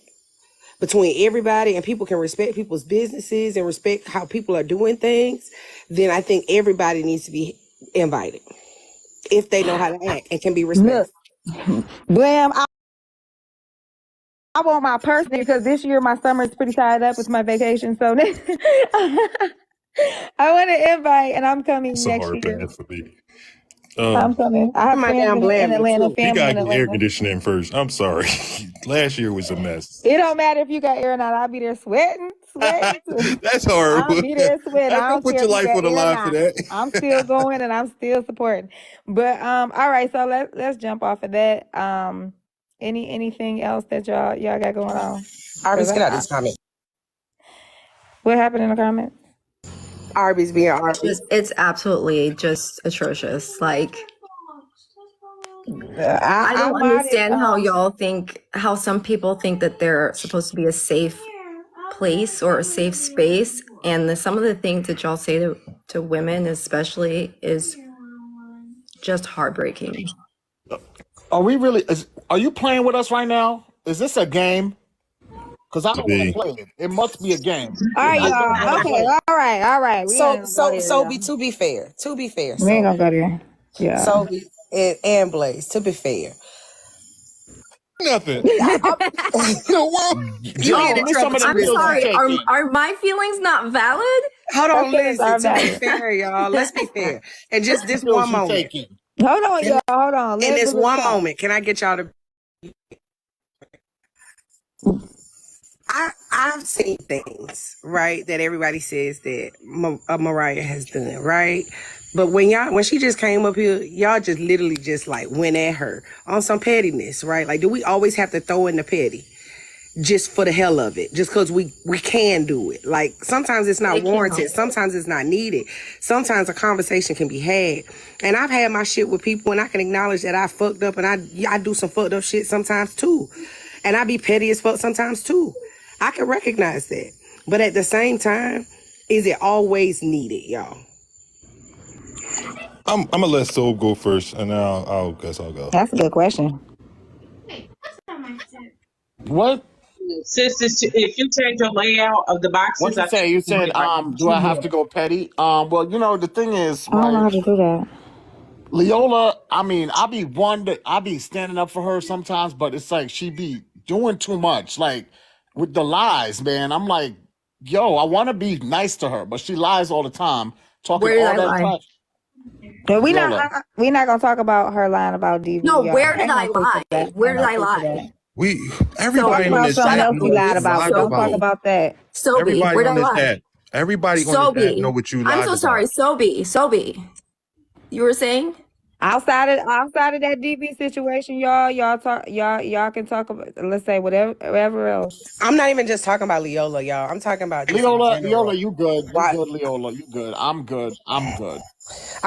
S8: between everybody and people can respect people's businesses and respect how people are doing things, then I think everybody needs to be invited if they know how to act and can be respected.
S3: Look, Blam, I want my person because this year my summer is pretty tied up with my vacation. So I want to invite, and I'm coming
S2: It's a
S3: next
S2: hard
S3: year.
S2: pass for me.
S3: I'm coming. I have
S8: My
S3: friends
S8: damn
S3: in
S8: Blam
S3: Atlanta,
S8: too.
S2: We
S3: family
S2: gotta
S3: in
S2: get air
S3: Atlanta.
S2: conditioning first. I'm sorry. Last year was a mess.
S3: It don't matter if you got air or not. I'll be there sweating.
S2: That's horrible.
S3: I'll be there sweating. I
S2: Don't
S3: don't
S2: put
S3: care
S2: your
S3: if you
S2: life
S3: got
S2: on the
S3: air or
S2: line for
S3: not.
S2: that.
S3: I'm still going and I'm still supporting. But all right, so let's jump off of that. Anything else that y'all got going on?
S8: Arby's, get out of this comment.
S3: What happened in the comments?
S8: Arby's being Arby's.
S15: It's absolutely just atrocious. Like, I don't
S3: I'm
S15: understand how
S3: modded.
S15: y'all think, how some people think that they're supposed to be a safe place or a safe space. And some of the things that y'all say to women, especially, is just heartbreaking.
S10: Are we really? Are you playing with us right now? Is this a game? Because I don't want to
S2: Maybe.
S10: play it. It must be a game.
S3: All right,
S10: I don't
S3: y'all.
S10: want to play
S3: Okay,
S10: it.
S3: all right. We ain't
S8: So
S3: gonna go there, y'all.
S8: to be fair,
S3: We ain't gonna go there. Yeah.
S8: so and Blaze, to be fair.
S2: Nothing.
S8: You
S10: No,
S8: need
S10: give
S8: to
S10: me
S8: try
S10: some of
S8: to
S10: them
S15: I'm
S10: pills
S15: sorry.
S10: you taking.
S15: Are my feelings not valid?
S8: Hold on,
S3: That's
S8: listen. To be
S3: valid.
S8: fair, y'all, let's be fair. And just this
S10: Pills
S8: one
S10: you
S8: moment.
S10: taking.
S3: Hold on, y'all. Hold on.
S8: In
S3: Let
S8: this
S3: Boo
S8: one
S3: talk.
S8: moment, can I get y'all to? I've seen things, right, that everybody says that Mariah has done, right? But when she just came up here, y'all just literally just like went at her on some pettiness, right? Like, do we always have to throw in the petty just for the hell of it? Just because we can do it. Like, sometimes it's not warranted. Sometimes it's not needed. Sometimes a conversation can be had. And I've had my shit with people, and I can acknowledge that I fucked up, and I do some fucked up shit sometimes too. And I be petty as fuck sometimes too. I can recognize that. But at the same time, is it always needed, y'all?
S2: I'm gonna let Soul go first, and then I'll guess I'll go.
S3: That's a good question.
S10: What?
S5: Since if you change your layout of the boxes,
S10: What you
S5: I
S10: say?
S5: think
S10: You
S5: you can
S10: said,
S5: get like
S10: do
S5: 2
S10: I have
S5: more.
S10: to go petty? Well, the thing is,
S3: I don't know how
S10: right?
S3: to do that.
S10: Leola, I mean, I be standing up for her sometimes, but it's like she be doing too much, like with the lies, man. I'm like, yo, I want to be nice to her, but she lies all the time, talking
S15: Where did
S10: all
S15: I
S10: that
S15: lie?
S10: trash.
S3: But we
S10: Leola,
S3: not gonna talk about her lying about DV.
S15: No,
S3: y'all.
S15: where did
S3: Ain't
S15: I
S3: no place for
S15: lie?
S3: that.
S15: Where
S3: Ain't
S15: did
S3: no
S15: I
S3: place for
S15: lie?
S3: that. Talk
S2: Everybody on
S3: about
S2: this
S3: something
S2: app
S3: else you
S2: know what
S3: lied
S2: you
S3: about.
S2: lied
S3: But don't talk
S2: about.
S3: about that.
S15: Sobe,
S2: Everybody
S15: where did
S2: on
S15: I
S2: this
S15: lie?
S2: app. Everybody on this app know
S15: Sobe,
S2: what you
S15: I'm
S2: lied
S15: so sorry.
S2: about.
S15: Sobe, you were saying?
S3: Outside of that DV situation, y'all can talk about, let's say, whatever else.
S8: I'm not even just talking about Leola, y'all. I'm talking about just in
S10: Leola,
S8: general.
S10: you good,
S8: Why?
S10: Leola, you good. I'm good.
S8: I'm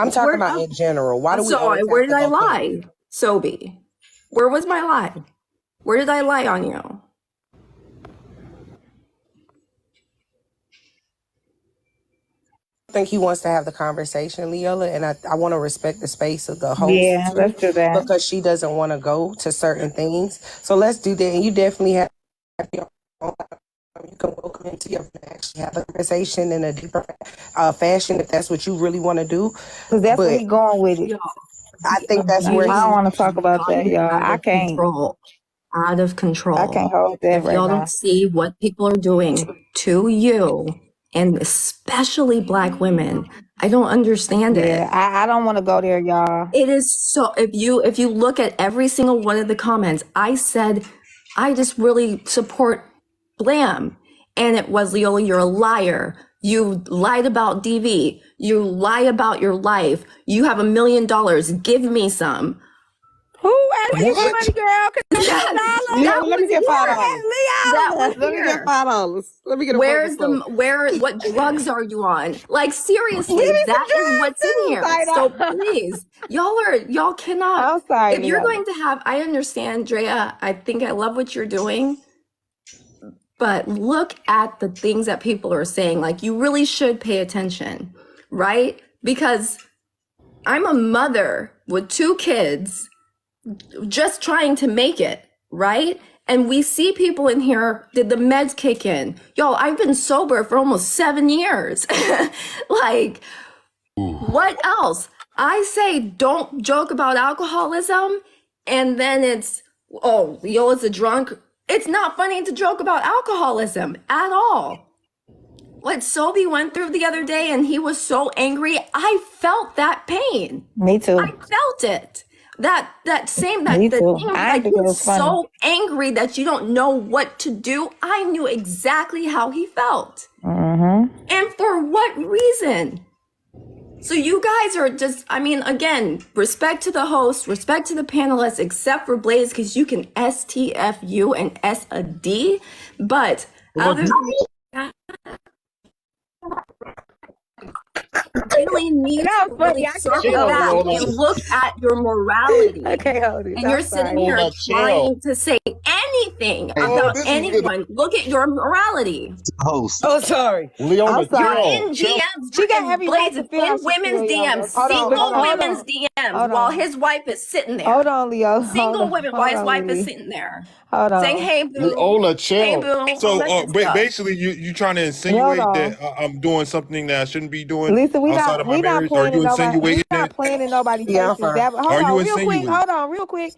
S8: talking
S15: Where,
S8: about in general. Why do we
S15: so
S8: always
S15: where
S8: have
S15: did
S8: to
S15: I
S8: go petty?
S15: lie? Sobe, where was my lie? Where did I lie on you?
S8: I think he wants to have the conversation, Leola, and I want to respect the space of the host
S3: Yeah,
S8: too,
S3: let's do that.
S8: because she doesn't want to go to certain things. So let's do that, and you definitely have your own. You can welcome him to your actually have a conversation in a deeper fashion if that's what you really want to do.
S3: Because that's where
S8: But
S3: he going with it.
S8: I think that's
S3: I
S8: where
S3: don't
S8: he.
S3: want to talk about that, y'all. I can't.
S15: Out of control.
S3: I can't hold that
S15: If
S3: right
S15: y'all
S3: now.
S15: don't see what people are doing to you, and especially Black women. I don't understand it.
S3: Yeah, I don't want to go there, y'all.
S15: It is so, if you look at every single one of the comments, I said, I just really support Blam. And it was, Leola, you're a liar. You lied about DV. You lie about your life. You have $1 million. Give me some.
S3: Who asked you for
S15: What?
S3: money, girl?
S15: That
S8: Let me
S15: was
S8: get $5.
S15: That was
S8: Let me get
S15: here.
S8: $5. Let me get a
S15: Where's
S8: fucking
S15: the what drugs are you on? Like seriously,
S3: Give me
S15: that
S3: some
S15: is
S3: drugs
S15: what's in
S3: too,
S15: here.
S3: Saida.
S15: So please, y'all cannot.
S3: I'm sorry,
S15: If you're
S3: Leola.
S15: going to have, I understand, Drea. I think I love what you're doing, but look at the things that people are saying. Like you really should pay attention, right? Because I'm a mother with 2 kids, just trying to make it, right? And we see people in here, did the meds kick in? Y'all, I've been sober for almost 7 years. Like, what else? I say don't joke about alcoholism, and then it's, oh, Leola's a drunk. It's not funny to joke about alcoholism at all. What Sobe went through the other day, and he was so angry, I felt that pain.
S3: Me too.
S15: I felt it. That
S3: Me
S15: the
S3: too.
S15: thing,
S3: I
S15: like
S3: think it
S15: he's
S3: was funny.
S15: so angry that you don't know what to do. I knew exactly how he felt.
S3: Mm-hmm.
S15: And for what reason? So you guys are just, I mean, again, respect to the host, respect to the panelists, except for Blaze, because you can STFU and S a D. But other than that, really need
S3: That
S15: to
S3: was funny.
S15: really
S3: I
S15: circle
S3: can't
S15: back
S3: hold
S15: and
S3: it.
S15: look at your morality.
S3: I can't hold it.
S15: And you're
S3: I'm
S15: sitting
S3: sorry.
S15: here
S10: Chill.
S15: trying to say anything about
S10: this is good.
S15: anyone. Look at your morality.
S17: Host.
S8: Oh, sorry.
S10: Leona,
S3: I'm sorry.
S15: You're in
S10: chill.
S15: DMs,
S3: She got
S15: in
S3: every right
S15: Blaze,
S3: to feel how
S15: in
S3: she
S15: women's
S3: feel, y'all.
S15: DMs,
S3: Hold on,
S15: single
S3: hold on, hold
S15: women's
S3: on.
S15: DMs,
S3: Hold
S15: while
S3: on.
S15: his wife is sitting there.
S3: Hold on, Leo. Hold
S15: Single
S3: on.
S15: women,
S3: Hold
S15: while his
S3: on,
S15: wife is
S3: Lily.
S15: sitting there,
S3: Hold
S15: saying,
S3: on.
S15: "Hey, boo,
S10: Leola,
S15: hey,
S10: chill.
S15: boo,
S14: So
S15: let's discuss."
S14: basically, you trying to
S3: Hold
S14: insinuate
S3: on.
S14: that I'm doing something that I shouldn't be doing
S3: Lisa,
S14: outside of my
S3: we not
S14: marriage? Are
S3: playing in
S14: you
S3: nobody. We
S14: insinuating
S3: not
S14: it?
S3: playing in nobody's
S8: Yeah, I'm
S3: faces.
S8: fine.
S3: That hold
S14: Are you
S3: on, real quick.
S14: insinuating?
S3: Hold on, real quick.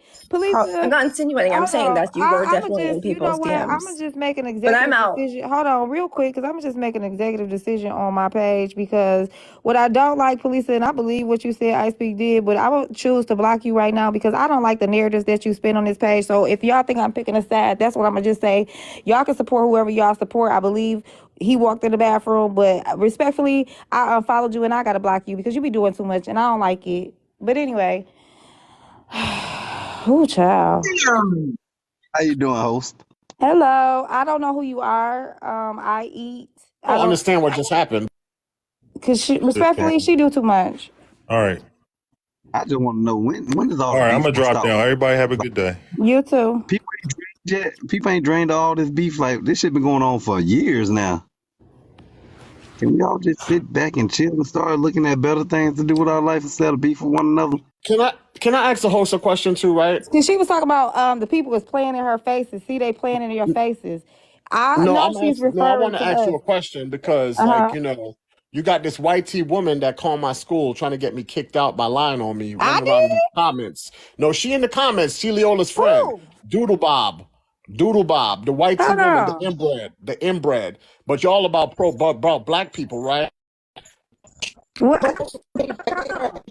S15: I'm
S3: Polisa,
S15: not insinuating. I'm
S3: hold
S15: saying
S3: on.
S15: that you were
S3: I'ma
S15: definitely in
S3: just, you know
S15: people's
S3: what? I'ma
S15: DMs.
S3: just make an
S15: But I'm
S3: executive
S15: out.
S3: decision. Hold on, real quick, because I'ma just make an executive decision on my page because what I don't like, Polisa, and I believe what you said, I Speak did, but I will choose to block you right now because I don't like the narratives that you spin on this page. So if y'all think I'm picking a side, that's what I'm gonna just say. Y'all can support whoever y'all support. I believe he walked in the bathroom, but respectfully, I unfollowed you and I gotta block you because you be doing too much and I don't like it. But anyway, ooh, child.
S17: How you doing, host?
S3: Hello. I don't know who you are. I eat.
S10: I don't understand what just happened.
S3: Cause she respectfully she do too much.
S14: All right.
S17: I just want to know when is all
S14: All
S17: the
S14: right, I'm
S17: beef
S14: gonna
S17: gonna
S14: drop
S17: stop?
S14: down. Everybody have a good day.
S3: You too.
S17: People ain't drained all this beef. Like this shit been going on for years now. Can we all just sit back and chill and start looking at better things to do with our life instead of beef with one another?
S10: Can I ask the host a question too, right?
S3: She was talking about the people was playing in her faces. See, they playing in your faces. I
S10: No,
S3: know she's
S10: I
S3: referring
S10: want
S3: to
S10: to ask you
S3: us.
S10: a question because,
S3: Uh-huh.
S10: you got this white tea woman that called my school trying to get me kicked out by lying on me,
S3: I
S10: running around in
S3: did?
S10: the comments. No, she in the comments. She Leola's friend,
S3: Who?
S10: Doodle Bob, the white tea
S3: Hold
S10: woman,
S3: on.
S10: the inbred. But y'all about about black people, right?
S3: What?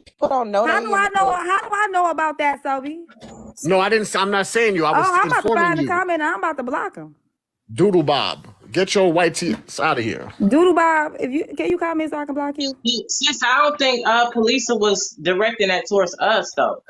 S8: People don't know
S3: How
S8: they
S3: do I know? How do I know about that, Sophie?
S10: No, I didn't. I'm not saying you. I was
S3: I'm about to
S10: informing
S3: find the
S10: you.
S3: comment. And I'm about to block him.
S10: Doodle Bob, get your white tea out of here.
S3: Doodle Bob, can you comment so I can block you?
S5: Sis, I don't think Polisa was directing that towards us though.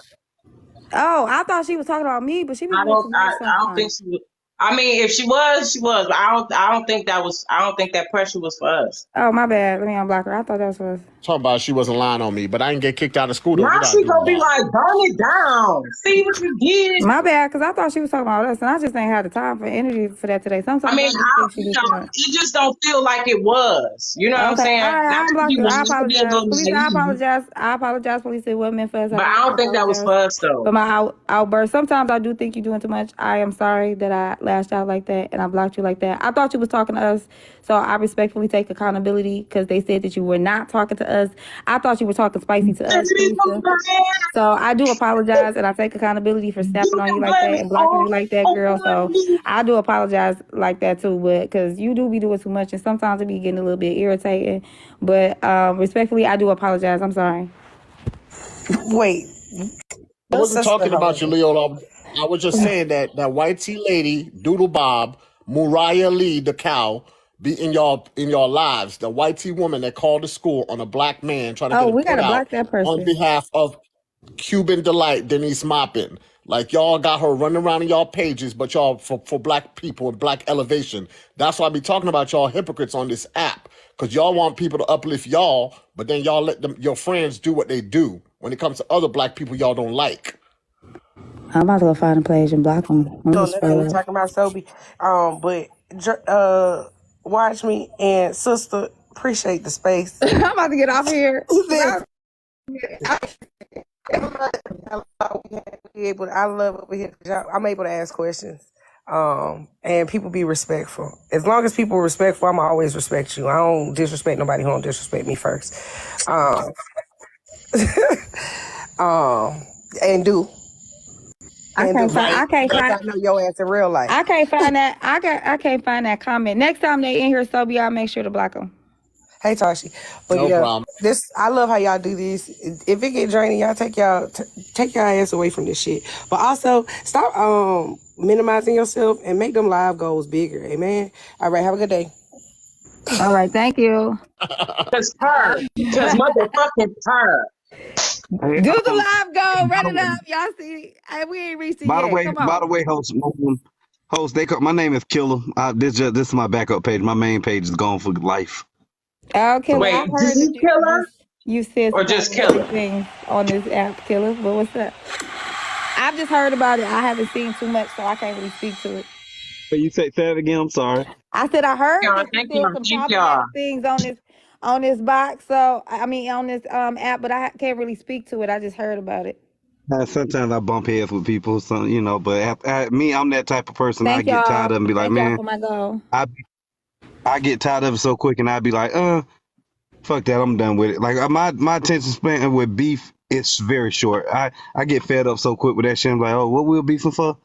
S3: Oh, I thought she was talking about me, but she be
S5: I
S3: doing too much
S5: don't think
S3: sometimes.
S5: she was. I mean, if she was, she was. But I don't think that pressure was for us.
S3: Oh, my bad. Let me unblock her. I thought that was for us.
S10: Talk about she wasn't lying on me, but I didn't get kicked out of school. Though,
S5: Now
S10: did I,
S5: she
S10: Doodle
S5: gonna be
S10: Bob?
S5: like, burn it down. See what you did.
S3: My bad, because I thought she was talking about us, and I just ain't had the time for energy for that today. Sometimes
S5: I mean,
S3: I do think she do too much.
S5: it just don't feel like it was. You know what I'm
S3: Okay,
S5: saying?
S3: all right, I
S5: Not to
S3: unblocked
S5: be
S3: her. I
S5: wrong, to be a
S3: apologize.
S5: little
S3: Police, I
S5: naive,
S3: apologize. I apologize, police. It wasn't meant for us.
S5: but I don't think that was for us though.
S3: For my outburst. Sometimes I do think you're doing too much. I am sorry that I lashed out like that and I blocked you like that. I thought you was talking to us, so I respectfully take accountability because they said that you were not talking to us. I thought you were talking spicy to us, Keisha. So I do apologize and I take accountability for snapping on you like that and blocking you like that, girl. So I do apologize like that too, but because you do be doing too much and sometimes it be getting a little bit irritating. But respectfully, I do apologize. I'm sorry.
S8: Wait.
S10: I wasn't talking about you, Leo. I was just saying that white tea lady, Doodle Bob, Muriah Lee, the cow, be in your lives. The white tea woman that called the school on a black man trying to
S3: Oh,
S10: get
S3: we
S10: it put
S3: gotta
S10: out
S3: block that person.
S10: on behalf of Cuban Delight, Denise Maupin. Like y'all got her running around in y'all pages, but y'all for black people and black elevation. That's why I be talking about y'all hypocrites on this app. Because y'all want people to uplift y'all, but then y'all let your friends do what they do when it comes to other black people y'all don't like.
S3: I'm about to go find a page and block them.
S8: No, nothing. We're talking about Sobe. But watch me and sister, appreciate the space.
S3: I'm about to get off here.
S8: I love over here. I'm able to ask questions. And people be respectful. As long as people are respectful, I'm always respect you. I don't disrespect nobody who don't disrespect me first. And do.
S3: I can't find.
S8: I know your ass in real life.
S3: I can't find that. I can't find that comment. Next time they in here, Sobe, I'll make sure to block them.
S8: Hey Tashi, but
S10: No problem.
S8: I love how y'all do this. If it get draining, y'all take your ass away from this shit. But also stop minimizing yourself and make them live goals bigger. Amen. All right, have a good day.
S3: All right, thank you.
S5: Just her. Just motherfucking her.
S3: Do the live goal. Run it up. Y'all see, we ain't reached it
S17: By the
S3: yet.
S17: way,
S3: Come on.
S17: host, my name is Killer. This is my backup page. My main page is gone for life.
S3: Okay,
S5: Wait,
S3: I've heard
S5: did you
S3: that
S5: kill her?
S3: You said
S5: Or just
S3: some
S5: kill her?
S3: things on this app, Killer. But what's up? I've just heard about it. I haven't seen too much, so I can't really speak to it.
S17: But you say that again? I'm sorry.
S3: I said I heard
S5: Y'all,
S3: that you
S5: thank
S3: said
S5: y'all.
S3: some
S5: Thank
S3: problematic
S5: y'all.
S3: things on this box. So I mean on this app, but I can't really speak to it. I just heard about it.
S17: Sometimes I bump heads with people, so but I'm that type of person. I
S3: Thank
S17: get tired
S3: y'all.
S17: of it and be like,
S3: Thank y'all
S17: man,
S3: for my goal.
S17: I get tired of it so quick, and I'd be like, fuck that, I'm done with it. Like my attention span with beef is very short. I get fed up so quick with that shit. I'm like, oh, what we beefing for?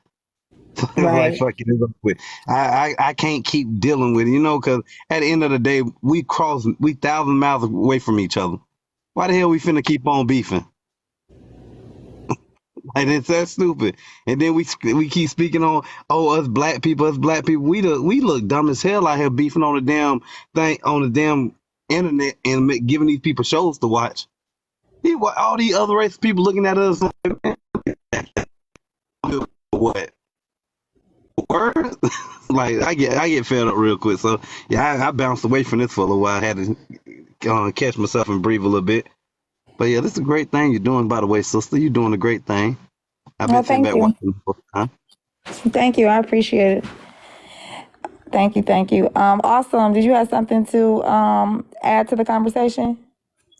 S17: Like,
S3: Right.
S17: fuck it, it's over with. I can't keep dealing with it, because at the end of the day, we 1,000 miles away from each other. Why the hell we finna keep on beefing? Like, it's that stupid. And then we keep speaking on, us black people. We look dumb as hell out here beefing on the damn thing, on the damn internet, and giving these people shows to watch. All these other race people looking at us like, man, what? Words? Like, I get fed up real quick. So yeah, I bounced away from this for a little while. I had to catch myself and breathe a little bit. But yeah, this is a great thing you're doing, by the way, sister. You're doing a great thing. I've been sitting back watching for time.
S3: Thank you. I appreciate it. Thank you. Awesome. Did you have something to add to the conversation?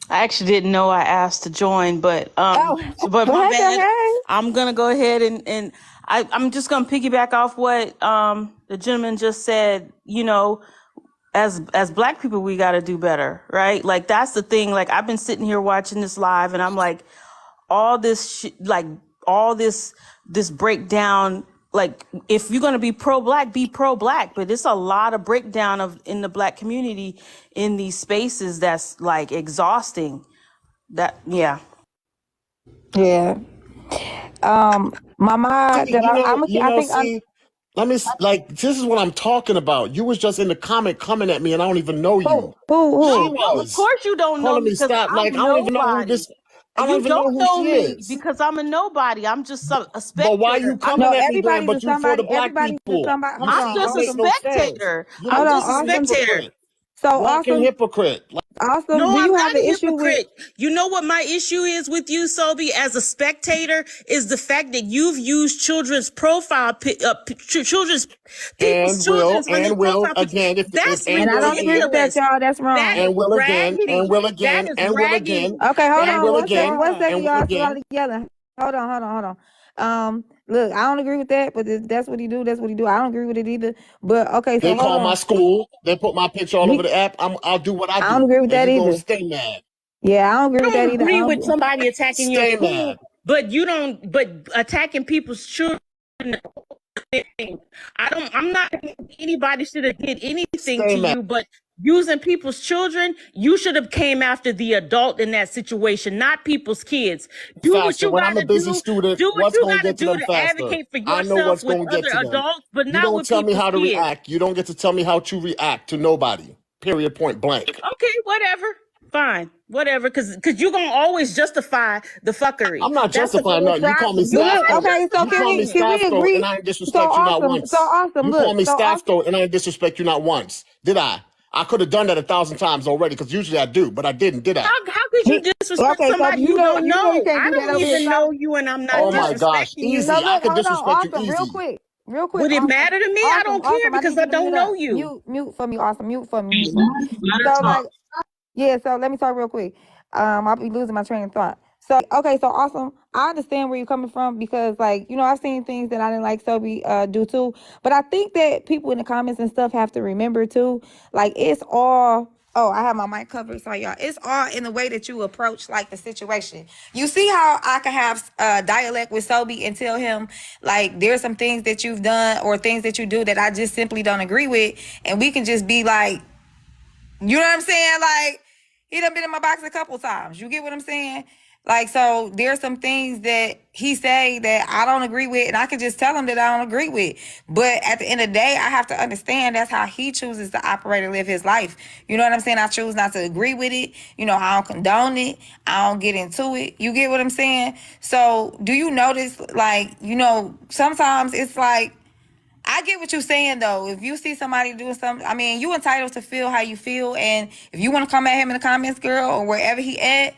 S18: I actually didn't know I asked to join, but my bad. I'm gonna go ahead and I'm just gonna piggyback off what the gentleman just said. As black people, we got to do better, right? Like that's the thing. Like I've been sitting here watching this live, and I'm like, all this breakdown. Like if you're gonna be pro-black, be pro-black. But it's a lot of breakdown in the black community in these spaces that's like exhausting. My mom.
S10: This is what I'm talking about. You was just in the comment coming at me, and I don't even know you.
S3: Who?
S10: She
S18: No,
S10: was.
S18: of course you don't know
S10: Telling me
S18: me because
S10: stop.
S18: I'm
S10: Like I don't even know who
S18: nobody.
S10: this. I don't
S18: You
S10: even know
S18: don't
S10: who
S18: know
S10: she
S18: me
S10: is.
S18: because I'm a nobody. I'm just a spectator.
S10: But why you coming
S3: No,
S10: at me then?
S3: everybody's
S10: But
S3: a
S10: you for the
S3: somebody.
S10: black
S3: Everybody's a
S10: people.
S3: somebody. Hold
S18: I'm
S3: on.
S18: just a
S10: That make no sense.
S18: spectator.
S10: You're
S18: I'm
S10: a
S18: just a
S10: fucking
S18: spectator.
S10: hypocrite.
S3: So
S10: Walking
S3: awesome.
S10: hypocrite.
S3: Awesome.
S18: No,
S3: Do you
S18: I'm
S3: have
S18: not
S3: an
S18: a
S3: issue with?
S18: hypocrite. You know what my issue is with you, Sobe, as a spectator, is the fact that you've used children's profile, children's profile
S10: again
S18: pictures. That's
S3: And I don't agree with that, y'all. That's wrong.
S18: That is raggedy. That is raggedy.
S3: Okay, hold
S18: That
S3: on.
S18: is
S3: One second,
S18: wrong.
S3: y'all. All together. Hold on. Look, I don't agree with that, but if that's what he do. That's what he do. I don't agree with it either. But okay, so
S10: They
S3: hold
S10: call my
S3: on.
S10: school. They put my picture all over the app. I'll do what I
S3: I don't
S10: do,
S3: agree with
S10: and
S3: that
S10: you gonna
S3: either.
S10: stay mad.
S3: Yeah, I don't agree
S18: I
S3: with that
S18: don't
S3: either. I
S18: agree with
S3: don't.
S18: somebody attacking your
S10: Stay
S18: school,
S10: mad.
S18: but you don't. But attacking people's children. I'm not. Anybody should have did anything
S10: Stay
S18: to
S10: mad.
S18: you, but using people's children, you should have came after the adult in that situation, not people's kids. Do what
S10: Faster.
S18: you
S10: When I'm a
S18: gotta
S10: busy
S18: do.
S10: student,
S18: Do what
S10: what's
S18: you
S10: going to
S18: gotta
S10: get to
S18: do
S10: them
S18: to
S10: faster?
S18: advocate for
S10: I know
S18: yourself
S10: what's
S18: with
S10: going to get
S18: other
S10: to them.
S18: adults, but
S10: You
S18: not
S10: don't
S18: with
S10: tell me
S18: people's
S10: how to
S18: kids.
S10: react. You don't get to tell me how to react to nobody. Period. Point blank.
S18: Okay, whatever. Fine, whatever. Because you're gonna always justify the fuckery.
S10: I'm not
S18: That's the
S10: justifying
S18: whole
S10: nothing. You call me
S18: problem. You're
S10: staff
S3: Look,
S10: though.
S3: okay, so
S10: You call me
S3: can we
S10: staff though,
S3: agree?
S10: and I ain't
S3: So
S10: disrespect you not
S3: awesome,
S10: once.
S3: so awesome.
S10: You call
S3: Look,
S10: me
S3: so
S10: staff
S3: awesome.
S10: though, and I ain't disrespect you not once. Did I? I could have done that 1,000 times already, because usually I do, but I didn't. Did I?
S18: How could you disrespect
S3: Okay, so
S18: somebody
S3: you
S18: you
S3: know
S18: don't
S3: you
S18: know?
S3: can't
S18: I
S3: do that
S18: don't
S3: over here.
S18: even
S3: So
S18: know you, and I'm not
S10: Oh my gosh,
S18: disrespecting you.
S10: easy.
S3: so
S10: I
S3: look,
S10: could
S3: hold on,
S10: disrespect you
S3: awesome, real
S10: easy.
S3: quick,
S18: Would it
S3: awesome,
S18: matter to me? I don't care
S3: awesome. I
S18: because
S3: need
S18: I
S3: you to
S18: don't
S3: mute up.
S18: know you.
S3: Mute for me, awesome. Mute for me. Mute for me.
S5: Let her
S3: So
S5: talk.
S3: like, yeah. So let me talk real quick. I'll be losing my train of thought. So okay, so awesome. I understand where you're coming from because, like, you know, I've seen things that I didn't like Sobe do too. But I think that people in the comments and stuff have to remember too, like, it's all. Oh, I have my mic covered, so y'all. It's all in the way that you approach, like, the situation. You see how I can have dialect with Sobe and tell him, like, there's some things that you've done or things that you do that I just simply don't agree with, and we can just be like, you know what I'm saying? Like, he done been in my box a couple times. You get what I'm saying? Like, so there's some things that he say that I don't agree with, and I can just tell him that I don't agree with. But at the end of the day, I have to understand that's how he chooses to operate and live his life. You know what I'm saying? I choose not to agree with it. You know, I don't condone it. I don't get into it. You get what I'm saying? So do you notice, like, you know, sometimes it's like, I get what you're saying though. If you see somebody doing something, I mean, you entitled to feel how you feel, and if you want to come at him in the comments, girl, or wherever he at,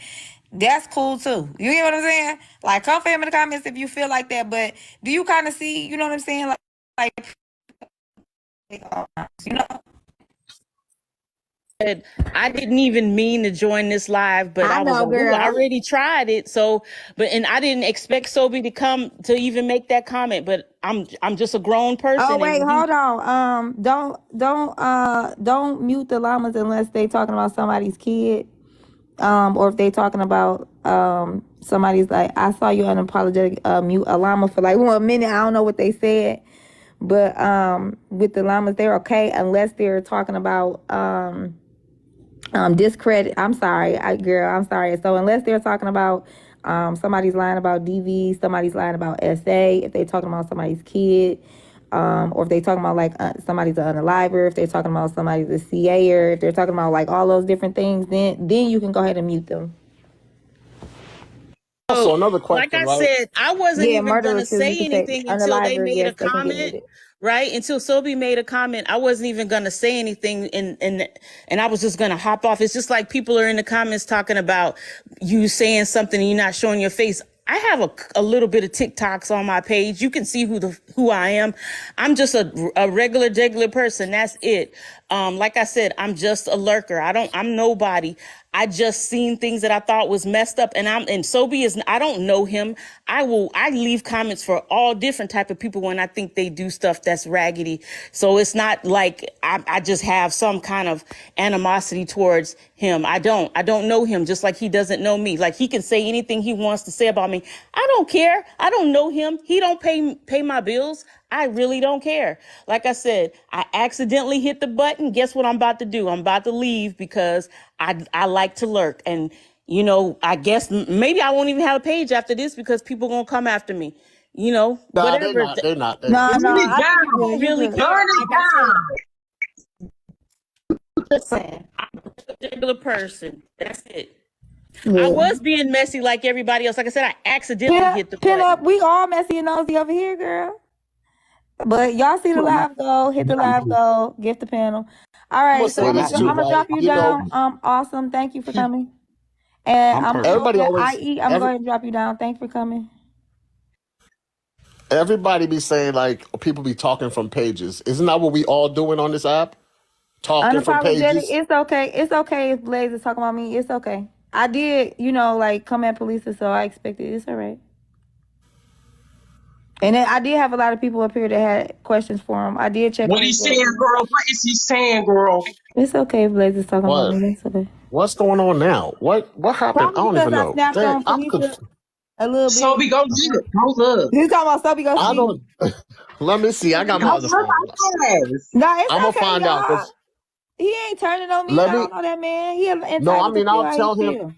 S3: that's cool too. You get what I'm saying? Like, come for him in the comments if you feel like that. But do you kind of see, you know what I'm saying? Like, you know.
S18: I didn't even mean to join this live, but I was
S3: know,
S18: like, ooh,
S3: girl.
S18: I already tried it. So, and I didn't expect Sobe to come to even make that comment. But I'm just a grown person.
S3: Oh wait,
S18: and
S3: hold on. Don't mute the llamas unless they talking about somebody's kid. Or if they talking about somebody's, like, I saw you unapologetic mute a llama for like 1 minute. I don't know what they said, but with the llamas, they're okay unless they're talking about discredit. I'm sorry, girl. I'm sorry. So unless they're talking about somebody's lying about DV, somebody's lying about SA, if they're talking about somebody's kid, or if they're talking about like somebody's an unaliver, if they're talking about somebody's a CA'er, if they're talking about like all those different things, then you can go ahead and mute them.
S10: Also, another question,
S18: like I
S10: right?
S18: said, I wasn't
S3: Yeah,
S18: even gonna
S3: murderer too. You
S18: say
S3: can say
S18: anything until they
S3: unaliver.
S18: made a
S3: Yes, they can get
S18: comment.
S3: muted.
S18: Right, until Sobe made a comment, I wasn't even gonna say anything, and I was just gonna hop off. It's just like people are in the comments talking about you saying something and you're not showing your face. I have a little bit of TikToks on my page. You can see who I am. I'm just a regular person. That's it. Like I said, I'm just a lurker. I'm nobody. I just seen things that I thought was messed up, and Sobe is. I don't know him. I leave comments for all different type of people when I think they do stuff that's raggedy. So it's not like I just have some kind of animosity towards him. I don't know him, just like he doesn't know me. Like, he can say anything he wants to say about me. I don't care. I don't know him. He don't pay my bills. I really don't care. Like I said, I accidentally hit the button. Guess what I'm about to do? I'm about to leave because I like to lurk. And, you know, I guess maybe I won't even have a page after this because people gonna come after me. You know,
S10: Nah,
S18: whatever.
S10: they're not.
S3: No,
S18: It's
S3: no,
S18: really
S3: I think
S18: down.
S3: you're
S18: Really
S3: good.
S18: care.
S3: You're
S18: Like I
S3: good.
S18: said, listen, I'm a regular person. That's it.
S3: Yeah.
S18: I was being messy like everybody else. Like I said, I accidentally hit the
S3: Pin
S18: button.
S3: up. We all messy and nosy over here, girl. But y'all see the live goal, hit the live goal, gift the panel. All
S10: I'm gonna
S3: right, so
S10: say
S3: I'm
S10: this too,
S3: gonna
S10: right?
S3: drop you
S10: You know,
S3: down. Awesome. Thank you for coming. And I'm
S10: everybody
S3: gonna
S10: always,
S3: I'm gonna go ahead and drop you down. Thanks for coming.
S10: everybody be saying like people be talking from pages. Isn't that what we all doing on this app? Talking from
S3: Unapologetic.
S10: pages.
S3: It's okay. It's okay if Blaze is talking about me. It's okay. I did, like, come at police, so I expected it. It's all right. And then I did have a lot of people up here that had questions for him. I did check.
S5: What he saying, girl? What is he saying, girl?
S3: It's okay if Blaze is talking
S10: What?
S3: about me. It's okay.
S10: What's going on now? What happened? I
S3: Probably
S10: don't
S3: because
S10: even
S3: I
S10: know.
S3: snapped
S10: Dang,
S3: on
S10: I'm
S3: Felicia a little bit.
S5: So we go get it. Hold up.
S3: You talking about Sophie go
S10: I
S3: see?
S10: don't. Let me see. I got my other phone.
S3: No, it's
S10: I'm gonna
S3: okay,
S10: find out.
S3: y'all.
S10: 'Cause
S3: He ain't turning on me.
S10: let
S3: I
S10: me.
S3: don't know that man. He entitled
S10: No, I
S3: to
S10: mean
S3: feel
S10: I'll
S3: how
S10: tell
S3: he
S10: him.
S3: feel.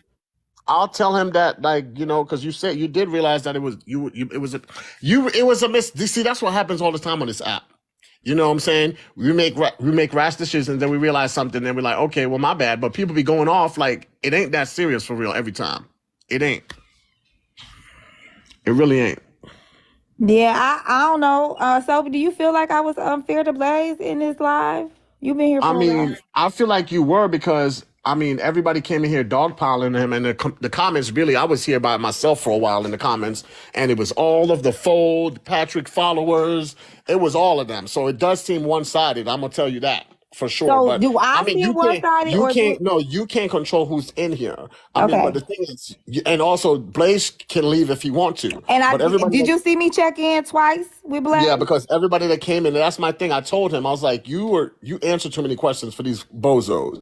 S10: I'll tell him that, like, you know, because you said you did realize that it was you. It was a miss. See, that's what happens all the time on this app. You know what I'm saying? We make rash decisions, then we realize something, then we're like, okay, well, my bad. But people be going off like it ain't that serious for real every time. It ain't. It really ain't.
S3: Yeah, I don't know. Sophie, do you feel like I was unfair to Blaze in this live? You've been here for
S10: I
S3: a while.
S10: mean, I feel like you were because I mean everybody came in here dogpiling him, and the comments really. I was here by myself for a while in the comments, and it was all of the Fold Patrick followers. It was all of them. So it does seem one sided. I'm gonna tell you that for sure.
S3: So
S10: But
S3: do I
S10: mean,
S3: see it one-sided
S10: you
S3: or is
S10: can't.
S3: it
S10: No, you can't control who's in here. I mean, but
S3: okay?
S10: the thing is, and also Blaze can leave if he want to.
S3: And
S10: But everybody.
S3: did you see me check in twice with Blaze?
S10: Yeah, because everybody that came in, that's my thing. I told him, I was like, you answer too many questions for these bozos.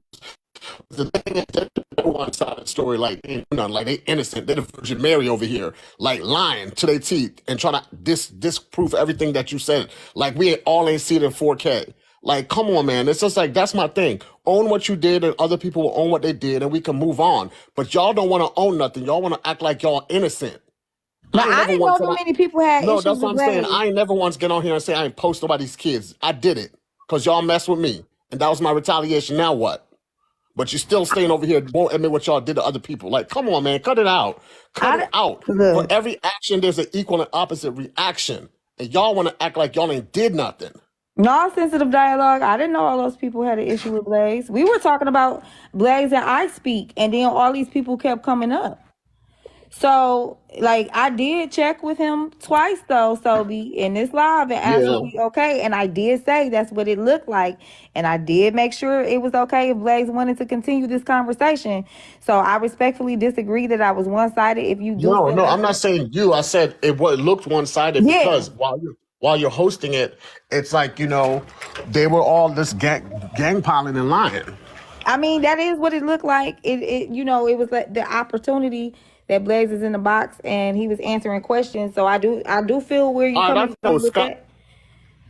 S10: The thing is, they're the one-sided story, like ain't none, like they innocent. They're the Virgin Mary over here, like lying to their teeth and trying to disprove everything that you said. Like we all ain't see it in 4K. Like, come on, man. It's just like that's my thing. Own what you did, and other people will own what they did, and we can move on. But y'all don't want to own nothing. Y'all want to act like y'all innocent.
S3: But I didn't know that many people had
S10: No,
S3: issues
S10: that's what
S3: with
S10: I'm saying.
S3: Blaze.
S10: I ain't never once get on here and say I ain't post nobody's kids. I did it because y'all mess with me, and that was my retaliation. Now what? But you still staying over here, won't admit what y'all did to other people. Like, come on, man, cut it out. Cut it out. For
S3: Look,
S10: every action, there's an equal and opposite reaction, and y'all want to act like y'all ain't did nothing.
S3: non-sensitive dialogue. I didn't know all those people had an issue with Blaze. We were talking about Blaze and I Speak, and then all these people kept coming up. So, like, I did check with him twice, though, Sobe, in this live and asked
S10: Yeah.
S3: if we okay. And I did say that's what it looked like. And I did make sure it was okay if Blaze wanted to continue this conversation. So I respectfully disagree that I was one-sided. If you do
S10: No,
S3: feel
S10: no,
S3: like
S10: I'm not saying you. I said it looked one-sided
S3: yeah.
S10: because while you're hosting it, it's like, you know, they were all this gang piling and lying.
S3: I mean, that is what it looked like. It you know, it was like the opportunity that Blaze is in the box and he was answering questions. So I do feel where you're coming from with that.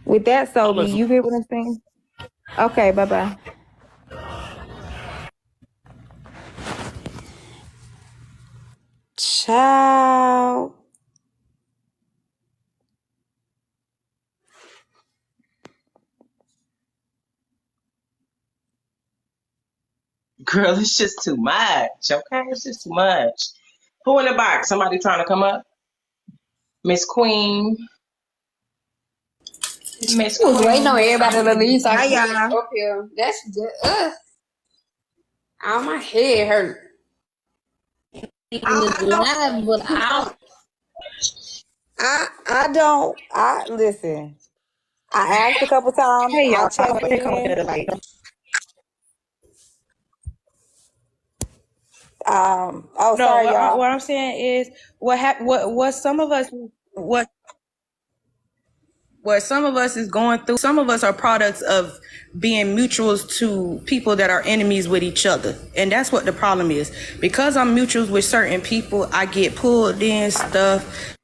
S3: With that, Sobe, you get what I'm saying? Okay, bye-bye. Ciao.
S5: Girl, it's just too much. Okay, it's just too much. Who in the box? Somebody trying to come up? Miss Queen. Miss
S11: I was
S5: Queen.
S11: waiting on everybody to leave so I
S3: Hi,
S11: can get
S3: y'all.
S11: up here. That's just, all my head hurt. Live, but
S3: I listen. I asked a couple times.
S13: Hey, y'all.
S3: I checked
S13: Hey, come
S3: in.
S13: to the light.
S3: Oh,
S7: No,
S3: sorry, y'all.
S7: what I'm saying is what some of us what some of us is going through. Some of us are products of being mutuals to people that are enemies with each other, and that's what the problem is. Because I'm mutuals with certain people, I get pulled in stuff.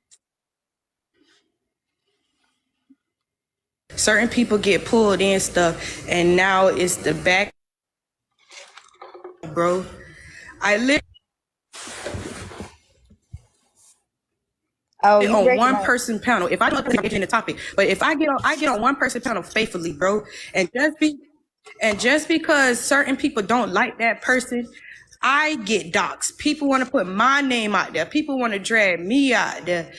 S7: Certain people get pulled in stuff, and now it's the back, bro. I live on one person panel. If I don't get in the topic, but if I get on one person panel faithfully, bro, and just because certain people don't like that person, I get doxxed. People want to put my name out there. People want to drag me out there.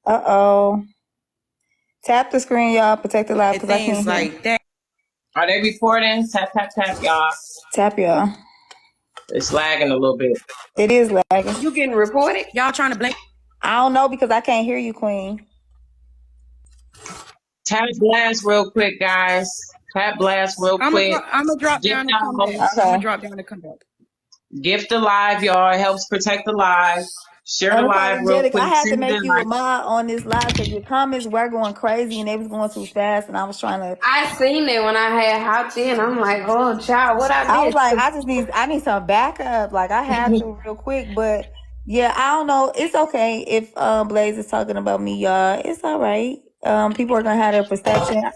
S3: Uh-oh. Tap the screen, y'all. Protect the live because I can't
S7: Things
S3: hear.
S7: like that.
S5: Are they recording? Tap, tap, tap, y'all.
S3: Tap, y'all.
S5: It's lagging a little bit.
S3: It is lagging.
S7: You getting reported? Y'all trying to blame?
S3: I don't know because I can't hear you, Queen.
S5: Tap blast real quick, guys. Tap blast real quick.
S7: I'm gonna drop down and come back.
S3: Okay.
S7: I'm gonna drop down and come back.
S5: Gift the live, y'all. It helps protect the live. Share the live real
S3: Unapologetic.
S5: quick.
S3: I had to
S5: Send
S3: make
S5: the
S3: you a
S5: live.
S3: mod on this live because your comments were going crazy and they was going too fast, and I was trying to.
S11: I seen it when I had hopped in. I'm like, oh, child, what I
S3: I was
S11: missed?
S3: like, I need some backup. Like I had to real quick, but yeah, I don't know. It's okay if Blaze is talking about me, y'all. It's all right. People are gonna have their perception.